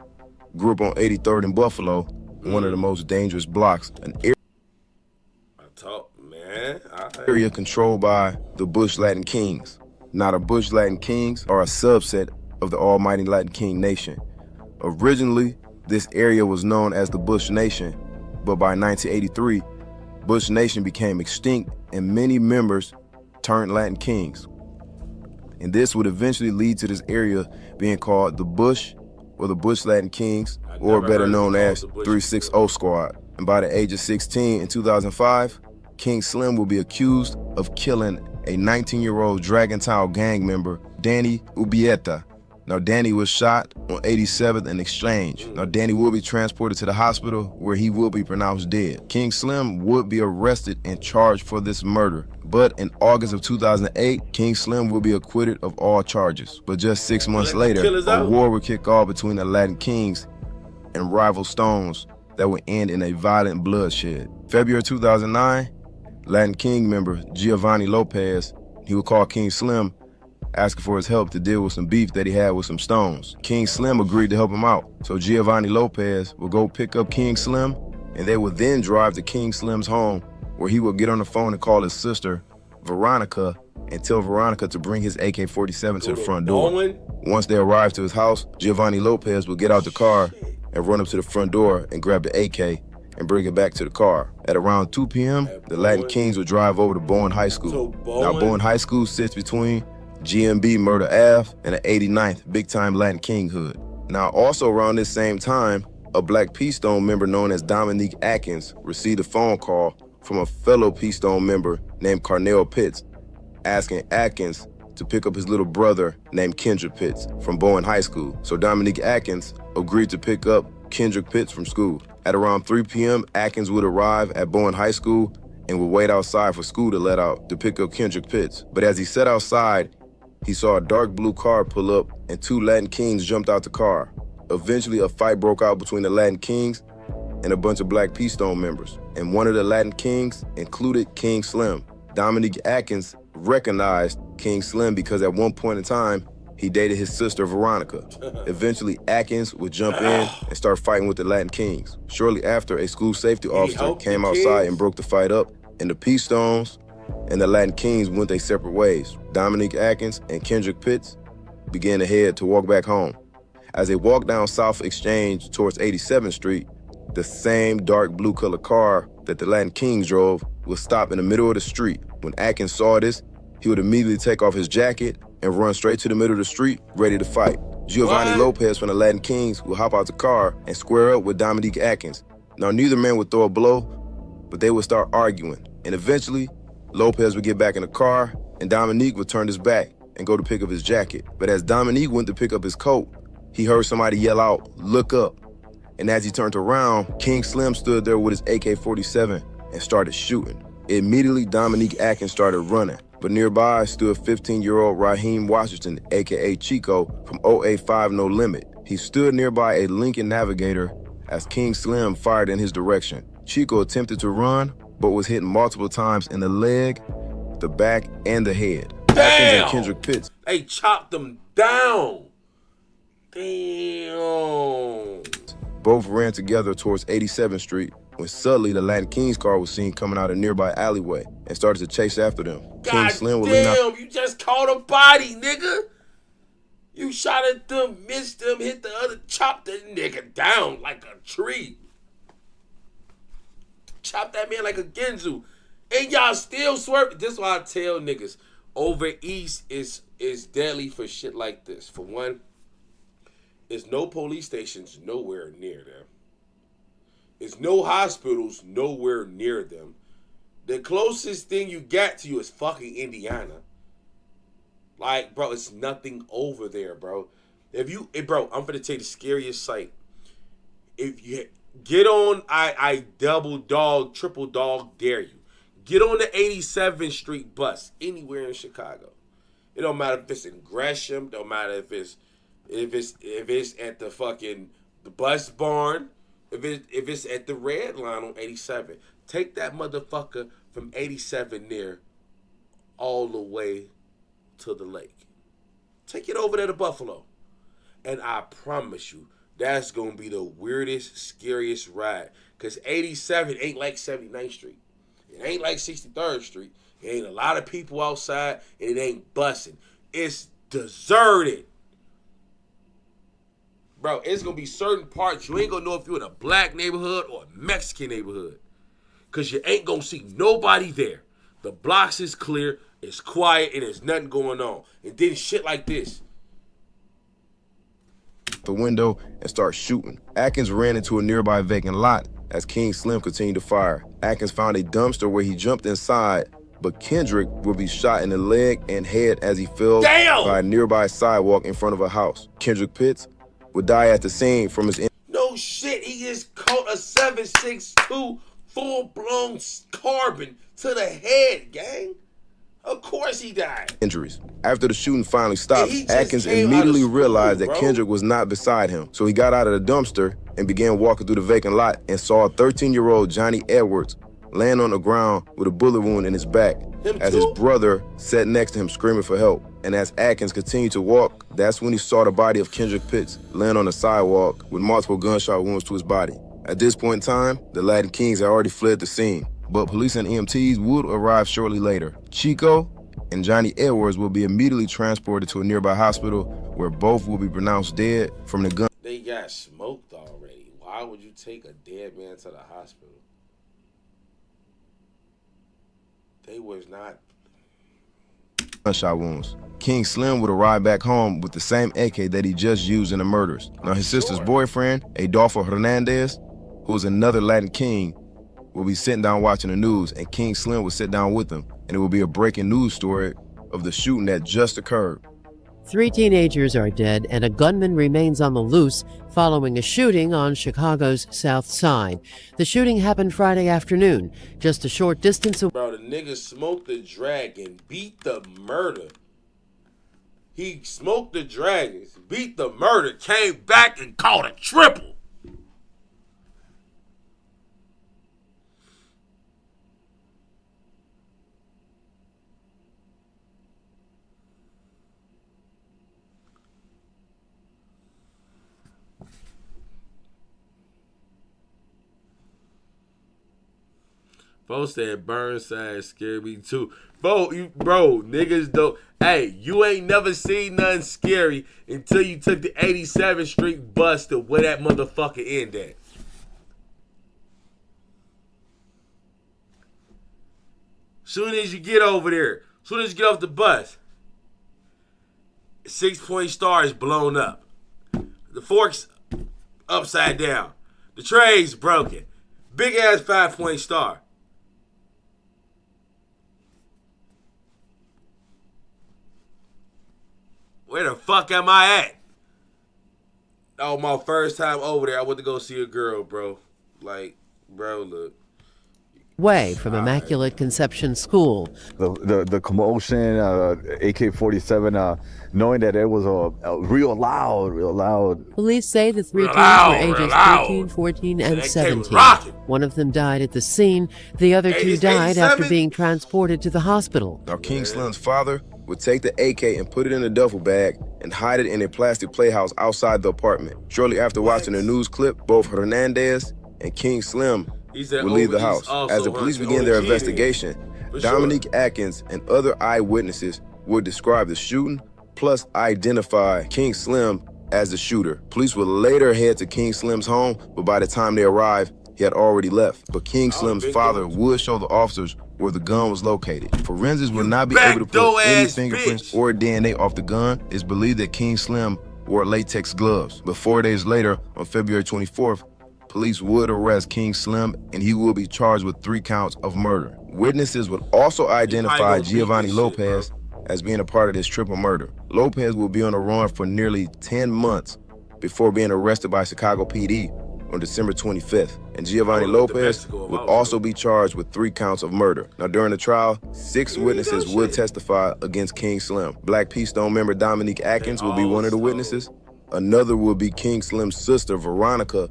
grew up on 83rd in Buffalo, one of the most dangerous blocks, an area controlled by the Bush Latin Kings. Now, the Bush Latin Kings are a subset of the almighty Latin King Nation. Originally, this area was known as the Bush Nation, but by 1983, Bush Nation became extinct and many members turned Latin Kings. And this would eventually lead to this area being called the Bush or the Bush Latin Kings, or better known as 360 Squad. And by the age of 16 in 2005, King Slim will be accused of killing a 19-year-old Dragon Town gang member, Danny Ubieta. Now, Danny was shot on 87th and Exchange. Now, Danny will be transported to the hospital where he will be pronounced dead. King Slim would be arrested and charged for this murder. But in August of 2008, King Slim will be acquitted of all charges. But just 6 months later, a war would kick off between the Latin Kings and rival Stones that would end in a violent bloodshed. February 2009, Latin King member Giovanni Lopez, he would call King Slim, asking for his help to deal with some beef that he had with some Stones. King Slim agreed to help him out. So Giovanni Lopez would go pick up King Slim, and they would then drive to King Slim's home, where he would get on the phone and call his sister, Veronica, and tell Veronica to bring his AK-47 to the front door. Once they arrived to his house, Giovanni Lopez would get out the car and run up to the front door and grab the AK and bring it back to the car. At around 2 p.m., the Latin Kings would drive over to Bowen High School. Now, Bowen High School sits between GMB Murder Ave and the 89th Big Time Latin King Hood. Now, also around this same time, a Black P Stone member known as Dominique Atkins received a phone call from a fellow P Stone member named Carnell Pitts, asking Atkins to pick up his little brother named Kendrick Pitts from Bowen High School. So Dominique Atkins agreed to pick up Kendrick Pitts from school. At around 3 p.m., Atkins would arrive at Bowen High School and would wait outside for school to let out to pick up Kendrick Pitts. But as he sat outside, he saw a dark blue car pull up and 2 Latin Kings jumped out the car. Eventually, a fight broke out between the Latin Kings and a bunch of Black P Stone members. And one of the Latin Kings included King Slim. Dominique Atkins recognized King Slim because at one point in time, he dated his sister, Veronica. Eventually, Atkins would jump in and start fighting with the Latin Kings. Shortly after, a school safety officer came outside and broke the fight up, and the P Stones and the Latin Kings went their separate ways. Dominique Atkins and Kendrick Pitts began to head to walk back home. As they walked down South Exchange towards 87th Street, the same dark blue color car that the Latin Kings drove would stop in the middle of the street. When Atkins saw this, he would immediately take off his jacket and run straight to the middle of the street, ready to fight. Giovanni Lopez from the Latin Kings would hop out the car and square up with Dominique Atkins. Now, neither man would throw a blow, but they would start arguing. And eventually, Lopez would get back in the car, and Dominique would turn his back and go to pick up his jacket. But as Dominique went to pick up his coat, he heard somebody yell out, "Look up." And as he turned around, King Slim stood there with his AK-47 and started shooting. Immediately, Dominique Atkins started running. But but nearby stood 15-year-old Raheem Washington, aka Chico, from 085 No Limit. He stood nearby a Lincoln Navigator as King Slim fired in his direction. Chico attempted to run, but was hit multiple times in the leg, the back, and the head. Damn! Atkins and Kendrick Pitts. They chopped them down. Damn. Both ran together towards 87th Street when suddenly the Latin Kings car was seen coming out a nearby alleyway and started to chase after them. King Slim was damn, you just caught a body, nigga. You shot at them, missed them, hit the other, chopped the nigga down like a tree. Chop that man like a Genzu. And y'all still swerve. This is why I tell niggas, over east is deadly for shit like this. For one, there's no police stations nowhere near them. There's no hospitals nowhere near them. The closest thing you got to you is fucking Indiana. Like, bro, it's nothing over there, bro. Bro, I'm gonna tell you the scariest sight. If you get on, I double dog, triple dog dare you. Get on the 87th Street bus anywhere in Chicago. It don't matter if it's in Gresham. Don't matter if it's at the fucking the bus barn. If it's at the red line on 87. Take that motherfucker from 87 there all the way to the lake. Take it over there to Buffalo. And I promise you, that's going to be the weirdest, scariest ride. Because 87 ain't like 79th Street. It ain't like 63rd Street. It ain't a lot of people outside, and it ain't bussing. It's deserted. Bro, it's going to be certain parts you ain't going to know if you're in a black neighborhood or a Mexican neighborhood. Because you ain't going to see nobody there. The blocks is clear, it's quiet, and there's nothing going on. And then shit like this. The window and start shooting. Atkins ran into a nearby vacant lot as King Slim continued to fire. Atkins found a dumpster where he jumped inside, but Kendrick would be shot in the leg and head as he fell by a nearby sidewalk in front of a house. Kendrick Pitts would die at the scene from his No shit, he just caught a 7.62 full-blown carbon to the head, gang. Of course he died. injuries. After the shooting finally stopped, Atkins immediately realized that Kendrick was not beside him. So he got out of the dumpster and began walking through the vacant lot and saw 13-year-old Johnny Edwards laying on the ground with a bullet wound in his back as his brother sat next to him screaming for help. And as Atkins continued to walk, that's when he saw the body of Kendrick Pitts laying on the sidewalk with multiple gunshot wounds to his body. At this point in time, the Latin Kings had already fled the scene, but police and EMTs would arrive shortly later. Chico and Johnny Edwards will be immediately transported to a nearby hospital where both will be pronounced dead from the gun. They got smoked already. Why would you take a dead man to the hospital? They was not. Gunshot wounds. King Slim would arrive back home with the same AK that he just used in the murders. Now his sister's boyfriend, Adolfo Hernandez, who was another Latin King, will be sitting down watching the news, and King Slim will sit down with him, and it will be a breaking news story of the shooting that just occurred. 3 teenagers are dead, and a gunman remains on the loose following a shooting on Chicago's South Side. The shooting happened Friday afternoon, just a short distance away. Bro, the nigga smoked the dragon, beat the murder. He smoked the dragons, beat the murder, came back and caught a triple. Folks said Burnside scared me too. Bro, niggas don't. Hey, you ain't never seen nothing scary until you took the 87th Street bus to where that motherfucker end at. Soon as you get over there, soon as you get off the bus, 6-point star is blown up. The fork's upside down. The tray's broken. Big ass 5-point star. Where the fuck am I at? Oh, my first time over there, I went to go see a girl, bro. Like, bro, look. away from Immaculate Conception School. The commotion, AK-47, knowing that it was a real loud. Police say the three Real teens loud, were real ages loud. 13, 14, and They came 17. rocking. One of them died at the scene. The other two it's died after 87. being transported to the hospital. Now, King Slim's father would take the AK and put it in a duffel bag and hide it in a plastic playhouse outside the apartment. Shortly after watching the news clip, both Hernandez and King Slim would leave the house. As the police began their investigation, Dominique Atkins and other eyewitnesses would describe the shooting, plus identify King Slim as the shooter. Police would later head to King Slim's home, but by the time they arrived, he had already left. But King Slim's father would show the officers where the gun was located. Forensics would not be able to put any fingerprints or DNA off the gun. It's believed that King Slim wore latex gloves. But 4 days later, on February 24th, police would arrest King Slim and he will be charged with 3 counts of murder. Witnesses would also identify Giovanni Lopez as being a part of this triple murder. Lopez will be on the run for nearly 10 months before being arrested by Chicago PD on December 25th. And Giovanni Lopez will also be charged with 3 counts of murder. Now, during the trial, 6 witnesses would testify against King Slim. Black P. Stone member Dominique Atkins will be one of the witnesses. Another will be King Slim's sister, Veronica,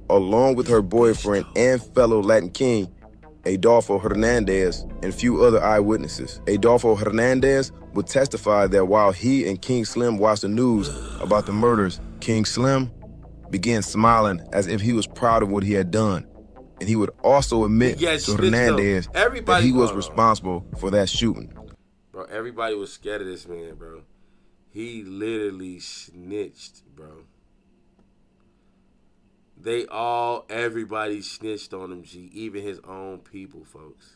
along with her boyfriend and fellow Latin King, Adolfo Hernandez, and few other eyewitnesses. Adolfo Hernandez would testify that while he and King Slim watched the news about the murders, King Slim began smiling as if he was proud of what he had done. And he would also admit to Hernandez that he was responsible for that shooting. Bro, everybody was scared of this man, bro. He literally snitched, bro. Everybody snitched on him, G. Even his own people, folks.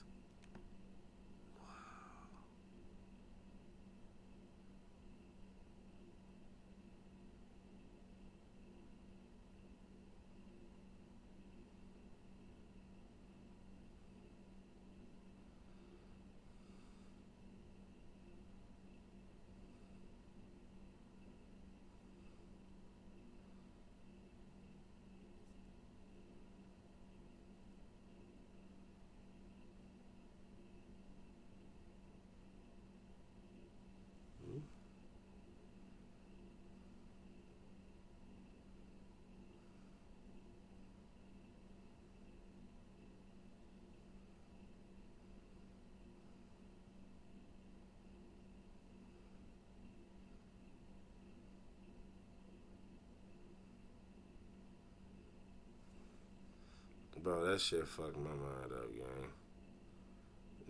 Bro, that shit fucked my mind up, gang.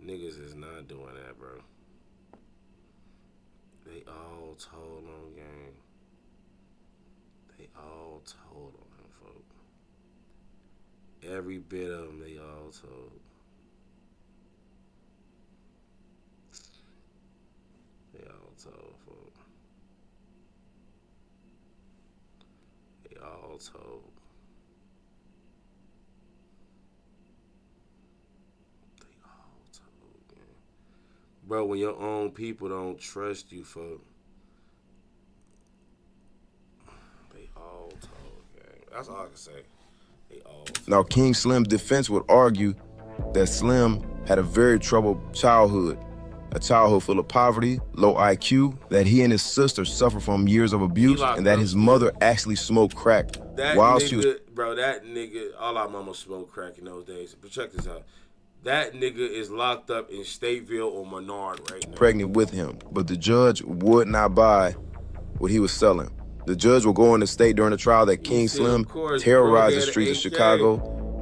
Niggas is not doing that, bro. They all told on gang. They all told on him, folk. Every bit of them, they all told. They all told, folk. They all told. Bro, when your own people don't trust you, folk, they all told, gang. That's all I can say. They all told. Now, King Slim's defense would argue that Slim had a very troubled childhood, a childhood full of poverty, low IQ, that he and his sister suffered from years of abuse, and that his mother actually smoked crack while she was... Bro, that nigga, all our mamas smoked crack in those days. But check this out. That nigga is locked up in Stateville or Menard right now. Pregnant with him, but the judge would not buy what he was selling. The judge will go on to state during the trial that King Slim terrorized the streets of Chicago,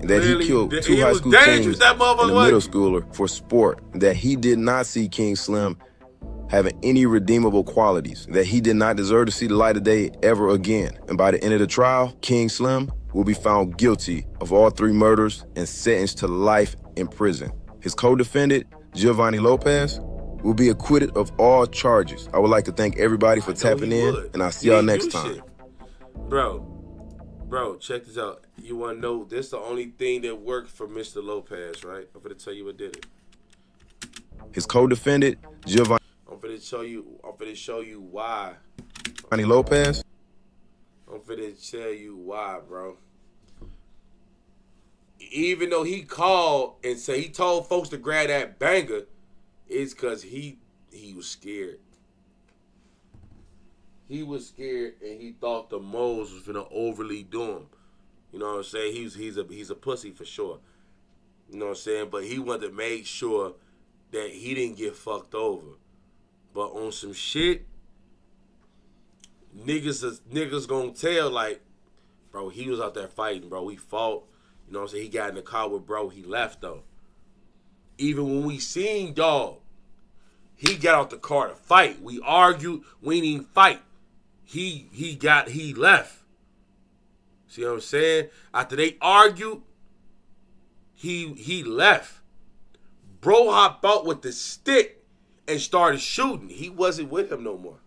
and that he killed 2 high school teens and a middle schooler for sport, that he did not see King Slim having any redeemable qualities, that he did not deserve to see the light of day ever again. And by the end of the trial, King Slim will be found guilty of all 3 murders and sentenced to life in prison. His co-defendant, Giovanni Lopez, will be acquitted of all charges. I would like to thank everybody for tapping in, and I'll see y'all next time. Bro, check this out. You want to know, this is the only thing that worked for Mr. Lopez, right? I'm going to tell you what did it. His co-defendant, Giovanni... I'm going to show you why. Giovanni Lopez? I'm finna tell you why, bro. even though he called and said he told folks to grab that banger, it's because he was scared. He was scared and he thought the moles was gonna overly do him. You know what I'm saying? He's a pussy for sure. You know what I'm saying? But he wanted to make sure that he didn't get fucked over. But on some shit, niggas gonna tell like, bro, he was out there fighting, bro. We fought. You know what I'm saying? He got in the car with bro. He left though. Even when we seen dog, he got out the car to fight. We argued. We didn't fight. He left. See what I'm saying? After they argued, he left. Bro hopped out with the stick and started shooting. He wasn't with him no more.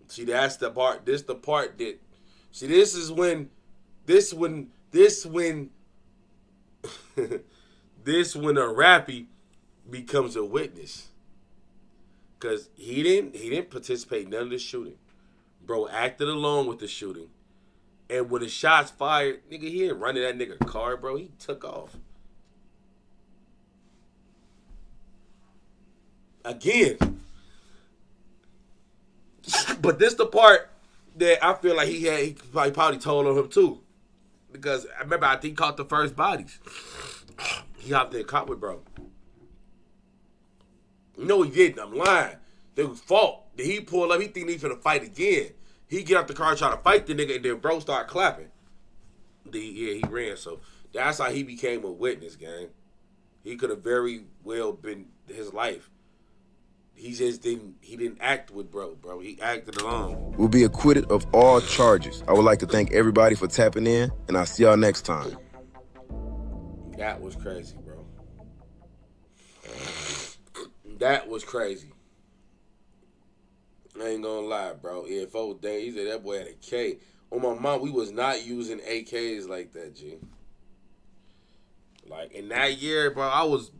See, that's the part. This the part that. See, this when a rappy becomes a witness. Cause he didn't participate in none of the shooting. Bro acted along with the shooting. And when the shots fired, nigga, he didn't run in that nigga car, bro. He took off. Again. But this the part that I feel like he probably told on him too. Because I remember I think he caught the first bodies. He hopped in the car with bro. No, he didn't. I'm lying. They was fought. Then he pulled up. He think he's gonna fight again. He get out the car trying to fight the nigga, and then bro start clapping. He ran. So that's how he became a witness, gang. He could have very well been his life. He just didn't. He didn't act with bro. He acted alone. We'll be acquitted of all charges. I would like to thank everybody for tapping in, and I'll see y'all next time. That was crazy, bro. That was crazy. I ain't gonna lie, bro. Yeah, folks, he said that boy had a K. On my mom, we was not using AKs like that, G. Like, in that year, bro, I was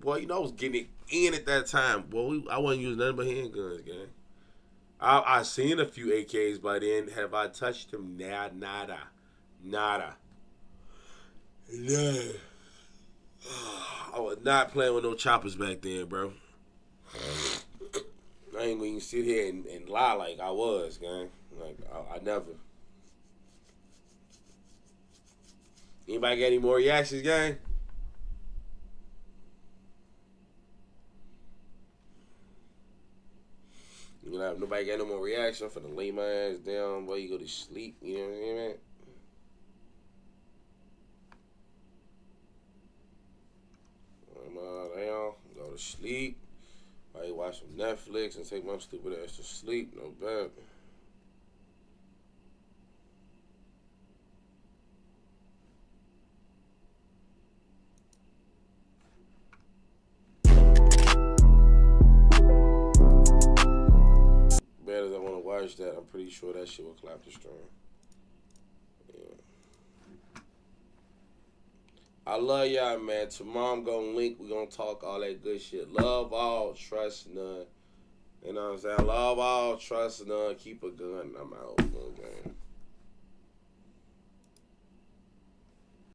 getting it in at that time. Boy, I wasn't using nothing but handguns, gang. I seen a few AKs by then. Have I touched them? Nah, nada. I was not playing with no choppers back then, bro. I ain't gonna even sit here and lie like I was, gang. Like, I never. Anybody got any more reactions, gang? You know, if nobody got no more reaction, I'm finna lay my ass down while you go to sleep. You know what I mean, man? Down, go to sleep. I watch some Netflix and take my stupid ass to sleep. No bad. Bad as I want to watch that, I'm pretty sure that shit will clap the stream. Yeah. I love y'all, man. Tomorrow I'm gonna link. We gonna talk all that good shit. Love all, trust none. You know what I'm saying? Love all, trust none. Keep a gun. I'm out. Okay.